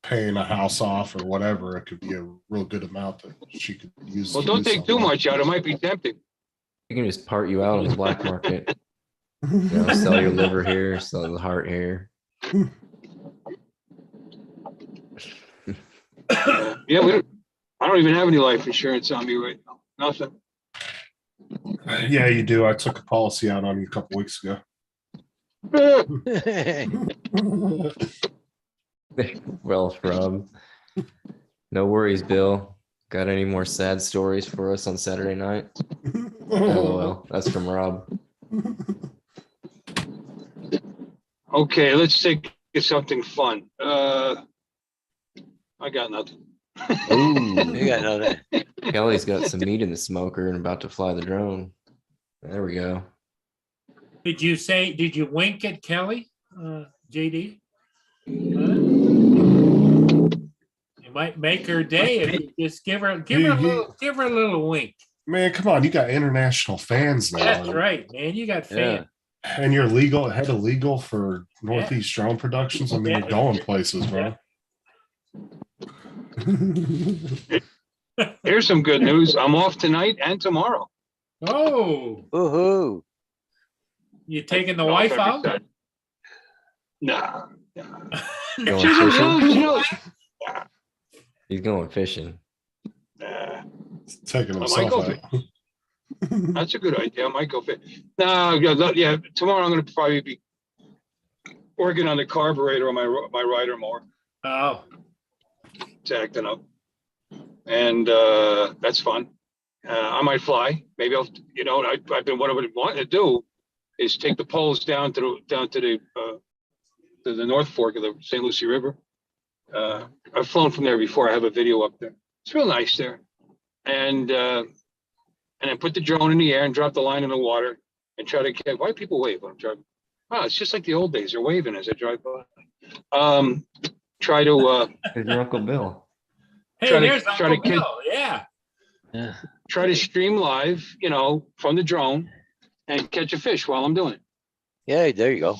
Speaker 7: paying a house off or whatever. It could be a real good amount that she could use.
Speaker 9: Well,
Speaker 7: to
Speaker 9: don't
Speaker 7: do
Speaker 9: take too
Speaker 7: something.
Speaker 9: much out. It might be tempting.
Speaker 8: You can just part you out on the black market. You know, sell your liver here, sell the heart here.
Speaker 9: Yeah, I don't even have any life insurance on me right now. Nothing.
Speaker 7: Yeah, you do. I took a policy out on you a couple weeks ago.
Speaker 8: Well, from no worries, Bill. Got any more sad stories for us on Saturday night? LOL. That's from Rob.
Speaker 9: Okay, let's take something fun. I got nothing.
Speaker 8: Ooh,
Speaker 1: You got nothing.
Speaker 8: Kelly's got some meat in the smoker and about to fly the drone. There we go.
Speaker 2: did you wink at Kelly, JD? You might make her day if you just give her a little wink.
Speaker 7: Man, come on. You got international fans now.
Speaker 2: That's right, man. You got fans.
Speaker 7: And you're head of legal for Northeast Drone Productions. I mean, you're going places, bro.
Speaker 9: Here's some good news. I'm off tonight and tomorrow.
Speaker 2: Oh,
Speaker 1: Woohoo.
Speaker 2: you taking the
Speaker 9: Off
Speaker 2: wife
Speaker 9: every
Speaker 2: out?
Speaker 9: Saturday. Nah.
Speaker 8: Going
Speaker 9: She's
Speaker 8: fishing?
Speaker 9: new.
Speaker 8: He's going fishing.
Speaker 9: Nah,
Speaker 7: Taking
Speaker 9: I might
Speaker 7: himself
Speaker 9: go
Speaker 7: out.
Speaker 9: that's a good idea. I might go fit. No, yeah, tomorrow I'm gonna probably be working on the carburetor on my rider mower.
Speaker 2: Oh,
Speaker 9: It's acting up. And that's fun. I might fly. Maybe I'll, I've been, what I've been wanting to do is take the poles down to the North Fork of the St. Lucie River. I've flown from there before. I have a video up there. It's real nice there. And then put the drone in the air and drop the line in the water and try to get, why do people wave when I'm driving? Oh, it's just like the old days. They're waving as I drive by. Try to
Speaker 8: Who's your Uncle Bill?
Speaker 2: hey,
Speaker 9: Try to-
Speaker 2: there's
Speaker 9: try to
Speaker 2: Uncle
Speaker 9: kid-
Speaker 2: Bill. Yeah.
Speaker 1: Yeah.
Speaker 9: try to stream live, from the drone and catch a fish while I'm doing it,
Speaker 1: Yeah, there you go.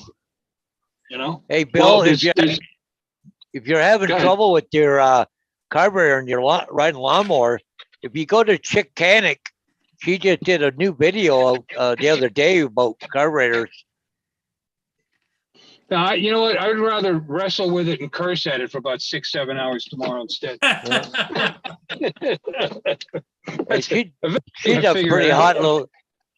Speaker 1: Hey, Bill,
Speaker 9: Well,
Speaker 1: if you're having
Speaker 9: Go ahead.
Speaker 1: trouble with your carburetor and you're riding lawnmower, if you go to Chick Canick, she just did a new video the other day about carburetors.
Speaker 9: Now, you know what? I would rather wrestle with it and curse at it for about 6-7 hours tomorrow instead.
Speaker 1: Hey, she's
Speaker 9: I
Speaker 1: a
Speaker 9: figure
Speaker 1: pretty
Speaker 9: it out.
Speaker 1: hot little.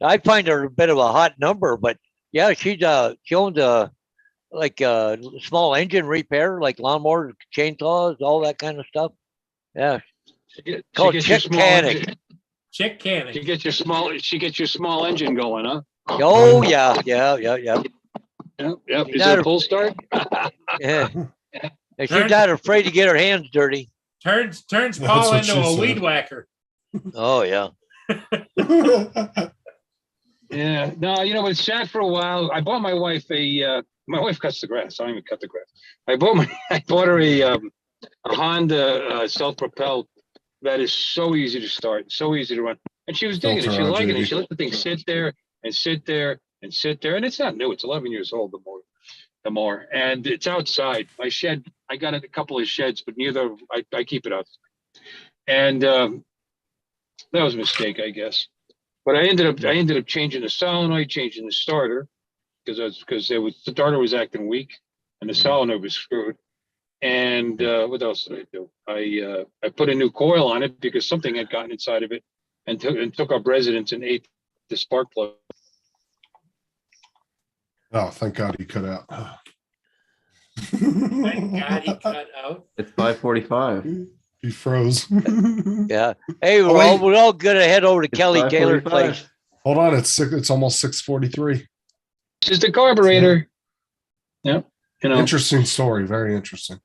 Speaker 1: I find her a bit of a hot number, but yeah, she owns a small engine repair, like lawnmowers, chainsaws, all that kind of stuff. Yeah,
Speaker 9: She
Speaker 1: called
Speaker 9: gets your
Speaker 1: Chick
Speaker 9: small
Speaker 1: Canick.
Speaker 9: engine-
Speaker 2: Chick Canning.
Speaker 9: She gets your small engine going, huh?
Speaker 1: Oh yeah.
Speaker 9: Yep.
Speaker 1: You
Speaker 9: Is
Speaker 1: gotta-
Speaker 9: it a pull start?
Speaker 1: Yeah. And she's not afraid to get her hands dirty.
Speaker 2: Turns
Speaker 7: That's
Speaker 2: Paul
Speaker 7: what
Speaker 2: into
Speaker 7: she
Speaker 2: a
Speaker 7: said.
Speaker 2: weed whacker.
Speaker 1: Oh yeah.
Speaker 9: Yeah. No, but it sat for a while. I bought my wife my wife cuts the grass. I don't even cut the grass. I bought her a Honda self-propelled that is so easy to start, so easy to run. And she was digging it. She
Speaker 7: Filter on,
Speaker 9: liked it.
Speaker 7: JD.
Speaker 9: She let the thing sit there and sit there and sit there. And it's not new. It's 11 years old, the more. And it's outside. My shed, I got a couple of sheds, but I keep it outside. And that was a mistake, I guess. But I ended up changing the solenoid, changing the starter, because the starter was acting weak and the solenoid was screwed. And what else did I do? I put a new coil on it because something had gotten inside of it and took up residence and ate the spark plug.
Speaker 7: Oh, thank God he cut out.
Speaker 2: Thank God he cut out.
Speaker 8: It's 5:45.
Speaker 7: He froze.
Speaker 1: Yeah. Hey,
Speaker 7: Oh, wait.
Speaker 1: we're all gonna head over to
Speaker 8: It's
Speaker 1: Kelly Taylor's
Speaker 8: 5:45.
Speaker 1: place.
Speaker 7: Hold on, it's almost 6:43.
Speaker 9: Just the carburetor. Yep.
Speaker 7: Interesting story, very interesting.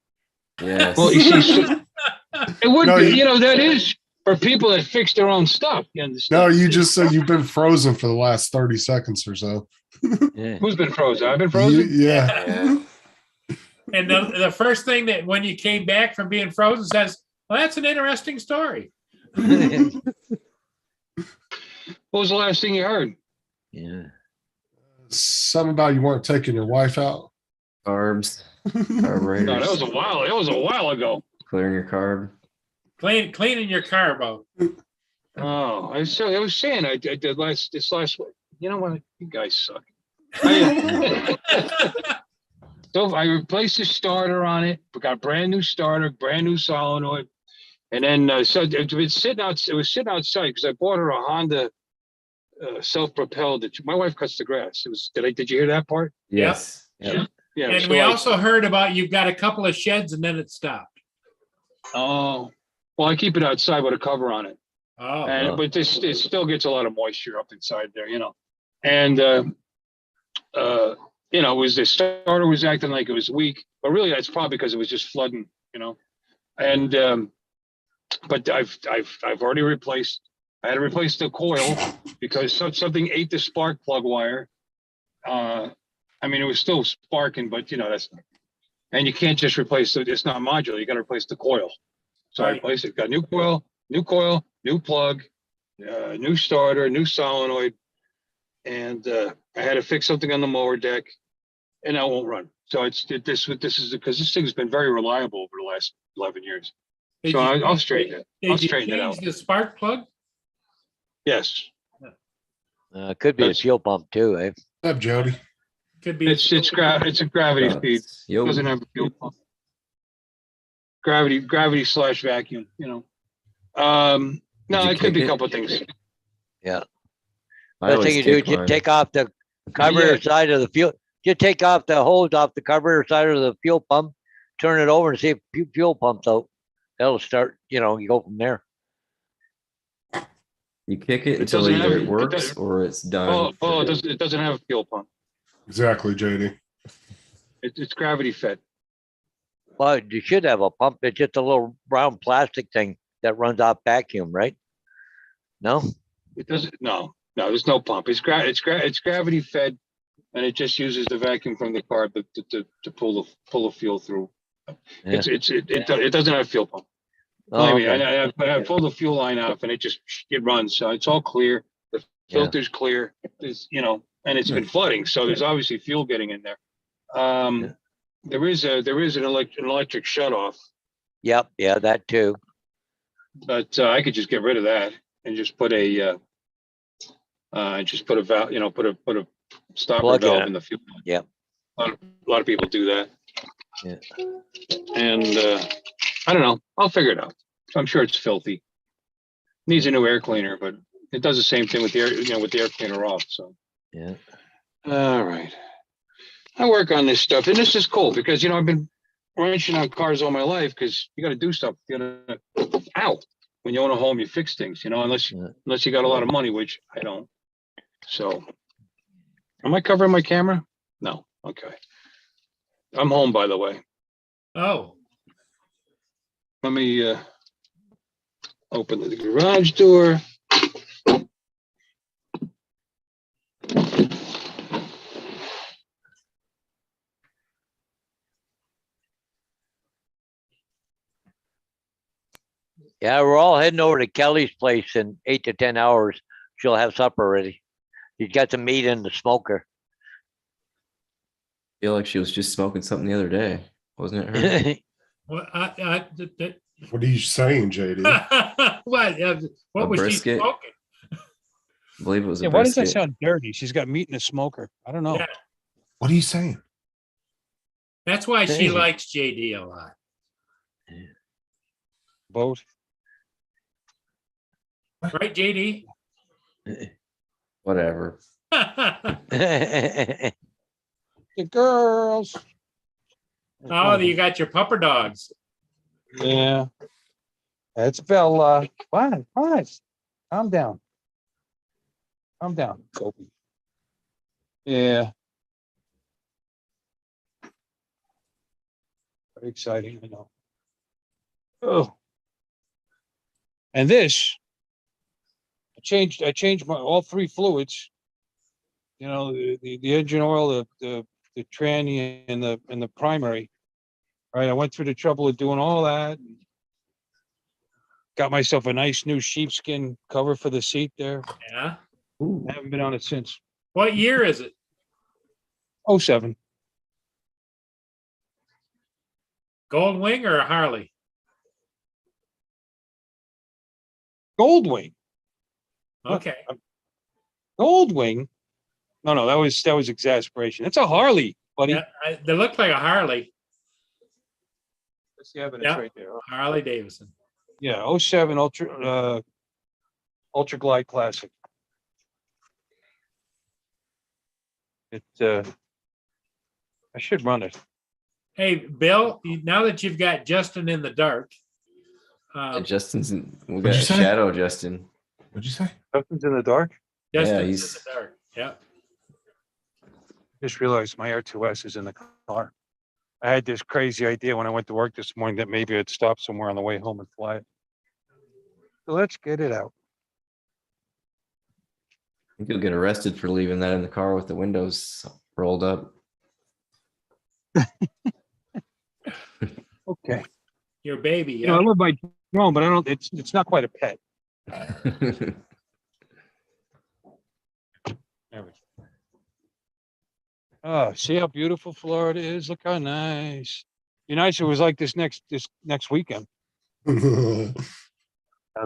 Speaker 8: Yes.
Speaker 9: Well, you see, it would
Speaker 7: No,
Speaker 9: be, that is for people that fix their own stuff. You understand?
Speaker 7: No, you just said you've been frozen for the last 30 seconds or so.
Speaker 1: Yeah.
Speaker 9: Who's been frozen? I've been frozen.
Speaker 7: Yeah.
Speaker 8: Yeah.
Speaker 2: And the first thing that when you came back from being frozen says, well, that's an interesting story.
Speaker 9: What was the last thing you heard?
Speaker 1: Yeah.
Speaker 7: Something about you weren't taking your wife out.
Speaker 8: Carbs.
Speaker 9: No,
Speaker 8: Carburetors.
Speaker 9: that was a while ago.
Speaker 8: Clearing your carb.
Speaker 2: Cleaning your carbo.
Speaker 9: Oh, I was saying I did this last week. You know what? You guys suck. So I replaced the starter on it. We got a brand new starter, brand new solenoid, and then so it was sitting outside because I bought her a Honda self-propelled. My wife cuts the grass. Did you hear that part?
Speaker 8: Yes.
Speaker 1: Yeah.
Speaker 9: Yeah.
Speaker 2: And
Speaker 9: so
Speaker 2: we
Speaker 9: I-
Speaker 2: also heard about you've got a couple of sheds and then it stopped.
Speaker 9: Oh, well, I keep it outside with a cover on it.
Speaker 2: Oh,
Speaker 9: But it still gets a lot of moisture up inside there, And it was the starter was acting like it was weak, but really that's probably because it was just flooding, And but I've already replaced. I had to replace the coil because something ate the spark plug wire. It was still sparking, but that's not. And you can't just replace it. It's not modular. You got to replace the coil. So I
Speaker 2: Right.
Speaker 9: replaced it. Got new coil, new plug, new starter, new solenoid, and I had to fix something on the mower deck, and that won't run. So this is because this thing's been very reliable over the last 11 years.
Speaker 2: Did
Speaker 9: So
Speaker 2: you-
Speaker 9: I'll straighten it. I'll
Speaker 2: did you
Speaker 9: straighten it
Speaker 2: change
Speaker 9: out.
Speaker 2: the spark plug?
Speaker 9: Yes,
Speaker 1: Could be a
Speaker 9: That's-
Speaker 1: fuel pump too, eh?
Speaker 7: What's up, Jody?
Speaker 2: Could be.
Speaker 9: it's a gravity feed.
Speaker 8: Yo.
Speaker 9: Doesn't have a fuel pump. gravity slash vacuum, you know. No,
Speaker 8: you
Speaker 9: it could be
Speaker 8: kick
Speaker 9: a
Speaker 8: it?
Speaker 9: couple of things.
Speaker 8: I
Speaker 1: First
Speaker 8: always
Speaker 1: thing you do,
Speaker 8: kick
Speaker 1: is you
Speaker 8: mine.
Speaker 1: take off the carburetor side of the fuel. You take off the hose off the carburetor side of the fuel pump, turn it over and see if fuel pumps out. That'll start, you go from there.
Speaker 8: You kick it
Speaker 9: It
Speaker 8: until
Speaker 9: doesn't
Speaker 8: either
Speaker 9: have-
Speaker 8: it
Speaker 9: it
Speaker 8: works
Speaker 9: doesn't-
Speaker 8: or it's done.
Speaker 9: It doesn't have a fuel pump.
Speaker 7: Exactly, JD.
Speaker 9: It's gravity fed.
Speaker 1: Well, you should have a pump. It's just a little brown plastic thing that runs off vacuum, right? No?
Speaker 9: It doesn't. No, there's no pump. It's gravity fed, and it just uses the vacuum from the car to pull the fuel through.
Speaker 1: Yeah.
Speaker 9: It doesn't have a fuel pump.
Speaker 1: Oh,
Speaker 9: Believe me,
Speaker 1: okay.
Speaker 9: I pulled the fuel line off, and it runs. So it's all clear. The filter's clear. There's and it's been flooding, so there's obviously fuel getting in there. There is an electric shutoff,
Speaker 1: Yep. Yeah, that too.
Speaker 9: but I could just get rid of that and just put a valve, put a stopper
Speaker 1: Plug in
Speaker 9: valve
Speaker 1: it.
Speaker 9: in the fuel line.
Speaker 1: Yep.
Speaker 9: A lot of people do that.
Speaker 1: Yeah.
Speaker 9: And I don't know. I'll figure it out. I'm sure it's filthy. Needs a new air cleaner, but it does the same thing with the air, with the air cleaner off. So.
Speaker 1: Yeah.
Speaker 9: All right. I work on this stuff, and this is cool because I've been wrenching on cars all my life because you got to do stuff. When you own a home, you fix things, unless you got a lot of money, which I don't. So, am I covering my camera? No. Okay. I'm home, by the way.
Speaker 2: Oh,
Speaker 9: Let me open the garage door.
Speaker 1: Yeah, we're all heading over to Kelly's place in 8 to 10 hours. She'll have supper ready. She's got some meat in the smoker.
Speaker 8: feel like she was just smoking something the other day, wasn't it her?
Speaker 2: well,
Speaker 7: What are you saying, JD?
Speaker 2: what
Speaker 8: A
Speaker 2: was she
Speaker 8: brisket?
Speaker 2: smoking?
Speaker 8: I believe it was a
Speaker 11: Yeah, why does that
Speaker 8: brisket.
Speaker 11: sound dirty? She's got meat in a smoker. I don't know.
Speaker 2: Yeah.
Speaker 7: What are you saying?
Speaker 2: That's why she
Speaker 1: Hey.
Speaker 2: likes JD a lot.
Speaker 11: Both.
Speaker 2: Right, JD?
Speaker 8: Whatever.
Speaker 11: The girls.
Speaker 2: Oh, you got your pupper dogs.
Speaker 11: Yeah. That's Bella. Fine. Calm down. Calm down, Sophie. Yeah. Very exciting, I know. Oh. And this, I changed my all three fluids. The engine oil, the tranny and the primary. Right. I went through the trouble of doing all that. Got myself a nice new sheepskin cover for the seat there.
Speaker 2: Yeah.
Speaker 8: Ooh.
Speaker 11: I haven't been on it since
Speaker 2: What year is it?
Speaker 11: 07.
Speaker 2: Gold Wing or a Harley?
Speaker 11: Goldwing.
Speaker 2: Okay.
Speaker 11: Goldwing. No, that was exasperation. It's a Harley, buddy.
Speaker 2: Yeah, they look like a Harley.
Speaker 11: That's the evidence
Speaker 2: Yeah.
Speaker 11: right there.
Speaker 2: Harley Davidson.
Speaker 11: Yeah, 07 Ultra Glide Classic. I should run it.
Speaker 2: Hey, Bill, now that you've got Justin in the dark,
Speaker 8: Justin's we
Speaker 7: What'd
Speaker 8: got
Speaker 7: you say?
Speaker 8: Shadow Justin.
Speaker 7: What'd you say?
Speaker 11: Justin's in the dark.
Speaker 2: Justin's
Speaker 8: he's-
Speaker 2: in the dark. Yeah.
Speaker 11: Just realized my R2S is in the car. I had this crazy idea when I went to work this morning that maybe I'd stop somewhere on the way home and fly it. So let's get it out.
Speaker 8: I think you'll get arrested for leaving that in the car with the windows rolled up.
Speaker 11: Okay.
Speaker 2: Your baby.
Speaker 11: You know,
Speaker 2: Yeah.
Speaker 11: I love my drone, but I don't. It's not quite a pet. There we go. Oh, see how beautiful Florida is. Look how nice. Be nice if it was like this next weekend.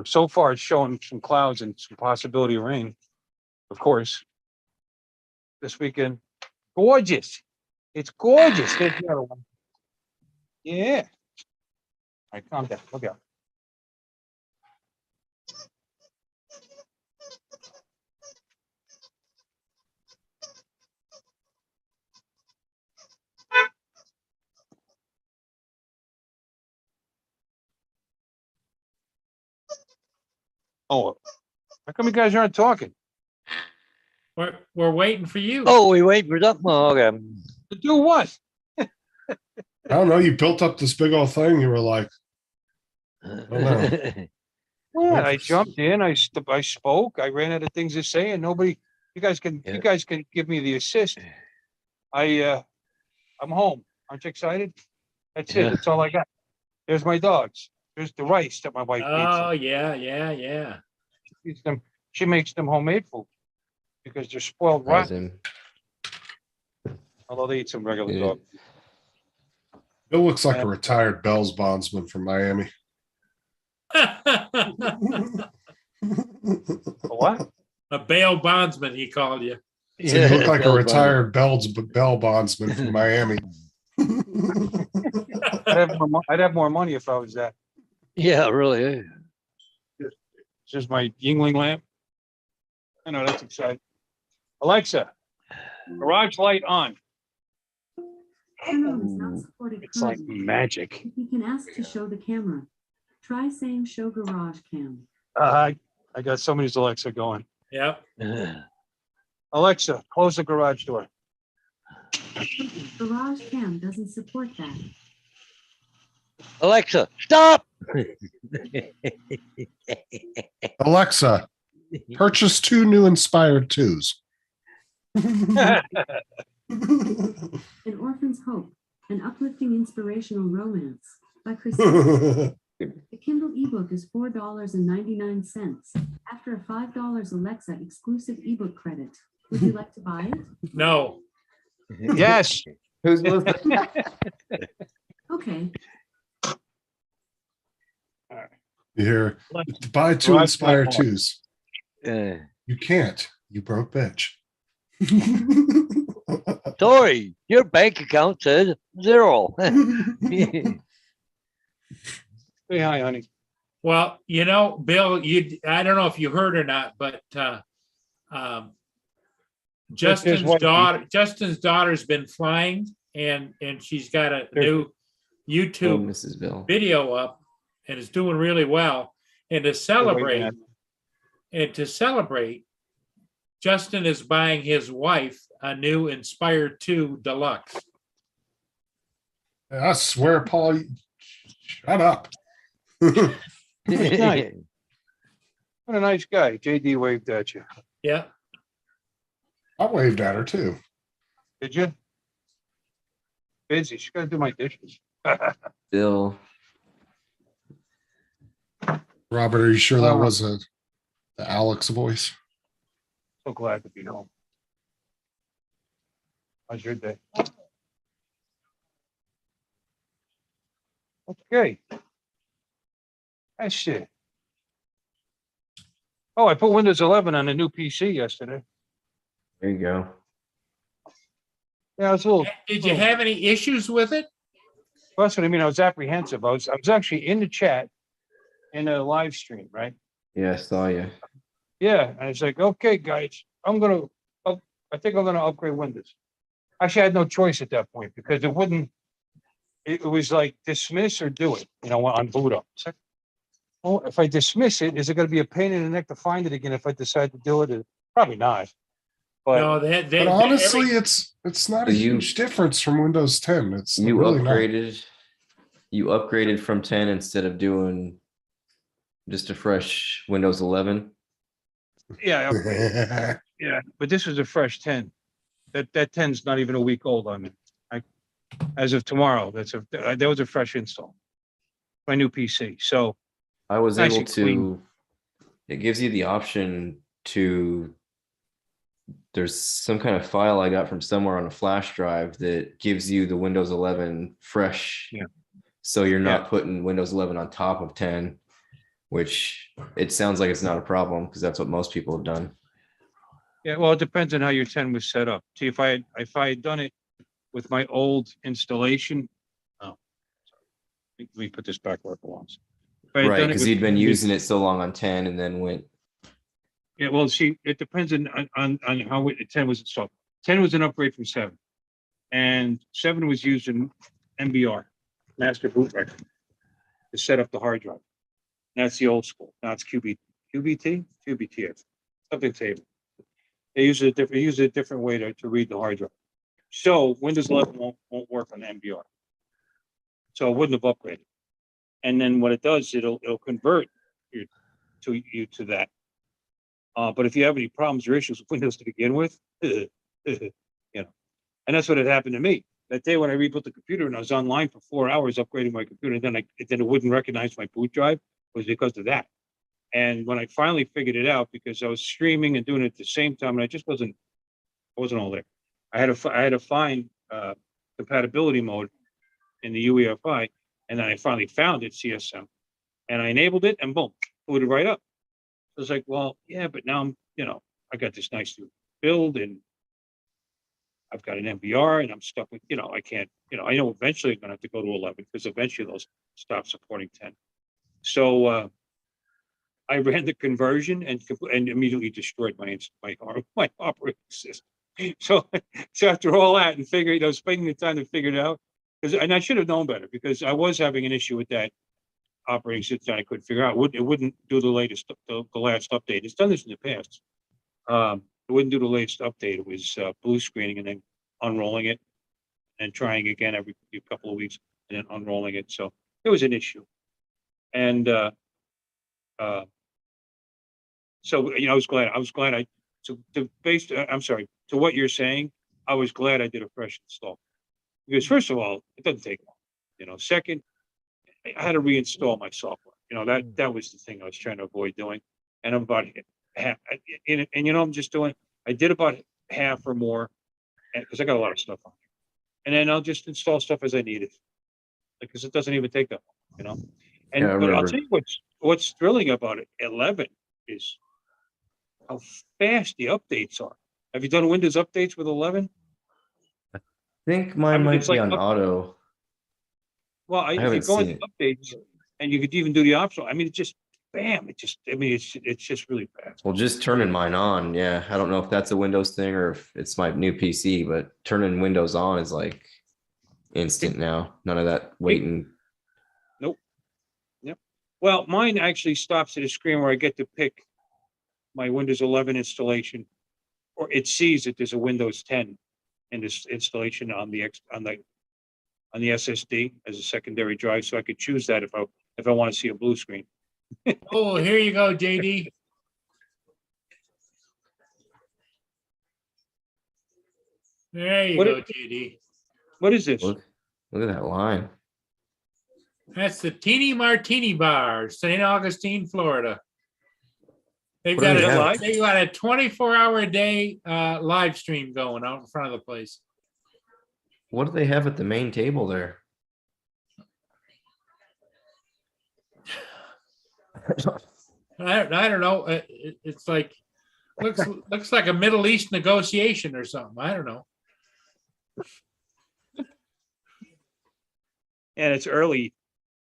Speaker 11: So far, it's showing some clouds and some possibility of rain. Of course, this weekend, gorgeous. It's gorgeous. There's the other one. Yeah. right, calm down. Okay. Oh, how come you guys aren't talking?
Speaker 2: We're waiting for you.
Speaker 1: Oh, we wait for that. Oh, okay.
Speaker 11: To do what?
Speaker 7: I don't know. You built up this big old thing. You were like,
Speaker 11: Yeah, I jumped in, I spoke, I ran out of things to say and nobody, you guys can give me the assist. I'm home. Aren't you excited? That's
Speaker 1: Yeah.
Speaker 11: it. That's all I got. There's my dogs. There's the rice that my wife
Speaker 2: Oh,
Speaker 11: feeds
Speaker 2: yeah.
Speaker 11: them. She makes them homemade food because they're spoiled
Speaker 8: As
Speaker 11: rotten,
Speaker 8: in,
Speaker 11: although they eat some regular
Speaker 8: Yeah.
Speaker 11: dog.
Speaker 7: it looks like a retired Bell's bondsman from Miami.
Speaker 11: What?
Speaker 2: A bail bondsman, he called you.
Speaker 7: So you look like a
Speaker 1: Bell
Speaker 7: retired Bell bondsman from Miami.
Speaker 11: I'd have more money if I was that.
Speaker 1: Yeah, really.
Speaker 11: It's just my Yingling lamp. I know, that's exciting. Alexa, garage light on.
Speaker 12: Camera is not supported
Speaker 11: It's like
Speaker 12: currently.
Speaker 11: magic.
Speaker 12: If you can ask to show the camera, try saying show garage cam.
Speaker 11: I got somebody's Alexa going.
Speaker 2: Yep.
Speaker 11: Alexa, close the garage door.
Speaker 12: Garage cam doesn't support that.
Speaker 1: Alexa, stop.
Speaker 7: Alexa, purchase 2 new Inspired 2s.
Speaker 12: An Orphan's Hope, an uplifting inspirational romance by Christine. The Kindle ebook is $4.99 after a $5 Alexa exclusive ebook credit. Would you like to buy it?
Speaker 2: No.
Speaker 11: Yes.
Speaker 8: who's listening?
Speaker 12: Okay.
Speaker 7: You hear, buy 2
Speaker 11: Garage
Speaker 7: Inspired
Speaker 11: light on.
Speaker 7: 2s.
Speaker 1: Uh,
Speaker 7: You can't. You broke bitch.
Speaker 1: Sorry, your bank account says 0.
Speaker 11: Say hi, honey.
Speaker 2: Well, Bill, I don't know if you heard or not, but Justin's
Speaker 11: what-
Speaker 2: daughter's been flying and she's got a
Speaker 11: There's-
Speaker 2: new
Speaker 8: Oh,
Speaker 2: YouTube
Speaker 8: Mrs. Bill.
Speaker 2: video up and is doing really well. And to celebrate, Justin is buying his wife a new Inspired 2 Deluxe.
Speaker 7: I swear, Paul, shut up.
Speaker 11: nice. What a nice guy. JD waved at you.
Speaker 2: Yeah.
Speaker 7: I waved at her too.
Speaker 11: Did you? Busy. She's got to do my dishes.
Speaker 8: Bill.
Speaker 7: Robert, are you sure that wasn't the Alex voice?
Speaker 11: So glad to be home. How's your day? Okay. That's it. Oh, I put Windows 11 on a new PC yesterday.
Speaker 8: There you go.
Speaker 11: Yeah, I was a little.
Speaker 2: Did you have any issues with it?
Speaker 11: Well, that's what I mean. I was apprehensive. I was actually in the chat in a live stream, right?
Speaker 8: Yeah, I saw you.
Speaker 11: Yeah, and it's like, okay, guys, I think I'm gonna upgrade Windows. Actually, I had no choice at that point because it was like dismiss or do it, on boot up. It's like, well, if I dismiss it, is it gonna be a pain in the neck to find it again if I decide to do it? Probably not. But
Speaker 2: No,
Speaker 7: But honestly, it's not a
Speaker 8: So you-
Speaker 7: huge difference from Windows 10. It's
Speaker 8: You
Speaker 7: really not.
Speaker 8: upgraded from 10 instead of doing just a fresh Windows 11.
Speaker 11: yeah, I upgraded. Yeah, but this is a fresh 10. That 10's not even a week old on me. As of tomorrow, that was a fresh install. My new PC. So
Speaker 8: I was
Speaker 11: Nice
Speaker 8: able
Speaker 11: and clean.
Speaker 8: to, it gives you the option to, there's some kind of file I got from somewhere on a flash drive that gives you the Windows 11 fresh.
Speaker 11: Yeah.
Speaker 8: So you're not putting Windows 11 on top of 10, which it sounds like it's not a problem because that's what most people have done.
Speaker 11: yeah, well, it depends on how your 10 was set up. See, if I had done it with my old installation, Let me put this back where it belongs. If I had
Speaker 8: Right,
Speaker 11: done it
Speaker 8: because
Speaker 11: with-
Speaker 8: he'd been using it so long on 10 and then went,
Speaker 11: Yeah, well, see, it depends on how 10 was installed. 10 was an upgrade from 7. And 7 was used in MBR, Master Boot Record, to set up the hard drive. That's the old school. Now it's QBT, something table. They use a different way to read the hard drive. So Windows 11 won't work on MBR. So it wouldn't have upgraded. And then what it does, it'll convert you to that. But if you have any problems or issues with Windows to begin with, you know, and that's what had happened to me. That day when I rebuilt the computer and I was online for 4 hours upgrading my computer, and then it wouldn't recognize my boot drive, was because of that. And when I finally figured it out, because I was streaming and doing it at the same time, and I just wasn't all there. I had to find compatibility mode in the UEFI, and then I finally found it, CSM, and I enabled it, and boom, booted right up. I was like, well, yeah, but now I got this nice new build, and I've got an MBR, and I'm stuck with, I can't, I know eventually I'm gonna have to go to 11, because eventually they'll stop supporting 10. So I ran the conversion and immediately destroyed my operating system. So after all that and spending the time to figure it out, and I should have known better, because I was having an issue with that operating system I couldn't figure out. It wouldn't do the last update. It's done this in the past. It wouldn't do the latest update. It was blue screening and then unrolling it and trying again every couple of weeks and then unrolling it. So it was an issue. And so I was glad to what you're saying, I was glad I did a fresh install. Because first of all, it doesn't take long. Second, I had to reinstall my software. That was the thing I was trying to avoid doing. And I'm about half, I did about half or more, because I got a lot of stuff on here. And then I'll just install stuff as I need it, because it doesn't even take that long, And
Speaker 8: Yeah, I
Speaker 11: but I'll
Speaker 8: remember.
Speaker 11: tell you what's thrilling about it. 11 is how fast the updates are. Have you done Windows updates with 11?
Speaker 8: I think mine might
Speaker 11: it's
Speaker 8: be
Speaker 11: like
Speaker 8: on auto.
Speaker 11: Well, if you
Speaker 8: haven't
Speaker 11: go
Speaker 8: seen
Speaker 11: into updates and you could even do the optional, it just, bam, it's just really fast.
Speaker 8: Well, just turning mine on. Yeah. I don't know if that's a Windows thing or if it's my new PC, but turning Windows on is like instant now. None of that waiting.
Speaker 11: Nope. Yep. Well, mine actually stops at a screen where I get to pick my Windows 11 installation, or it sees that there's a Windows 10 in this installation on the SSD as a secondary drive, so I could choose that if I want to see a blue screen.
Speaker 2: Oh, here you go, JD. There you
Speaker 11: What
Speaker 2: go,
Speaker 11: is-
Speaker 2: JD.
Speaker 11: What is this?
Speaker 8: Look at that line.
Speaker 2: That's the Teeny Martini Bar, St. Augustine, Florida. They've
Speaker 8: What
Speaker 2: got
Speaker 8: do they have?
Speaker 2: they got a 24-hour-a-day live stream going out in front of the place.
Speaker 8: What do they have at the main table there?
Speaker 2: I don't know. It's like looks like a Middle East negotiation or something. I don't know.
Speaker 11: And it's early.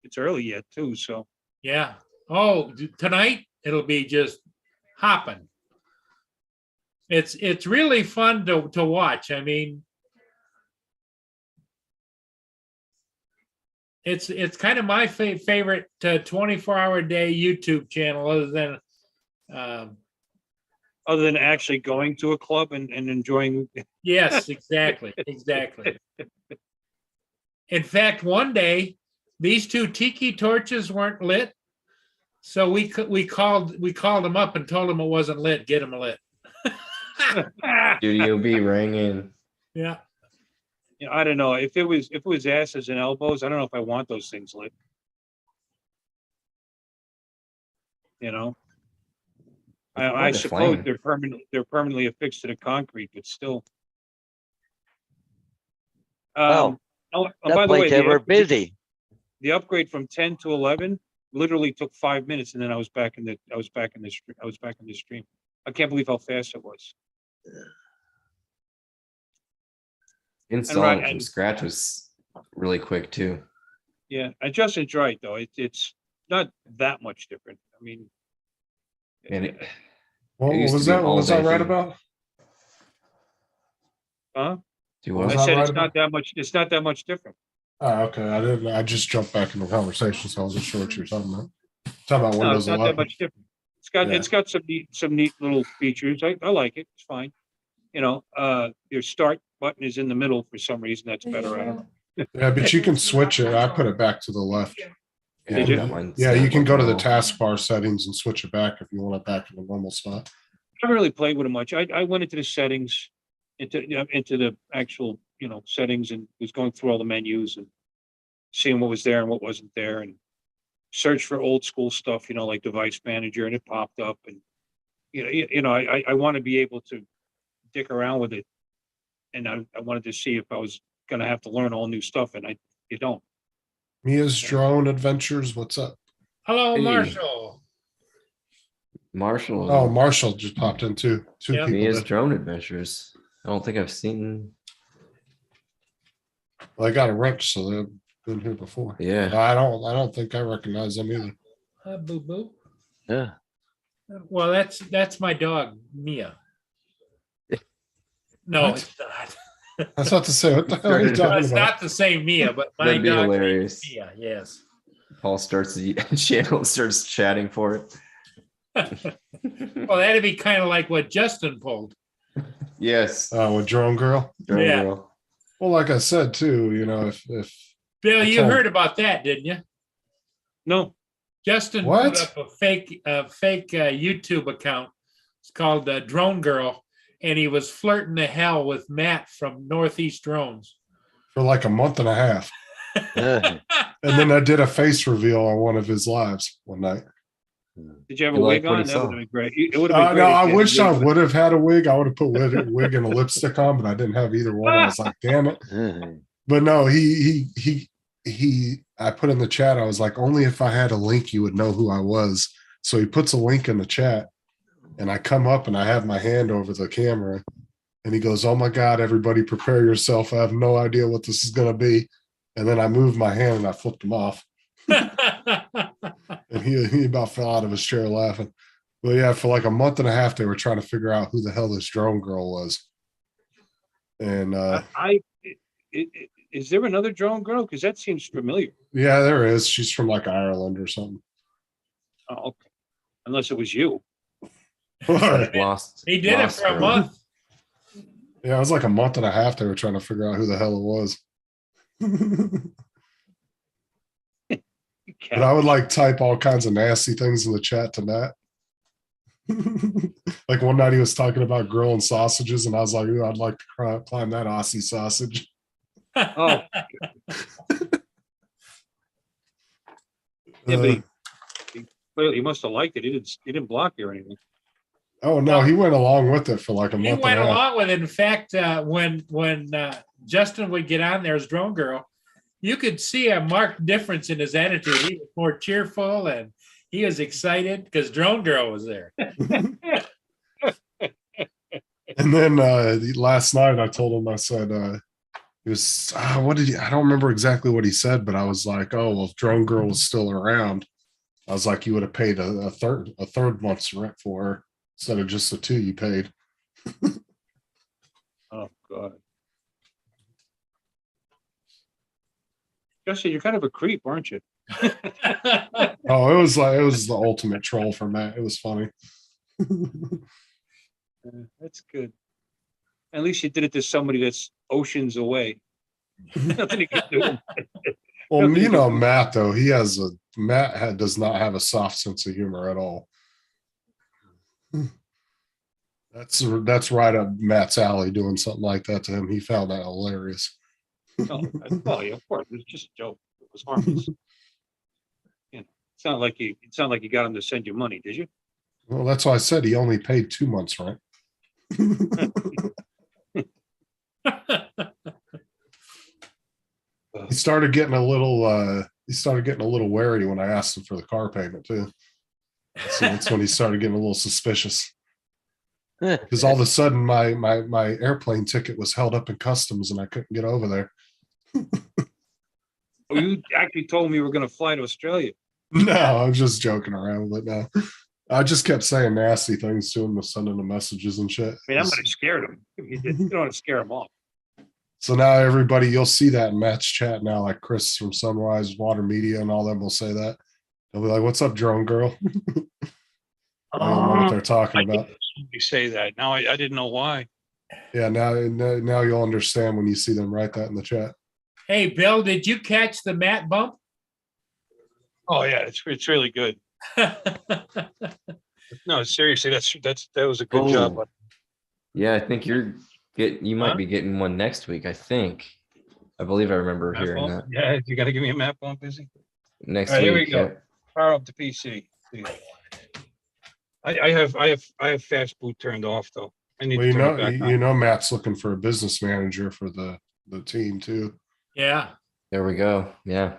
Speaker 11: It's early yet too. So
Speaker 2: Yeah. Oh, tonight it'll be just hopping. It's really fun to watch. I mean, it's kind of my favorite 24-hour-a-day YouTube channel,
Speaker 11: other than actually going to a club and enjoying.
Speaker 2: Yes, exactly. In fact, one day these two tiki torches weren't lit, so we called them up and told them it wasn't lit. Get them lit.
Speaker 8: Studio B rang in.
Speaker 2: Yeah.
Speaker 11: I don't know if it was asses and elbows. I don't know if I want those things lit. I
Speaker 8: quite a
Speaker 11: suppose
Speaker 8: flame.
Speaker 11: they're permanently affixed to the concrete, but still.
Speaker 1: Wow.
Speaker 11: Oh, and
Speaker 1: That
Speaker 11: by the way,
Speaker 1: place ever busy.
Speaker 11: the upgrade from 10 to 11 literally took 5 minutes, and then I was back in the stream. I can't believe how fast it was.
Speaker 8: Installing from
Speaker 11: and-
Speaker 8: scratch was really quick too.
Speaker 11: Yeah, and Justin's right, though. It's not that much different. I mean,
Speaker 8: And it,
Speaker 7: What
Speaker 8: used to
Speaker 7: was
Speaker 8: be an
Speaker 7: that? What was I
Speaker 8: all-day
Speaker 7: right
Speaker 8: thing.
Speaker 7: about?
Speaker 11: huh?
Speaker 8: do
Speaker 7: What
Speaker 8: what?
Speaker 7: was
Speaker 11: I
Speaker 7: that
Speaker 11: said
Speaker 7: right
Speaker 11: it's
Speaker 7: about?
Speaker 11: not that much, it's not that much different.
Speaker 7: Oh, okay. I didn't. I just jumped back in the conversation, so I wasn't sure what you were talking about. Talking about
Speaker 11: No,
Speaker 7: Windows
Speaker 11: it's not that
Speaker 7: 11.
Speaker 11: much different. It's got some neat little features. I like it. It's fine. You know, your start button is in the middle for some reason. That's better. I don't know.
Speaker 7: Yeah, but you can switch it. I put it back to the left.
Speaker 8: Yeah,
Speaker 11: Did
Speaker 8: I
Speaker 11: you?
Speaker 8: got mine
Speaker 7: Yeah,
Speaker 8: set
Speaker 7: you
Speaker 8: up
Speaker 7: can go to the
Speaker 8: overall.
Speaker 7: taskbar settings and switch it back if you want it back in the normal spot.
Speaker 11: I haven't really played with it much. I went into the settings, into the actual, settings, and was going through all the menus and seeing what was there and what wasn't there, and search for old school stuff, like device manager, and it popped up. And I want to be able to dick around with it, and I wanted to see if I was going to have to learn all new stuff, and you don't.
Speaker 7: Mia's Drone Adventures, what's up?
Speaker 2: Hello,
Speaker 8: Hey.
Speaker 2: Marshall.
Speaker 8: Marshall.
Speaker 7: Oh, Marshall just popped in too. Two
Speaker 2: Yeah.
Speaker 7: people
Speaker 8: Mia's
Speaker 7: did.
Speaker 8: Drone Adventures. I don't think I've seen.
Speaker 7: Well, they got a wrench, so they've been here before.
Speaker 8: Yeah.
Speaker 7: I don't think I recognize them either.
Speaker 2: Boo boo.
Speaker 1: Yeah.
Speaker 2: Well, that's my dog, Mia. No,
Speaker 7: What?
Speaker 2: it's not.
Speaker 7: I was about to say, what the hell are you
Speaker 8: It's
Speaker 7: talking
Speaker 2: It's
Speaker 7: about?
Speaker 2: not the same Mia, but my
Speaker 8: That'd be
Speaker 2: dog
Speaker 8: hilarious.
Speaker 2: is Mia. Yes.
Speaker 8: Paul starts the channel, starts chatting for it.
Speaker 2: Well, that'd be kind of like what Justin pulled.
Speaker 8: Yes.
Speaker 7: With Drone Girl.
Speaker 8: Drone
Speaker 2: Yeah.
Speaker 8: Girl.
Speaker 7: Well, like I said too, if
Speaker 2: Bill,
Speaker 7: I
Speaker 2: you
Speaker 7: told-
Speaker 2: heard about that, didn't you?
Speaker 11: No.
Speaker 2: Justin
Speaker 7: What?
Speaker 2: put up a fake YouTube account. It's called Drone Girl, and he was flirting to hell with Matt from Northeast Drones.
Speaker 7: for like a month and a half,
Speaker 1: Yeah.
Speaker 7: and then I did a face reveal on one of his lives one night.
Speaker 11: Did you have a
Speaker 8: You
Speaker 11: wig
Speaker 8: liked what
Speaker 11: on?
Speaker 8: he
Speaker 11: That would
Speaker 8: saw.
Speaker 11: have been great. It would have been great.
Speaker 7: No,
Speaker 11: if
Speaker 7: I
Speaker 11: you had
Speaker 7: wish
Speaker 11: a
Speaker 7: I
Speaker 11: wig.
Speaker 7: would have had a wig. I would have put wig and a lipstick on, but I didn't have either one. I was like, damn it. But no, he I put in the chat, I was like, only if I had a link, you would know who I was. So he puts a link in the chat, and I come up and I have my hand over the camera, and he goes, oh my God, everybody prepare yourself. I have no idea what this is going to be. And then I moved my hand and I flipped him off, and he about fell out of his chair laughing. But yeah, for like a month and a half, they were trying to figure out who the hell this Drone Girl was. And
Speaker 11: Is there another Drone Girl? Because that seems familiar.
Speaker 7: yeah, there is. She's from like Ireland or something.
Speaker 11: Oh, okay. Unless it was you.
Speaker 8: Lost.
Speaker 2: He did it
Speaker 8: Lost
Speaker 2: for a
Speaker 8: Girl.
Speaker 2: month.
Speaker 7: Yeah, it was like a month and a half. They were trying to figure out who the hell it was. But I would like type all kinds of nasty things in the chat to Matt. Like one night he was talking about grilling sausages, and I was like, ooh, I'd like to climb that Aussie sausage.
Speaker 11: Oh. Yeah, but he clearly must have liked it. He didn't block you or anything.
Speaker 7: Oh no, he went along with it for like a
Speaker 2: He
Speaker 7: month
Speaker 2: went
Speaker 7: and a half.
Speaker 2: along with it. In fact, when Justin would get on there as Drone Girl, you could see a marked difference in his attitude. He was more cheerful and he was excited because Drone Girl was there.
Speaker 7: And then last night I told him, I said, he was, what did he, I don't remember exactly what he said, but I was like, oh, well, if Drone Girl was still around, I was like, you would have paid a third month's rent for her instead of just the 2 you paid.
Speaker 11: Oh God. Justin, you're kind of a creep, aren't you?
Speaker 7: Oh, it was the ultimate troll for Matt. It was funny.
Speaker 11: That's good. At least you did it to somebody that's oceans away. Nothing you can do.
Speaker 7: Well, you know, Matt though, does not have a soft sense of humor at all. That's right up Matt's alley, doing something like that to him. He found that hilarious.
Speaker 11: Oh, well, yeah, of course. It was just a joke. It was harmless. It's not like you got him to send you money, did you?
Speaker 7: Well, that's why I said he only paid 2 months rent. He started getting a little wary when I asked him for the car payment too. So that's when he started getting a little suspicious. Because all of a sudden my airplane ticket was held up in customs and I couldn't get over there.
Speaker 11: Oh, you actually told me you were gonna fly to Australia.
Speaker 7: No, I'm just joking around, but no. I just kept saying nasty things to him, sending him messages and shit.
Speaker 11: I mean, I'm gonna scare them. You don't want to scare them off.
Speaker 7: So now everybody, you'll see that in Matt's chat now, like Chris from Sunrise Water Media and all them will say that. They'll be like, "What's up, drone girl?" I don't know what they're talking about.
Speaker 11: You say that now. I didn't know why.
Speaker 7: Yeah, now you'll understand when you see them write that in the chat.
Speaker 2: Hey, Bill, did you catch the Matt bump?
Speaker 11: Oh yeah, it's really good. No, seriously, that was a good job.
Speaker 8: Oh. Yeah, I think you might be getting one next week. I believe I remember
Speaker 11: Map
Speaker 8: hearing
Speaker 11: bump?
Speaker 8: that.
Speaker 11: Yeah, you got to give me a map bump, busy.
Speaker 8: Next
Speaker 11: All right, here we
Speaker 8: week.
Speaker 11: go.
Speaker 8: Yeah.
Speaker 11: Power up the PC. please. I have fast boot turned off though. I need
Speaker 7: Well,
Speaker 11: to turn it back on.
Speaker 7: Matt's looking for a business manager for the team too.
Speaker 2: Yeah.
Speaker 8: There we go. Yeah.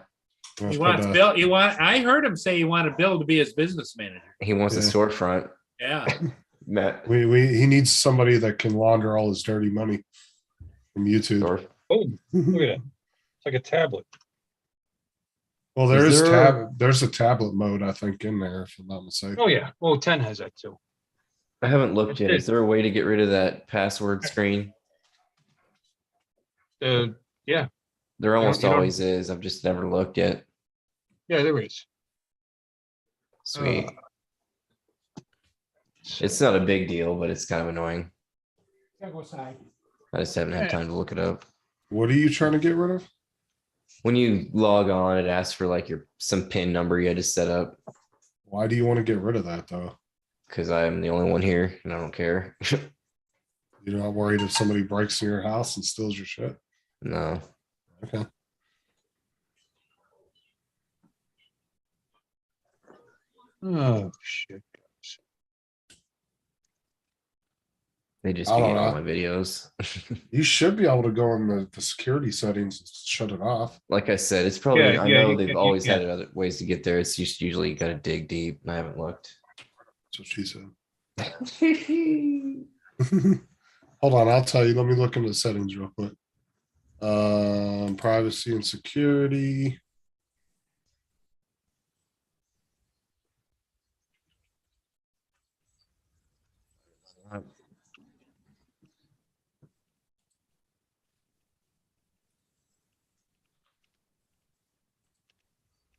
Speaker 2: He wants Bill. I heard him say he wanted Bill to be his business manager.
Speaker 8: He wants a storefront.
Speaker 2: Yeah.
Speaker 8: Matt.
Speaker 7: He needs somebody that can launder all his dirty money from YouTube.
Speaker 11: Oh, look at that. It's like a tablet.
Speaker 7: Well, there's a tablet mode, I think, in there, if I'm not mistaken.
Speaker 11: Oh yeah. Well, 10 has that too.
Speaker 8: I haven't looked yet. Is there a way to get rid of that password screen?
Speaker 11: Yeah.
Speaker 8: There almost always is. I've just never looked yet.
Speaker 11: Yeah, there is.
Speaker 8: Sweet. It's not a big deal, but it's kind of annoying. I just haven't had time to look it up.
Speaker 7: What are you trying to get rid of?
Speaker 8: When you log on, it asks for like some PIN number you had to set up.
Speaker 7: Why do you want to get rid of that though?
Speaker 8: Because I'm the only one here and I don't care.
Speaker 7: You're not worried if somebody breaks in your house and steals your shit?
Speaker 8: No.
Speaker 7: Okay.
Speaker 11: Oh shit.
Speaker 8: They just
Speaker 7: I
Speaker 8: delete
Speaker 7: don't
Speaker 8: all
Speaker 7: know.
Speaker 8: my videos.
Speaker 7: You should be able to go in the security settings and shut it off.
Speaker 8: Like I said, it's probably,
Speaker 11: Yeah,
Speaker 8: I
Speaker 11: yeah,
Speaker 8: know
Speaker 11: you
Speaker 8: they've
Speaker 11: can-
Speaker 8: always
Speaker 11: yeah.
Speaker 8: had other ways to get there. It's just usually you got to dig deep and I haven't looked.
Speaker 7: That's what she said. Hold on, I'll tell you. Let me look into the settings real quick. Privacy and security.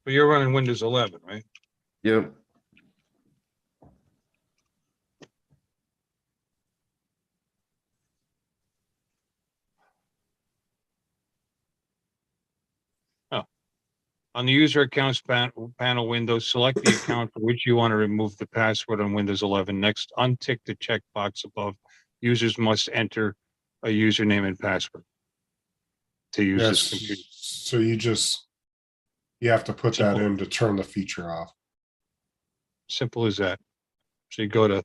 Speaker 11: But you're running Windows 11, right?
Speaker 8: Yep.
Speaker 11: On the user accounts panel window, select the account for which you want to remove the password on Windows 11. Next, untick the checkbox above. Users must enter a username and password to use this
Speaker 7: Yes.
Speaker 11: computer.
Speaker 7: So you have to put that in to turn the feature off.
Speaker 11: Simple as that. So you go to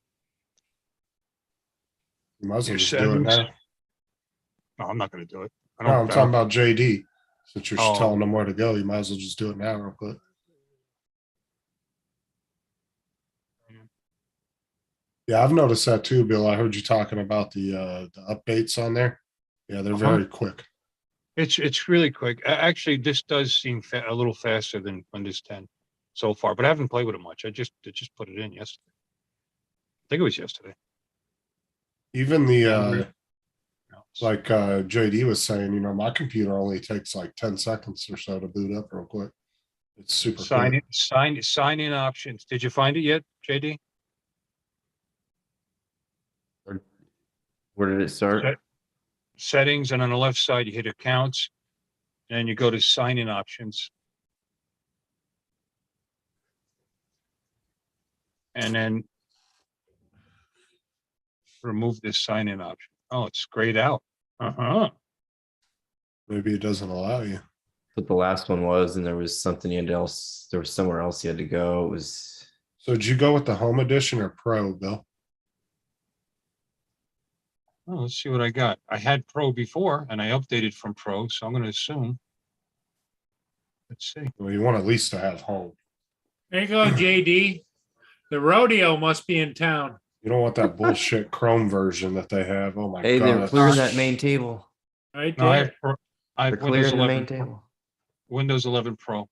Speaker 7: You might as well
Speaker 11: your
Speaker 7: just do it
Speaker 11: settings.
Speaker 7: now.
Speaker 11: No, I'm not going to do it. I
Speaker 7: No, I'm
Speaker 11: don't-
Speaker 7: talking about JD. Since you're
Speaker 11: Oh.
Speaker 7: telling them where to go, you might as well just do it now real quick. Yeah, I've noticed that too, Bill. I heard you talking about the updates on there. Yeah, they're very quick.
Speaker 11: It's really quick. Actually, this does seem a little faster than Windows 10 so far, but I haven't played with it much. I just put it in yesterday. I think it was yesterday.
Speaker 7: Even the
Speaker 11: No,
Speaker 7: like JD was saying, my computer only takes like 10 seconds or so to boot up real quick. It's super quick.
Speaker 11: sign in options. Did you find it yet, JD?
Speaker 8: Where did it start?
Speaker 11: Settings, and on the left side, you hit accounts, and you go to sign in options. And then remove this sign in option. Oh, it's grayed out.
Speaker 7: Maybe it doesn't allow you.
Speaker 8: But the last one was, and there was something there was somewhere else you had to go. It was,
Speaker 7: So did you go with the home edition or pro, Bill?
Speaker 11: Oh, let's see what I got. I had Pro before, and I updated from Pro, so I'm going to assume. Let's see.
Speaker 7: Well, you want at least to have home.
Speaker 2: There you go, JD. The rodeo must be in town.
Speaker 7: You don't want that bullshit Chrome version that they have. Oh my
Speaker 8: hey,
Speaker 7: god.
Speaker 8: they're clearing that main table.
Speaker 2: Right
Speaker 11: No,
Speaker 2: there.
Speaker 8: They're
Speaker 11: I have
Speaker 8: clearing
Speaker 11: Windows
Speaker 8: the main
Speaker 11: 11.
Speaker 8: table.
Speaker 11: Windows 11 Pro.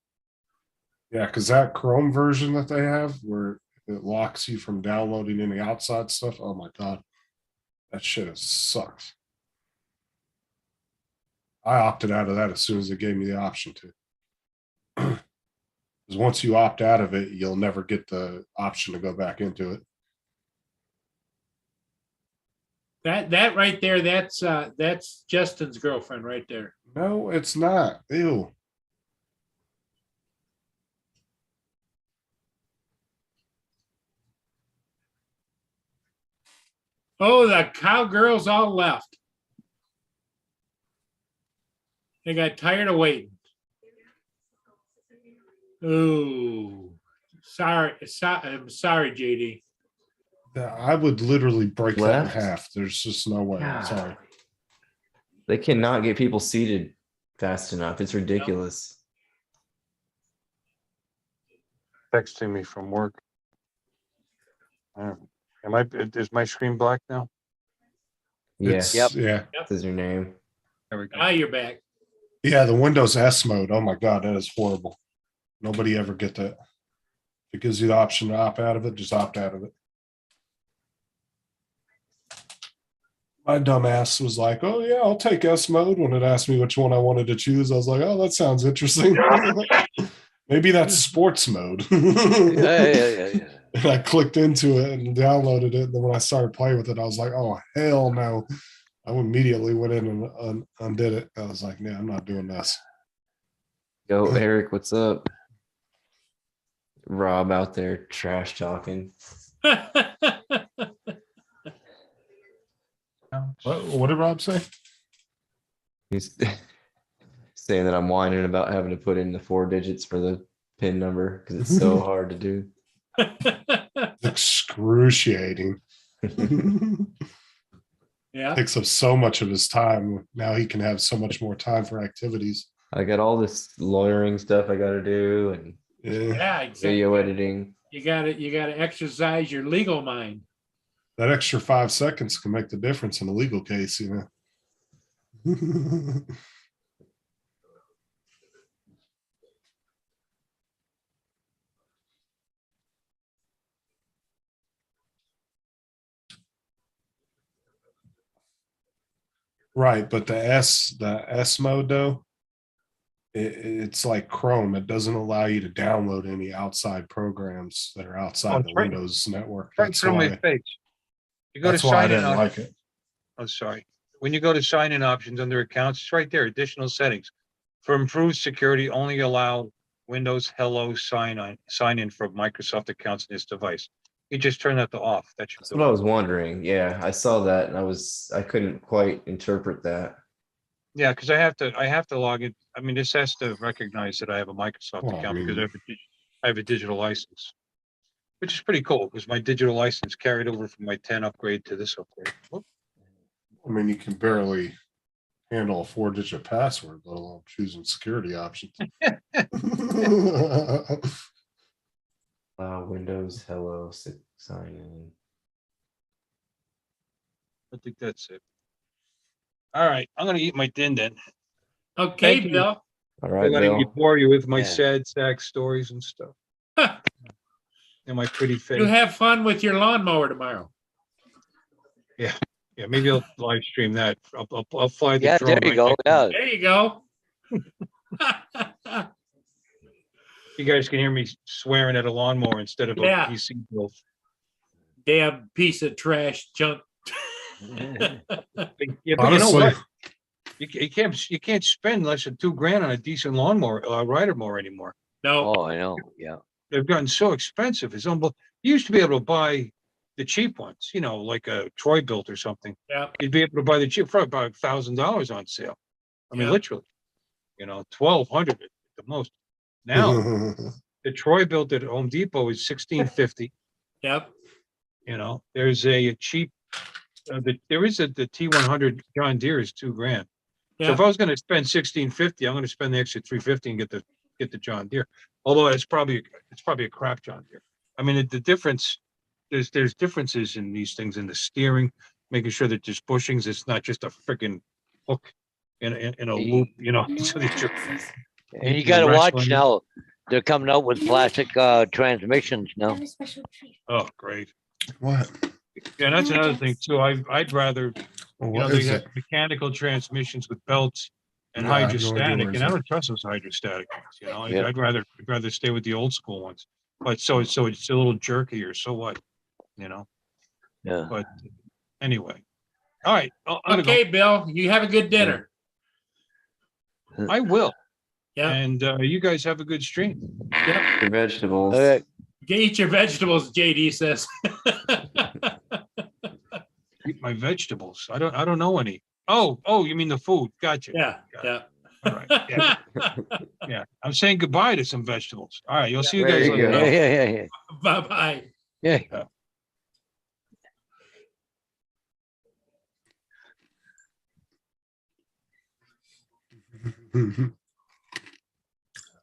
Speaker 7: Yeah, because that Chrome version that they have where it locks you from downloading any outside stuff. Oh my God. That shit sucks. I opted out of that as soon as it gave me the option to. Because once you opt out of it, you'll never get the option to go back into it.
Speaker 2: That right there, that's Justin's girlfriend right there.
Speaker 7: No, it's not. Ew.
Speaker 2: Oh, the cowgirls all left. They got tired of waiting. Ooh, sorry, I'm sorry, JD.
Speaker 7: I would literally break that
Speaker 8: Left?
Speaker 7: in half. There's just no way. I'm sorry.
Speaker 8: They cannot get people seated fast enough. It's ridiculous.
Speaker 11: Texting me from work. Is my screen black now?
Speaker 8: Yes.
Speaker 1: Yep.
Speaker 7: Yeah.
Speaker 8: Is your name?
Speaker 11: There we go.
Speaker 2: Now you're back.
Speaker 7: Yeah, the Windows S mode. Oh my God, that is horrible. Nobody ever get that. If it gives you the option to opt out of it, just opt out of it. My dumb ass was like, oh yeah, I'll take S mode when it asked me which one I wanted to choose. I was like, oh, that sounds interesting. Maybe that's sports mode.
Speaker 1: Yeah.
Speaker 7: And I clicked into it and downloaded it. And then when I started playing with it, I was like, oh, hell no. I immediately went in and undid it. I was like, yeah, I'm not doing this.
Speaker 8: Yo, Eric, what's up? Rob out there trash talking.
Speaker 7: What did Rob say?
Speaker 8: He's saying that I'm whining about having to put in the 4 digits for the PIN number because it's so hard to do.
Speaker 7: Excruciating.
Speaker 2: Yeah.
Speaker 7: Takes up so much of his time. Now he can have so much more time for activities.
Speaker 8: I got all this lawyering stuff I got to do and
Speaker 2: Yeah, exactly.
Speaker 8: video editing.
Speaker 2: You gotta exercise your legal mind.
Speaker 7: That extra 5 seconds can make the difference in a legal case, you know. Right, but the S mode though, it's like Chrome. It doesn't allow you to download any outside programs that are outside the
Speaker 11: right.
Speaker 7: Windows network.
Speaker 11: Right
Speaker 7: That's
Speaker 11: through my
Speaker 7: why,
Speaker 11: face. You go to
Speaker 7: that's why I
Speaker 11: sign in.
Speaker 7: didn't like it.
Speaker 11: Oh, sorry. When you go to sign in options under accounts, it's right there, additional settings. For improved security, only allow Windows Hello sign in for Microsoft accounts in this device. You just turn that to off. That should
Speaker 8: That's
Speaker 11: do
Speaker 8: what I
Speaker 11: it.
Speaker 8: was wondering. Yeah, I saw that and I couldn't quite interpret that.
Speaker 11: Yeah, because I have to log in. I mean, this has to recognize that I have a Microsoft
Speaker 7: Well, I
Speaker 11: account
Speaker 7: mean-
Speaker 11: because I have a digital license, which is pretty cool because my digital license carried over from my 10 upgrade to this upgrade. Whoop.
Speaker 7: I mean, you can barely handle a 4-digit password, let alone choosing security options.
Speaker 8: Windows Hello sign in.
Speaker 11: I think that's it. All right, I'm gonna eat my din then.
Speaker 2: Okay,
Speaker 11: Thank you.
Speaker 2: Bill.
Speaker 8: All
Speaker 11: For
Speaker 8: right,
Speaker 11: letting me
Speaker 8: Bill.
Speaker 11: bore you with my
Speaker 1: Yeah.
Speaker 11: sad sack stories and stuff. And my pretty face.
Speaker 2: You have fun with your lawnmower tomorrow.
Speaker 11: Yeah, maybe I'll live stream that. I'll fly the
Speaker 1: Yeah,
Speaker 11: drone.
Speaker 1: there you
Speaker 11: right
Speaker 1: go.
Speaker 11: next to
Speaker 1: Yeah.
Speaker 2: There you go.
Speaker 11: You guys can hear me swearing at a lawnmower instead of
Speaker 2: Yeah.
Speaker 11: a PC bill.
Speaker 2: Damn piece of trash junk.
Speaker 11: Yeah, but you know
Speaker 7: Honestly,
Speaker 11: what? You can't spend less than $2,000 on a decent lawnmower, rider mower anymore.
Speaker 2: No,
Speaker 1: Oh, I know. Yeah.
Speaker 11: They've gotten so expensive. It's unbelievable. You used to be able to buy the cheap ones, you know, like a Troy Built or something.
Speaker 2: yeah,
Speaker 11: You'd be able to buy the cheap for about $1,000 on sale. I mean,
Speaker 2: Yeah.
Speaker 11: literally, you know, 1,200 at the most. Now the Troy Built at Home Depot is $1,650.
Speaker 2: yep.
Speaker 11: You know, there's a cheap. The T100 John Deere is $2,000. So
Speaker 2: Yeah.
Speaker 11: if I was going to spend $1,650, I'm going to spend the extra $350 and get the John Deere. Although it's probably a crap John Deere. I mean, the difference there's differences in these things in the steering, making sure that there's bushings. It's not just a freaking hook in a loop, you know. So
Speaker 1: And you
Speaker 11: You're
Speaker 1: gotta watch
Speaker 11: wrestling.
Speaker 1: now. They're coming out with plastic transmissions now.
Speaker 11: Oh, great.
Speaker 7: What?
Speaker 11: Yeah, that's another thing too. I'd rather,
Speaker 7: Well,
Speaker 11: you know,
Speaker 7: what
Speaker 11: they
Speaker 7: is
Speaker 11: have
Speaker 7: it?
Speaker 11: mechanical transmissions with belts and
Speaker 7: Yeah, I have no idea
Speaker 11: hydrostatic,
Speaker 7: what
Speaker 11: and
Speaker 7: is
Speaker 11: I
Speaker 7: it.
Speaker 11: don't trust those hydrostatic ones, you know,
Speaker 1: Yeah.
Speaker 11: I'd rather stay with the old school ones. But so it's a little jerkier, so what, you know,
Speaker 1: Yeah.
Speaker 11: but anyway. All right, I'm gonna go.
Speaker 2: Okay, Bill, you have a good dinner.
Speaker 11: I will.
Speaker 2: Yeah.
Speaker 11: And you guys have a good stream.
Speaker 8: Your vegetables.
Speaker 1: Okay.
Speaker 2: Eat your vegetables, JD says.
Speaker 11: Eat my vegetables. I don't know any. Oh, you mean the food? Gotcha.
Speaker 2: Yeah,
Speaker 11: Got
Speaker 2: yeah.
Speaker 11: All right. Yeah. Yeah. I'm saying goodbye to some vegetables. All right. You'll see you
Speaker 8: There
Speaker 11: guys
Speaker 8: you
Speaker 11: later.
Speaker 8: go.
Speaker 1: Yeah.
Speaker 2: Bye-bye.
Speaker 1: Yeah.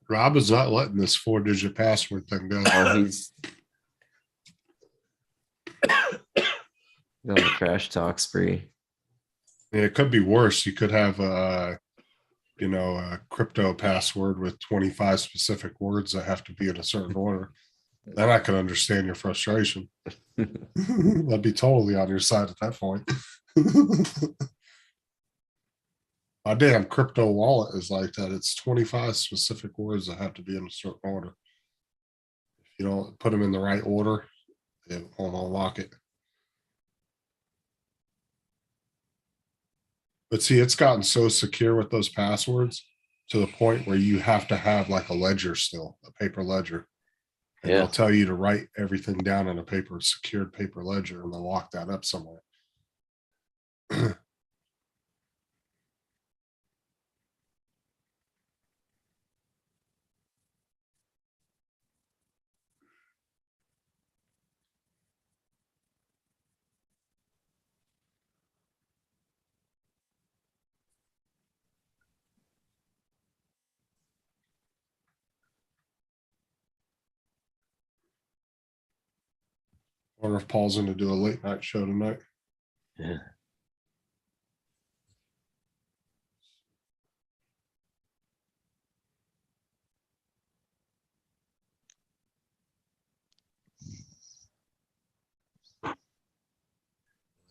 Speaker 7: Rob is not letting this 4-digit password thing go.
Speaker 8: Oh, he's on the trash talk spree.
Speaker 7: Yeah, it could be worse. You could have a crypto password with 25 specific words that have to be in a certain order. Then I can understand your frustration. I'd be totally on your side at that point. My damn crypto wallet is like that. It's 25 specific words that have to be in a certain order. If you don't put them in the right order, it won't unlock it. But see, it's gotten so secure with those passwords to the point where you have to have like a ledger still, a paper ledger. And
Speaker 1: Yeah.
Speaker 7: they'll tell you to write everything down in a secured paper ledger, and they'll lock that up somewhere. Wonder if Paul's going to do a late night show tonight.
Speaker 1: Yeah.
Speaker 8: There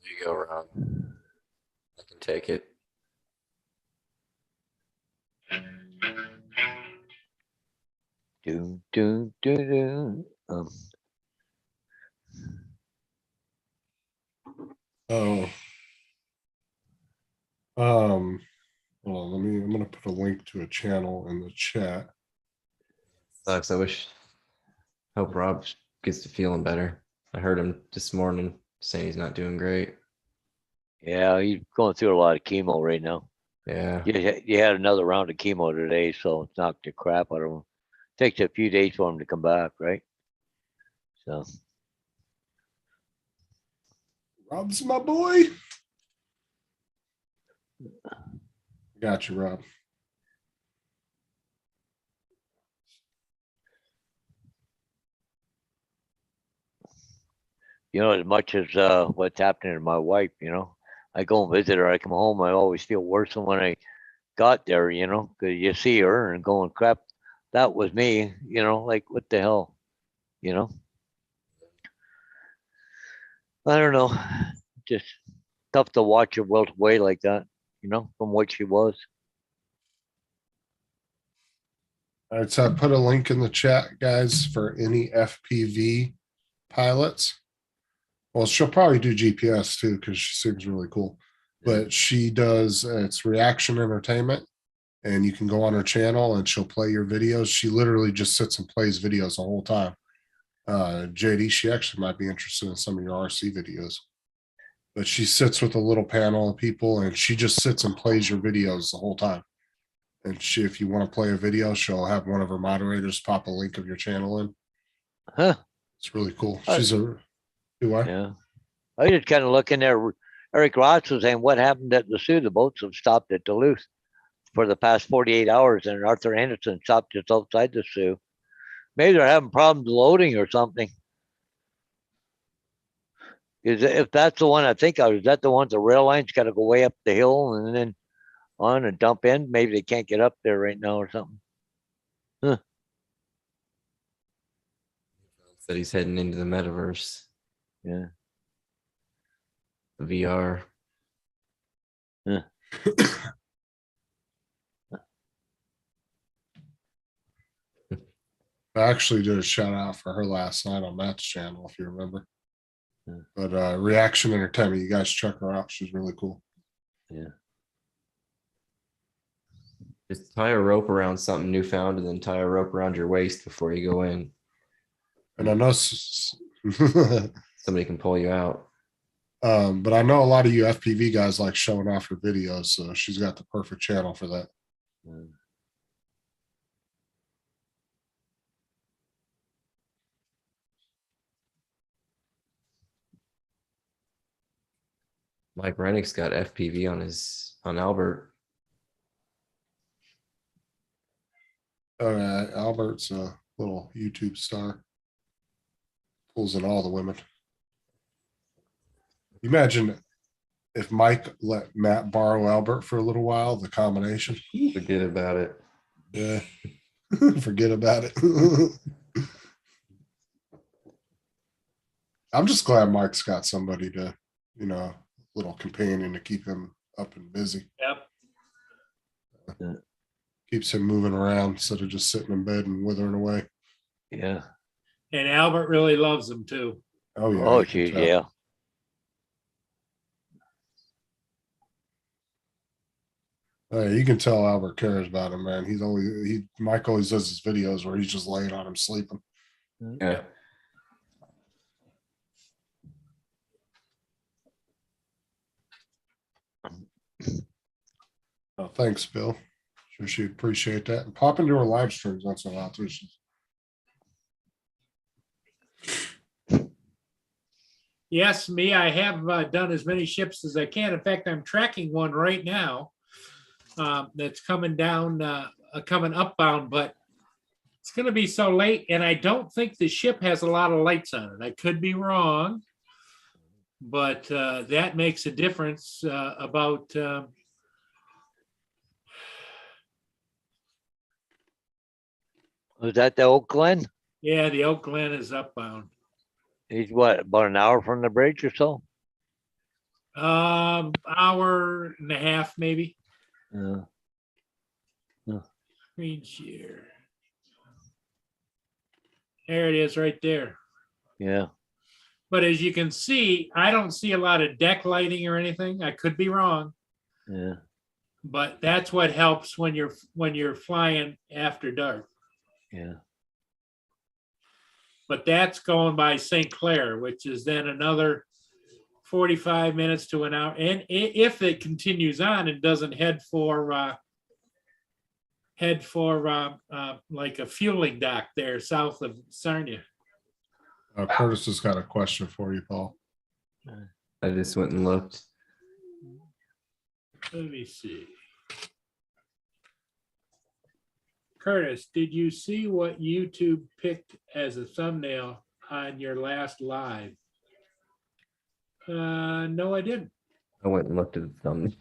Speaker 8: you go, Rob. I can take it.
Speaker 1: Do.
Speaker 7: Oh. Hold on, I'm gonna put a link to a channel in the chat.
Speaker 8: Sucks. Hope Rob gets to feeling better. I heard him this morning saying he's not doing great.
Speaker 1: Yeah, he's going through a lot of chemo right now.
Speaker 8: Yeah.
Speaker 1: You had another round of chemo today, so it's knocked the crap out of him. Takes a few days for him to come back, right? So
Speaker 7: Rob's my boy. Got you, Rob.
Speaker 1: as much as what's happening to my wife, I go and visit her. I come home, I always feel worse than when I got there, because you see her and going, crap, that was me, like what the hell, I don't know, just tough to watch her wilt away like that, from what she was.
Speaker 7: All right, so I put a link in the chat, guys, for any FPV pilots. Well, she'll probably do GPS too, because she seems really cool. But she does, it's Reaction Entertainment, and you can go on her channel and she'll play your videos. She literally just sits and plays videos the whole time. JD, she actually might be interested in some of your RC videos. But she sits with a little panel of people and she just sits and plays your videos the whole time. And if you want to play a video, she'll have one of her moderators pop a link of your channel in.
Speaker 1: Huh.
Speaker 7: It's really cool. She's
Speaker 1: Yeah. I just kind of looking there. Eric Ross was saying, what happened at the Sioux? The boats have stopped at Duluth for the past 48 hours, and Arthur Anderson stopped just outside the Sioux. Maybe they're having problems loading or something. If that's the one I think of, is that the one the rail line's got to go way up the hill and then on and dump in? Maybe they can't get up there right now or something.
Speaker 8: Said he's heading into the metaverse,
Speaker 1: Yeah.
Speaker 8: the VR.
Speaker 7: I actually did a shout out for her last night on Matt's channel, if you remember.
Speaker 1: Yeah.
Speaker 7: But Reaction Entertainment, you guys check her out. She's really cool.
Speaker 1: Yeah.
Speaker 8: Just tie a rope around something newfound and then tie a rope around your waist before you go in.
Speaker 7: And I know
Speaker 8: Somebody can pull you out.
Speaker 7: but I know a lot of you FPV guys like showing off her videos, so she's got the perfect channel for that.
Speaker 8: Mike Rennick's got FPV on Albert.
Speaker 7: Albert's a little YouTube star. Pulls in all the women. Imagine if Mike let Matt borrow Albert for a little while, the combination.
Speaker 8: Forget about it.
Speaker 7: Yeah. Forget about it. I'm just glad Mike's got somebody to, little companion to keep him up and busy.
Speaker 2: Yep.
Speaker 7: Keeps him moving around instead of just sitting in bed and withering away.
Speaker 1: Yeah.
Speaker 2: And Albert really loves them too.
Speaker 7: Oh yeah.
Speaker 1: Oh,
Speaker 7: you can
Speaker 1: geez,
Speaker 7: tell.
Speaker 1: yeah.
Speaker 7: You can tell Albert cares about him, man. Mike always does his videos where he's just laying on him sleeping.
Speaker 8: Yeah.
Speaker 7: Oh, thanks, Bill. Sure she'd appreciate that. And pop into her live streams once in a while too.
Speaker 2: Yes, me, I have done as many ships as I can. In fact, I'm tracking one right now that's coming down, coming upbound, but it's going to be so late. And I don't think the ship has a lot of lights on it. I could be wrong, but that makes a difference about.
Speaker 1: Was that the Oak Glen?
Speaker 2: Yeah, the Oak Glen is upbound.
Speaker 1: He's what, about an hour from the bridge or so?
Speaker 2: Hour and a half, maybe.
Speaker 1: Yeah.
Speaker 2: Screen share. There it is right there.
Speaker 1: Yeah.
Speaker 2: But as you can see, I don't see a lot of deck lighting or anything. I could be wrong,
Speaker 1: Yeah.
Speaker 2: but that's what helps when you're flying after dark.
Speaker 1: Yeah.
Speaker 2: But that's going by St. Clair, which is then another 45 minutes to an hour. And if it continues on and doesn't head for like a fueling dock there south of Sarnia.
Speaker 7: Curtis has got a question for you, Paul.
Speaker 8: I just went and looked.
Speaker 2: Let me see. Curtis, did you see what YouTube picked as a thumbnail on your last live? No, I didn't.
Speaker 8: I went and looked at the thumbnail.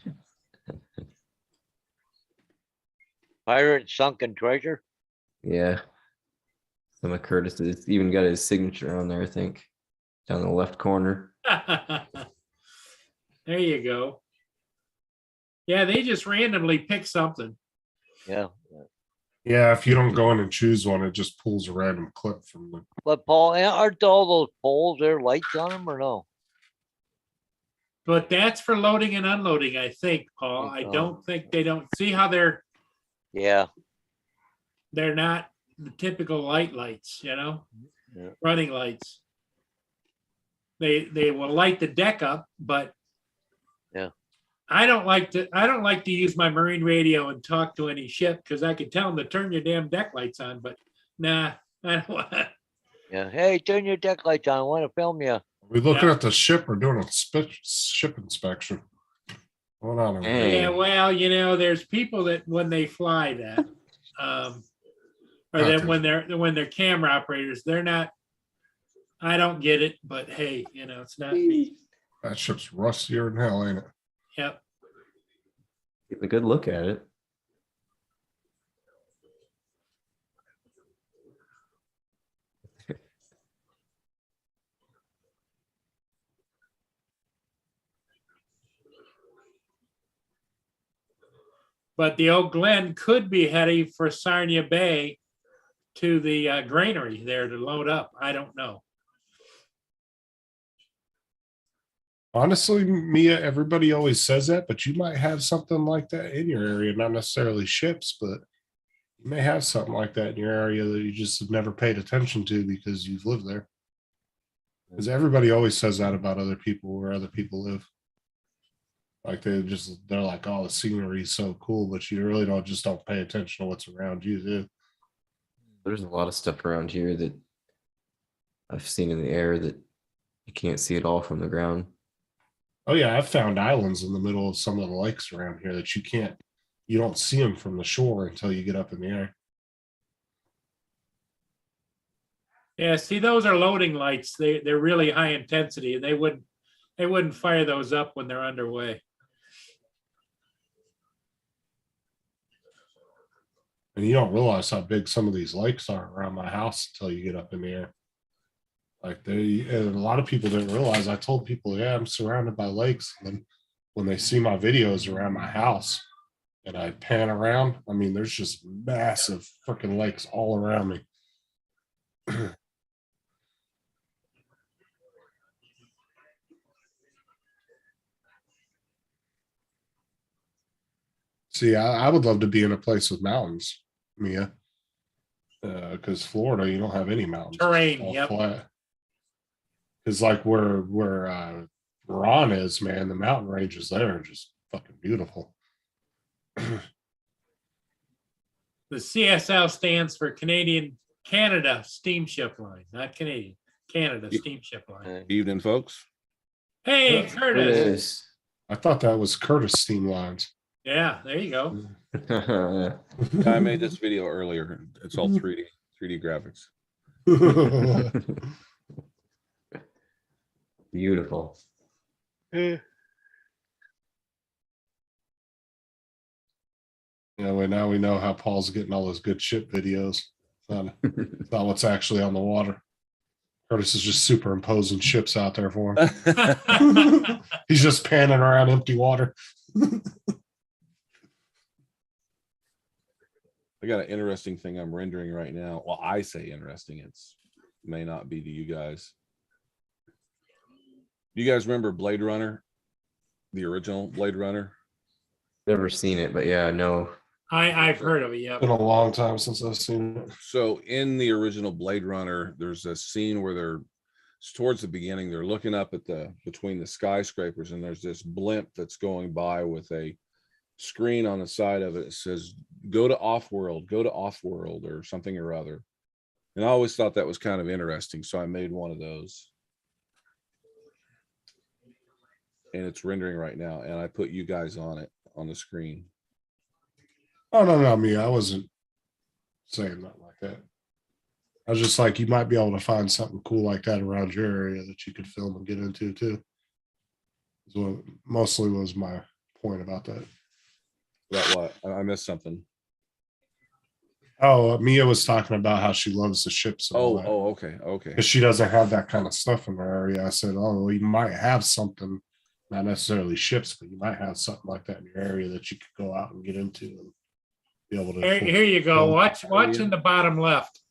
Speaker 1: Pirate sunken treasure?
Speaker 8: Yeah. Some of Curtis, it's even got his signature on there, I think, down the left corner.
Speaker 2: There you go. Yeah, they just randomly pick something.
Speaker 1: Yeah.
Speaker 7: Yeah, if you don't go in and choose one, it just pulls a random clip from the.
Speaker 1: But Paul, aren't all those poles there lights on them or no?
Speaker 2: But that's for loading and unloading, I think, Paul. I don't think they don't see how they're
Speaker 1: Yeah.
Speaker 2: not the typical lights,
Speaker 1: Yeah.
Speaker 2: running lights. They will light the deck up, but
Speaker 1: Yeah.
Speaker 2: I don't like to use my marine radio and talk to any ship because I could tell them to turn your damn deck lights on, but nah, I don't want.
Speaker 1: Yeah. Hey, turn your deck lights on. I want to film you.
Speaker 7: We looking at the ship or doing a ship inspection? Hold on. a minute.
Speaker 8: Hey.
Speaker 2: Yeah, well, there's people that when they fly that, or that when they're camera operators, they're not. I don't get it, but hey, it's not me.
Speaker 7: That ship's rustier than hell, ain't it?
Speaker 2: Yep.
Speaker 8: Get a good look at it.
Speaker 2: But the Oak Glen could be heading for Sarnia Bay to the granary there to load up. I don't know.
Speaker 7: Honestly, Mia, everybody always says that, but you might have something like that in your area, not necessarily ships, but you may have something like that in your area that you just have never paid attention to because you've lived there. Because everybody always says that about other people where other people live. Like they're like, oh, the scenery is so cool, but you really don't pay attention to what's around you. Too.
Speaker 8: There's a lot of stuff around here that I've seen in the air that you can't see it all from the ground.
Speaker 7: Oh yeah, I've found islands in the middle of some of the lakes around here that you don't see them from the shore until you get up in the air.
Speaker 2: Yeah, see, those are loading lights. They're really high intensity, and they wouldn't fire those up when they're underway.
Speaker 7: And you don't realize how big some of these lakes are around my house until you get up in the air. Like and a lot of people didn't realize. I told people, yeah, I'm surrounded by lakes. And then when they see my videos around my house and I pan around, I mean, there's just massive freaking lakes all around me. See, I would love to be in a place with mountains, Mia. Because Florida, you don't have any mountains.
Speaker 2: Terrain, yep.
Speaker 7: Because like where Ron is, man, the mountain ranges there are just fucking beautiful.
Speaker 2: The CSL stands for Canada Steamship Line, not Canadian. Canada Steamship Line.
Speaker 13: Evening, folks.
Speaker 2: Hey, Curtis.
Speaker 7: I thought that was Curtis Steam Lines.
Speaker 2: Yeah, there you go.
Speaker 13: I made this video earlier. It's all 3D graphics.
Speaker 8: Beautiful.
Speaker 7: Yeah, well, now we know how Paul's getting all those good ship videos. It's not what's actually on the water. Curtis is just superimposing ships out there for him. He's just panning around empty water.
Speaker 13: I got an interesting thing I'm rendering right now. Well, I say interesting. It's may not be to you guys. You guys remember Blade Runner? The original Blade Runner?
Speaker 8: Never seen it, but yeah, no.
Speaker 2: I've heard of it, yeah.
Speaker 7: Been a long time since I've seen it.
Speaker 13: So in the original Blade Runner, there's a scene where it's towards the beginning, they're looking up at between the skyscrapers, and there's this blimp that's going by with a screen on the side of it. It says, go to Offworld, or something or other. And I always thought that was kind of interesting. So I made one of those. And it's rendering right now. And I put you guys on it on the screen.
Speaker 7: Oh, no, me. I wasn't saying nothing like that. I was just like, you might be able to find something cool like that around your area that you could film and get into too. Is what mostly was my point about that.
Speaker 13: About what? I missed something.
Speaker 7: Oh, Mia was talking about how she loves the ships.
Speaker 13: Okay.
Speaker 7: Because she doesn't have that kind of stuff in her area. I said, oh, well, you might have something, not necessarily ships, but you might have something like that in your area that you could go out and get into and be able to.
Speaker 2: Here you go. Watch in the bottom left.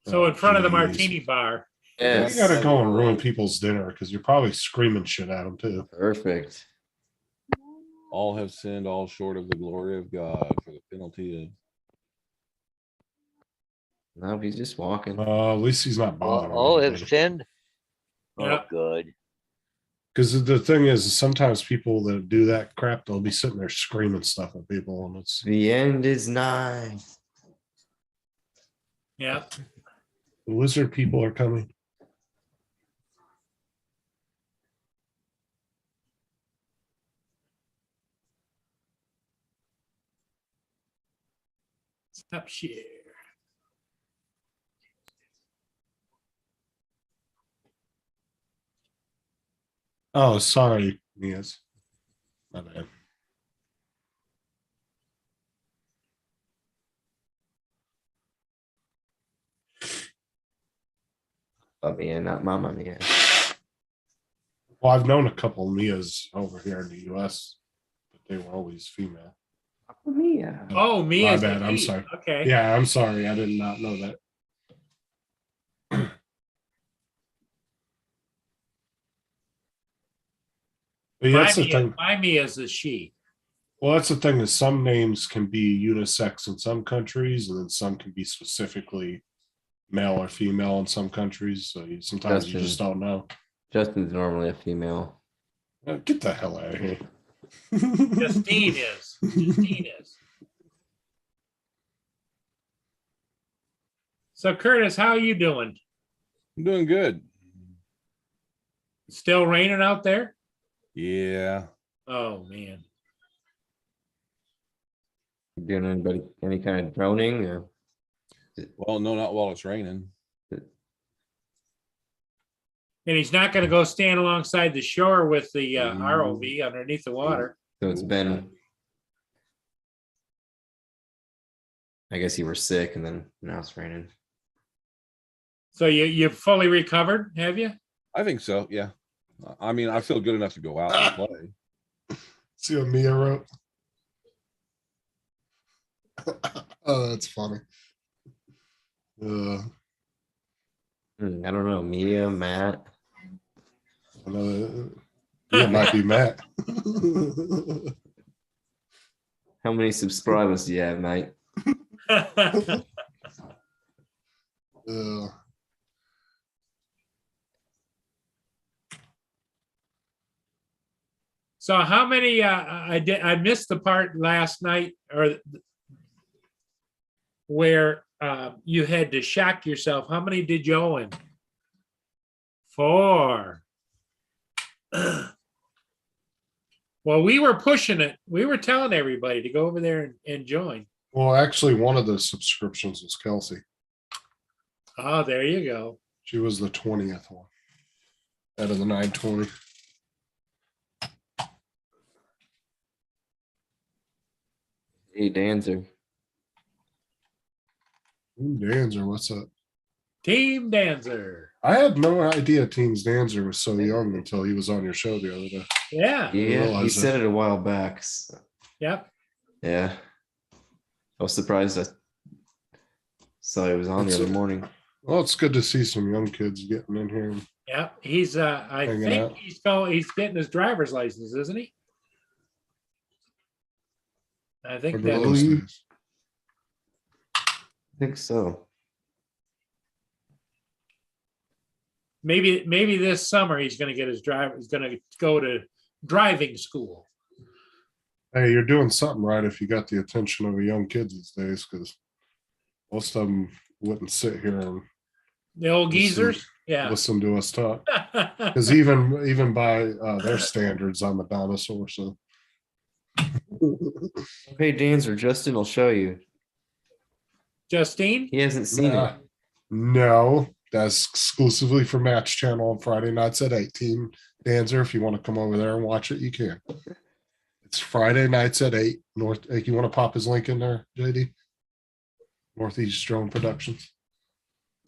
Speaker 2: So in front of the martini bar.
Speaker 7: Yes. You gotta go and ruin people's dinner because you're probably screaming shit at them too.
Speaker 8: Perfect.
Speaker 13: All have sinned, all short of the glory of God for the penalty of.
Speaker 8: No, he's just walking.
Speaker 7: At least he's not bothering.
Speaker 1: All have sinned.
Speaker 2: Yeah.
Speaker 1: Oh, good.
Speaker 7: Because the thing is, sometimes people that do that crap, they'll be sitting there screaming stuff at people, and it's
Speaker 8: the end is nigh.
Speaker 2: Yeah.
Speaker 7: The lizard people are coming.
Speaker 2: Stop share.
Speaker 7: Oh, sorry, Mias. My bad.
Speaker 8: Mia, not Mama Mia.
Speaker 7: Well, I've known a couple of Mias over here in the US. they were always female.
Speaker 8: Mia.
Speaker 2: Oh,
Speaker 7: My
Speaker 2: Mia's
Speaker 7: bad,
Speaker 2: the
Speaker 7: I'm
Speaker 2: he.
Speaker 7: sorry.
Speaker 2: Okay.
Speaker 7: Yeah, I'm sorry. I did not know that. But yeah, that's the thing.
Speaker 2: My Mia's a she.
Speaker 7: Well, that's the thing is some names can be unisex in some countries, and then some can be specifically male or female in some countries. So sometimes you just don't know.
Speaker 8: Justin's normally a female.
Speaker 7: Get the hell out of here.
Speaker 2: Justine is. Justine is. So Curtis, how are you doing?
Speaker 13: I'm doing good.
Speaker 2: Still raining out there?
Speaker 13: Yeah.
Speaker 2: Oh man.
Speaker 8: Doing any kind of droning or?
Speaker 13: Well, no, not while it's raining.
Speaker 2: And he's not going to go stand alongside the shore with the ROV underneath the water.
Speaker 8: So it's been. I guess you were sick, and then now it's raining.
Speaker 2: So you've fully recovered, have you?
Speaker 13: I think so. Yeah. I mean, I feel good enough to go out and play.
Speaker 7: See what Mia wrote? Oh, that's funny.
Speaker 8: I don't know. Mia, Matt.
Speaker 7: It might be Matt.
Speaker 8: How many subscribers do you have, mate?
Speaker 2: So how many? I missed the part last night, or where you had to shock yourself. How many did you owe him? 4. Well, we were pushing it. We were telling everybody to go over there and join.
Speaker 7: Well, actually, one of the subscriptions was Kelsey.
Speaker 2: Oh, there you go.
Speaker 7: She was the 20th one out of the 920.
Speaker 8: Hey, Danzer.
Speaker 7: Danzer, what's up?
Speaker 2: Team Danzer.
Speaker 7: I had no idea Teams Danzer was so young until he was on your show the other day.
Speaker 2: Yeah.
Speaker 8: Yeah, he said it a while back.
Speaker 2: Yep.
Speaker 8: Yeah. I was surprised I saw he was on the other morning.
Speaker 7: Well, it's good to see some young kids getting in here.
Speaker 2: Yeah, he's I
Speaker 7: Hanging
Speaker 2: think
Speaker 7: out.
Speaker 2: he's getting his driver's license, isn't he? I think that
Speaker 8: I think so.
Speaker 2: maybe this summer he's going to get his driver. He's going to go to driving school.
Speaker 7: Hey, you're doing something right if you got the attention of a young kid these days, because most of them wouldn't sit here and
Speaker 2: The old geezers. Yeah.
Speaker 7: listen to us talk. Because even by their standards, I'm a dinosaur. So
Speaker 8: Hey, Danzer, Justin will show you.
Speaker 2: Justine?
Speaker 8: He hasn't seen it.
Speaker 7: No, that's exclusively for Match Channel on Friday nights at 18. Danzer, if you want to come over there and watch it, you can. It's Friday nights at 8. You want to pop his link in there, JD? Northeast Drone Productions.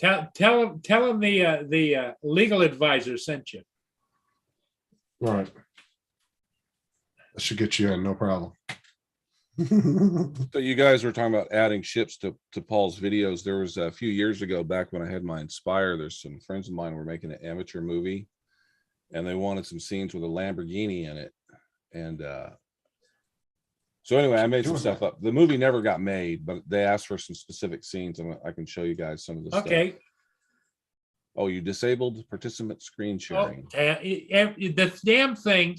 Speaker 2: Tell him the legal advisor sent you.
Speaker 7: All right. That should get you in, no problem.
Speaker 13: So you guys were talking about adding ships to Paul's videos. There was a few years ago, back when I had my Inspire, there's some friends of mine were making an amateur movie and they wanted some scenes with a Lamborghini in it. And so anyway, I made some stuff up. The movie never got made, but they asked for some specific scenes, and I can show you guys some of the
Speaker 2: Okay.
Speaker 13: stuff. Oh, you disabled participant screen sharing.
Speaker 2: The damn thing,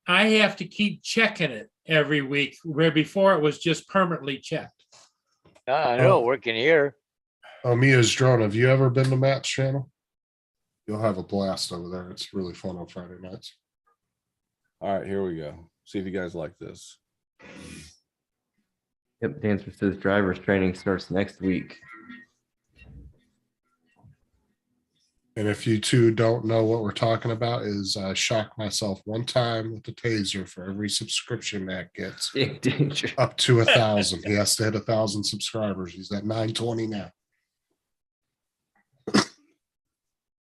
Speaker 2: I have to keep checking it every week, where before it was just permanently checked.
Speaker 1: I know, working here.
Speaker 7: Mia's Drone, have you ever been to Matt's channel? You'll have a blast over there. It's really fun on Friday nights.
Speaker 13: All right, here we go. See if you guys like this.
Speaker 8: Yep, Dancer says driver's training starts next week.
Speaker 7: And if you two don't know what we're talking about, is I shocked myself one time with the taser for every subscription Matt gets. Up to 1,000. He has to hit 1,000 subscribers. He's at 920 now.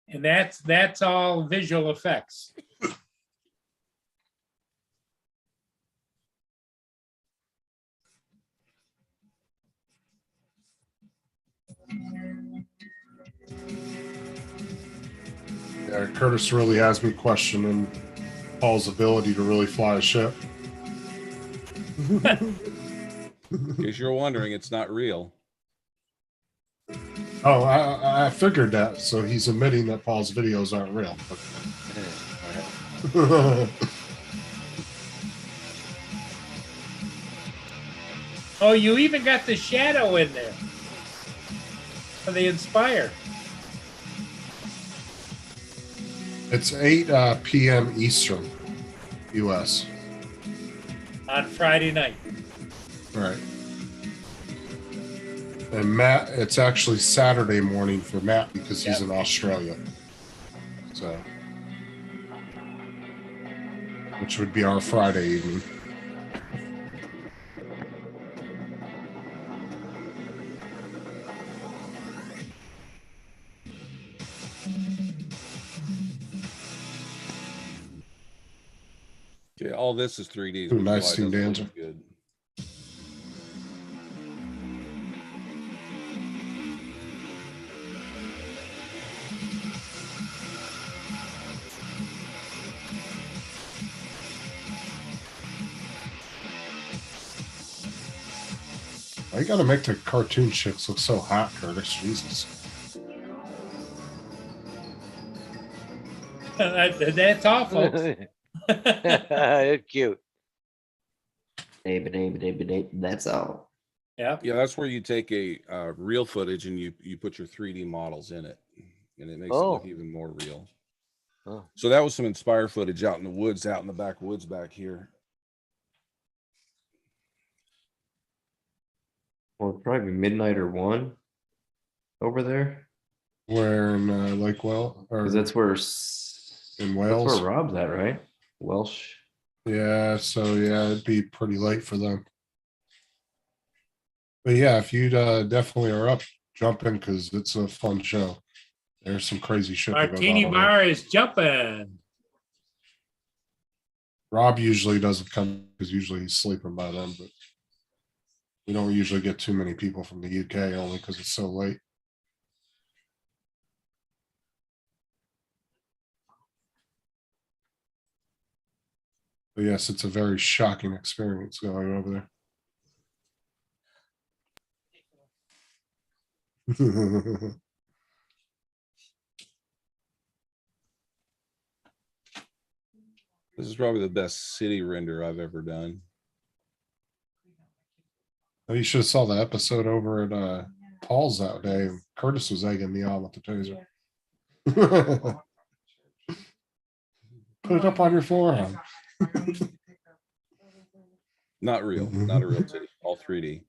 Speaker 2: And that's all visual effects.
Speaker 7: Yeah, Curtis really has me questioning Paul's ability to really fly a ship.
Speaker 13: In case you're wondering, it's not real.
Speaker 7: Oh, I figured that. So he's admitting that Paul's videos aren't real.
Speaker 2: Oh, you even got the shadow in there for the Inspire.
Speaker 7: It's 8 p.m. Eastern, U.S.
Speaker 2: On Friday night.
Speaker 7: Right. And Matt, it's actually Saturday morning for Matt because he's in Australia. So, which would be our Friday evening.
Speaker 13: Okay, all this is 3D.
Speaker 7: Ooh,
Speaker 13: which is
Speaker 7: nice
Speaker 13: why it
Speaker 7: team
Speaker 13: doesn't
Speaker 7: dancer.
Speaker 13: look good.
Speaker 7: Why you gotta make the cartoon chicks look so hot, Curtis? Jesus.
Speaker 2: That's all, folks.
Speaker 1: It's cute.
Speaker 8: That's all.
Speaker 2: Yeah.
Speaker 13: Yeah, that's where you take a real footage and you put your 3D models in it, and it makes it look
Speaker 1: Oh.
Speaker 13: even more real.
Speaker 1: Oh.
Speaker 13: So that was some Inspire footage out in the woods, out in the backwoods back here.
Speaker 8: Well, it'd probably be midnight or 1 over there.
Speaker 7: Where in Lake Well? Or
Speaker 8: Because that's where
Speaker 7: in
Speaker 8: that's
Speaker 7: Wales?
Speaker 8: where Rob's at, right? Welsh.
Speaker 7: Yeah, so yeah, it'd be pretty late for them. But yeah, if you definitely are up, jump in because it's a fun show. There's some crazy shit that goes on.
Speaker 2: Martini
Speaker 7: over there.
Speaker 2: bar is jumping.
Speaker 7: Rob usually doesn't come because usually he's sleeping by then, but we don't usually get too many people from the UK only because it's so late. But yes, it's a very shocking experience going over there.
Speaker 13: This is probably the best city render I've ever done.
Speaker 7: Oh, you should have saw the episode over at Paul's that day. Curtis was egging me on with the taser. Put it up on your forehead.
Speaker 13: Not real, not a real city, all 3D.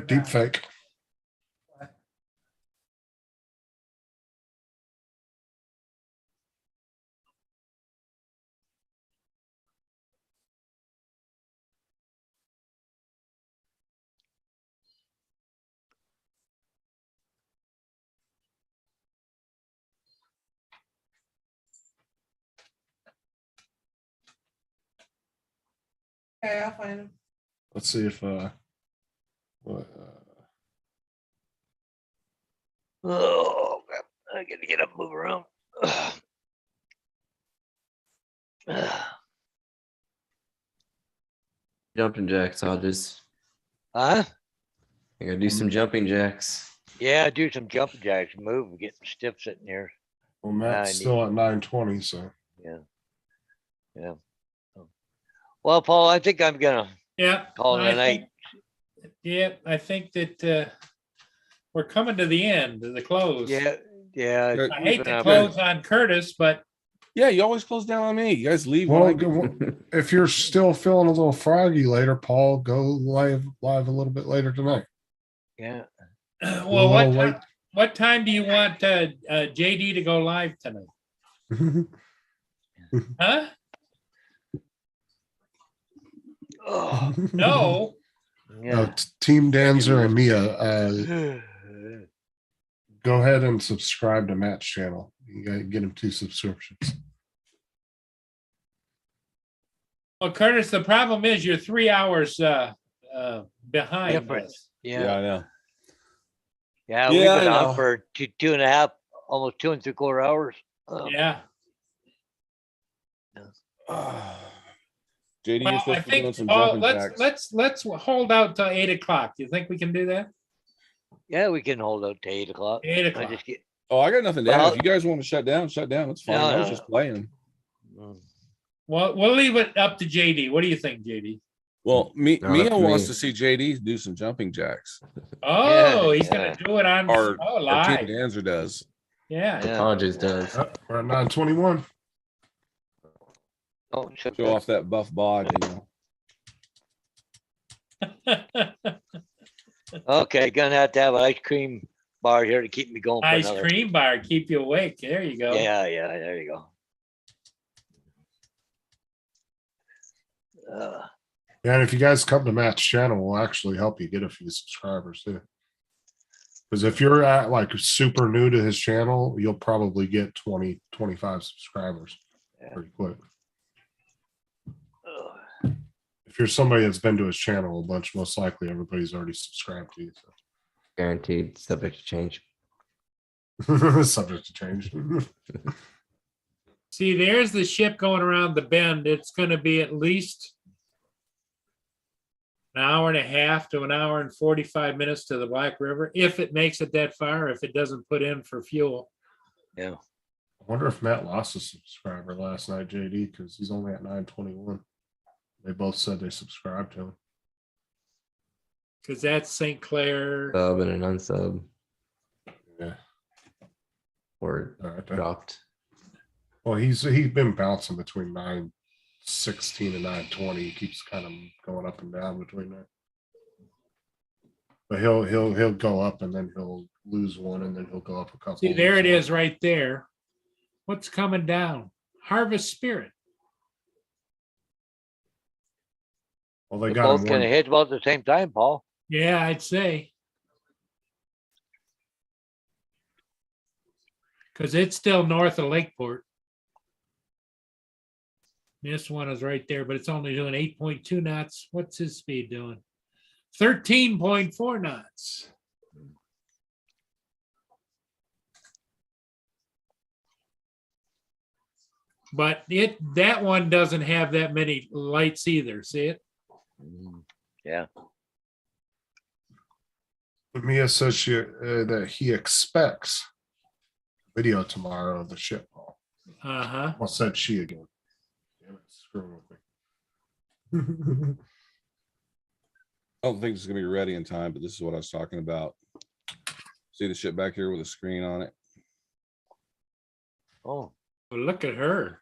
Speaker 7: Deep fake.
Speaker 10: Okay, I'll find him.
Speaker 7: Let's see if
Speaker 1: Oh, I gotta get up, move around.
Speaker 8: Jumping jacks, Hodges.
Speaker 1: Huh?
Speaker 8: I gotta do some jumping jacks.
Speaker 1: Yeah, do some jumping jacks. Move, I'm getting stiff sitting here.
Speaker 7: well, Matt's still at 920, so
Speaker 1: Yeah. Yeah. Well, Paul, I think I'm gonna
Speaker 2: Yeah.
Speaker 1: call it
Speaker 2: I
Speaker 1: a night.
Speaker 2: I think that we're coming to the end, to the close.
Speaker 1: Yeah, yeah.
Speaker 13: Good.
Speaker 2: I hate
Speaker 1: keeping
Speaker 2: to
Speaker 1: up.
Speaker 2: close on Curtis, but
Speaker 13: Yeah, you always close down on me. You guys leave.
Speaker 7: well,
Speaker 13: when I-
Speaker 7: if you're still feeling a little froggy later, Paul, go live a little bit later tonight.
Speaker 1: Yeah.
Speaker 2: well,
Speaker 7: Well,
Speaker 2: what time do you want JD to go live tonight? Huh?
Speaker 1: Oh,
Speaker 2: No.
Speaker 1: yeah.
Speaker 7: Team Danzer and Mia, go ahead and subscribe to Matt's channel. You gotta get him 2 subscriptions.
Speaker 2: Well, Curtis, the problem is you're 3 hours behind
Speaker 1: Different.
Speaker 2: us.
Speaker 13: Yeah,
Speaker 1: Yeah.
Speaker 13: I know.
Speaker 1: Yeah, we've
Speaker 13: Yeah,
Speaker 1: been
Speaker 13: I
Speaker 1: on
Speaker 13: know.
Speaker 1: for 2.5, almost 2 3/4 hours.
Speaker 2: Yeah.
Speaker 13: JD, you're
Speaker 2: Well, I
Speaker 13: supposed to be doing
Speaker 2: think,
Speaker 13: some
Speaker 2: oh,
Speaker 13: jumping jacks.
Speaker 2: let's hold out till 8 o'clock. Do you think we can do that?
Speaker 1: Yeah, we can hold out to 8 o'clock.
Speaker 2: 8 o'clock.
Speaker 1: I just get,
Speaker 13: Oh, I got nothing to add.
Speaker 1: Well-
Speaker 13: If you guys want to shut down, shut down. It's fine.
Speaker 1: No,
Speaker 13: I was
Speaker 1: no,
Speaker 13: just playing.
Speaker 2: Well, we'll leave it up to JD. What do you think, JD?
Speaker 13: Well,
Speaker 8: Not up
Speaker 13: Mia
Speaker 8: to
Speaker 13: wants
Speaker 8: me.
Speaker 13: to see JD do some jumping jacks.
Speaker 2: Oh, he's
Speaker 1: yeah.
Speaker 2: gonna do it on
Speaker 13: Or Tina
Speaker 2: live.
Speaker 13: Danzer does.
Speaker 2: Yeah.
Speaker 1: Yeah.
Speaker 8: Hodges does.
Speaker 7: We're at 9:21.
Speaker 1: Oh, shut
Speaker 13: Show
Speaker 1: that.
Speaker 13: off that buff bod,
Speaker 1: Okay, gonna have to have an ice cream bar here to keep me going. For
Speaker 2: Ice
Speaker 1: another.
Speaker 2: cream bar, keep you awake. There you go.
Speaker 1: Yeah, there you go.
Speaker 7: Yeah, and if you guys come to Matt's channel, we'll actually help you get a few subscribers too. Because if you're at like super new to his channel, you'll probably get 20, 25 subscribers pretty quick. If you're somebody that's been to his channel a bunch, most likely everybody's already subscribed to you.
Speaker 8: Guaranteed, subject to change.
Speaker 7: So. Subject to change.
Speaker 2: See, there's the ship going around the bend. It's gonna be at least an hour and a half to an hour and 45 minutes to the Black River, if it makes it that far, if it doesn't put in for fuel.
Speaker 1: Yeah.
Speaker 7: I wonder if Matt lost a subscriber last night, JD, because he's only at 921. They both said they subscribed to him.
Speaker 2: Because that's St. Clair.
Speaker 8: Sub and an unsub.
Speaker 7: Yeah.
Speaker 8: Or
Speaker 7: All right,
Speaker 8: dropped.
Speaker 7: Well, he's been bouncing between 916 and 920. He keeps kind of going up and down between there. But he'll go up and then he'll lose one and then he'll go up a couple.
Speaker 2: See, there
Speaker 7: lose
Speaker 2: it
Speaker 7: one.
Speaker 2: is right there. What's coming down? Harvest Spirit.
Speaker 7: Well, they
Speaker 1: They're
Speaker 7: got
Speaker 1: both
Speaker 7: him
Speaker 1: gonna
Speaker 7: one.
Speaker 1: hit about the same time, Paul.
Speaker 2: Yeah, I'd say. Because it's still north of Lakeport. This one is right there, but it's only doing 8.2 knots. What's his speed doing? 13.4 knots. But that one doesn't have that many lights either. See it?
Speaker 1: Yeah.
Speaker 7: Mia says that he expects video tomorrow of the ship, Paul.
Speaker 2: Uh-huh.
Speaker 7: I said she again. Damn it, screwing with me.
Speaker 13: I don't think it's gonna be ready in time, but this is what I was talking about. See the ship back here with a screen on it?
Speaker 1: Oh.
Speaker 2: Well, look at her.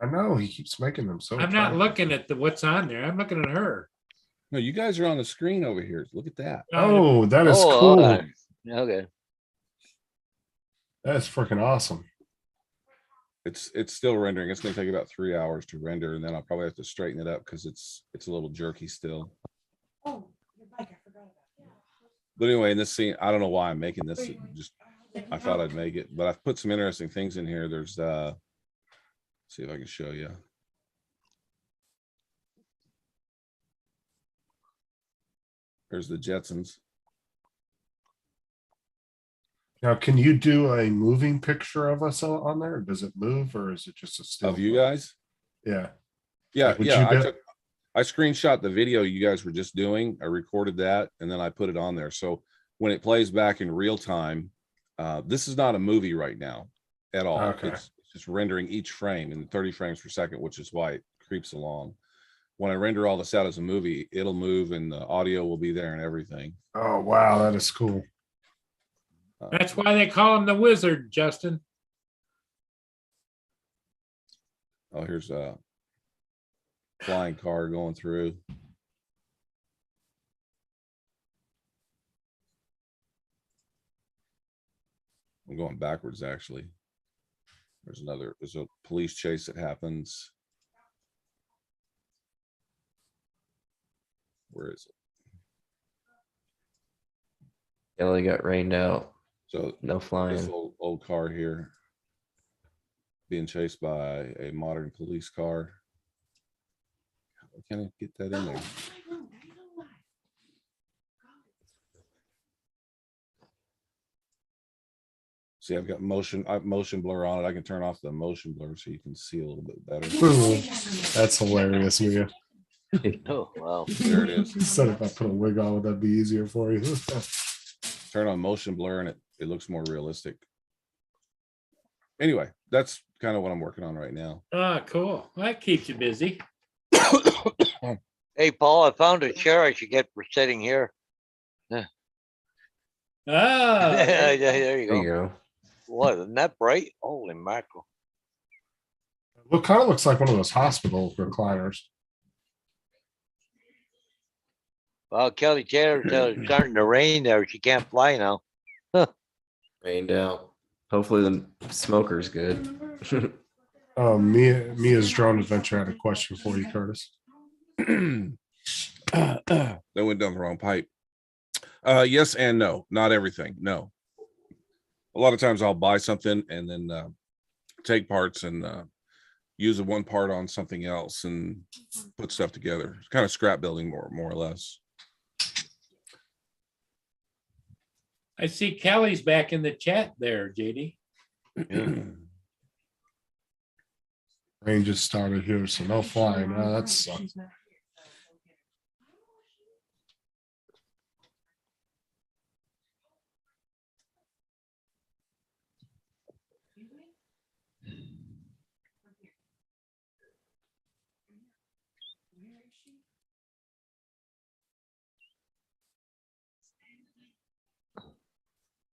Speaker 7: I know he keeps making them so.
Speaker 2: I'm not
Speaker 7: attractive.
Speaker 2: looking at what's on there. I'm looking at her.
Speaker 13: No, you guys are on the screen over here. Look at that.
Speaker 7: Oh, that is
Speaker 1: Oh,
Speaker 7: cool.
Speaker 1: okay.
Speaker 7: That's freaking awesome.
Speaker 13: It's still rendering. It's gonna take about 3 hours to render, and then I'll probably have to straighten it up because it's a little jerky still.
Speaker 10: Oh, your bike, I forgot about
Speaker 13: But anyway, in this scene, I don't know why I'm making this. It just I thought I'd make it, but I've put some interesting things in here. There's see if I can show you. There's the Jetsons.
Speaker 7: Now, can you do a moving picture of us on there? Does it move or is it just a still?
Speaker 13: Of you guys?
Speaker 7: Yeah.
Speaker 13: Yeah,
Speaker 7: Like, would
Speaker 13: yeah.
Speaker 7: you bet-
Speaker 13: I screenshot the video you guys were just doing. I recorded that and then I put it on there. So when it plays back in real time, this is not a movie right now at all.
Speaker 7: Okay.
Speaker 13: It's just rendering each frame in 30 frames per second, which is why it creeps along. When I render all this out as a movie, it'll move and the audio will be there and everything.
Speaker 7: Oh, wow. That is cool.
Speaker 2: That's why they call him the wizard, Justin.
Speaker 13: Oh, here's a flying car going through. I'm going backwards, actually. There's a police chase that happens. Where is it?
Speaker 8: Kelly got rained out.
Speaker 13: So
Speaker 8: No
Speaker 13: this
Speaker 8: flying.
Speaker 13: old car here being chased by a modern police car. Why can't I get that in there? See, I've got motion blur on it. I can turn off the motion blur so you can see a little bit better.
Speaker 7: That's hilarious, Mia.
Speaker 1: Oh, wow.
Speaker 13: There it is.
Speaker 7: You said if I put a wig on, would that be easier for you?
Speaker 13: Turn on motion blur and it looks more realistic. Anyway, that's kind of what I'm working on right now.
Speaker 2: Ah, cool. Well, that keeps you busy.
Speaker 1: Hey, Paul, I found a chair I should get for sitting here.
Speaker 2: Ah,
Speaker 1: There you
Speaker 8: There you
Speaker 1: go.
Speaker 8: go.
Speaker 1: What, isn't that bright? Holy mackerel.
Speaker 7: Well, kind of looks like one of those hospital recliners.
Speaker 1: Well, Kelly Taylor's starting to rain there. She can't fly now.
Speaker 8: Rained out. Hopefully the smoker's good.
Speaker 7: Mia's drone adventure had a question for you, Curtis.
Speaker 13: That went down the wrong pipe. Yes and no. Not everything. No. A lot of times I'll buy something and then take parts and use the one part on something else and put stuff together. It's kind of scrap building more or less.
Speaker 2: I see Kelly's back in the chat there, JD.
Speaker 7: Rain just started here, so no flying. That sucks.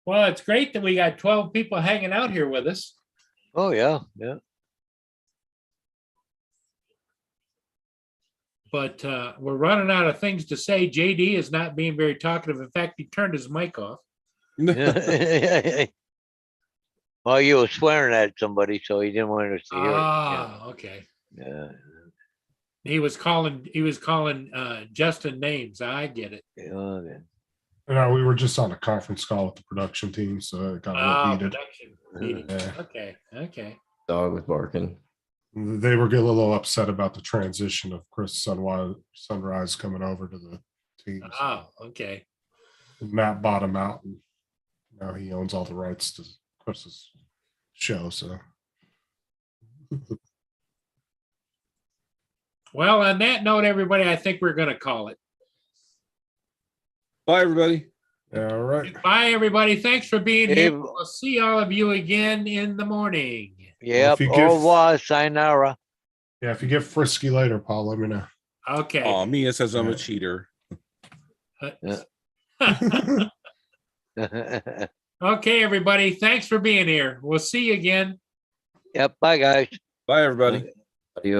Speaker 2: Well, it's great that we got 12 people hanging out here with us.
Speaker 1: Oh, yeah, yeah.
Speaker 2: But we're running out of things to say. JD is not being very talkative. In fact, he turned his mic off.
Speaker 1: Well, you were swearing at somebody, so he didn't want us to hear it.
Speaker 2: Ah, okay.
Speaker 1: Yeah.
Speaker 2: He was calling Justin names. I get it.
Speaker 1: Yeah. Okay.
Speaker 7: We were just on a conference call with the production team, so it got a little heated.
Speaker 2: Production meeting.
Speaker 7: Yeah.
Speaker 2: Okay, okay.
Speaker 8: Dog was barking.
Speaker 7: They were getting a little upset about the transition of Chris Sunrise coming over to the team.
Speaker 2: Oh, okay.
Speaker 7: Matt bought him out, and now he owns all the rights to Chris's show. So,
Speaker 2: Well, on that note, everybody, I think we're going to call it.
Speaker 13: Bye, everybody.
Speaker 7: all right.
Speaker 2: Bye, everybody. Thanks for being
Speaker 1: Hey,
Speaker 2: here. We'll see all of you again in the morning.
Speaker 1: Yep.
Speaker 7: you
Speaker 1: Au
Speaker 7: give-
Speaker 1: revoir, sayonara.
Speaker 7: Yeah, if you get frisky later, Paul, let me know.
Speaker 2: Okay.
Speaker 13: Oh, Mia says I'm a cheater.
Speaker 2: Okay, everybody. Thanks for being here. We'll see you again.
Speaker 1: Yep. Bye, guys.
Speaker 13: Bye, everybody.
Speaker 8: Adios.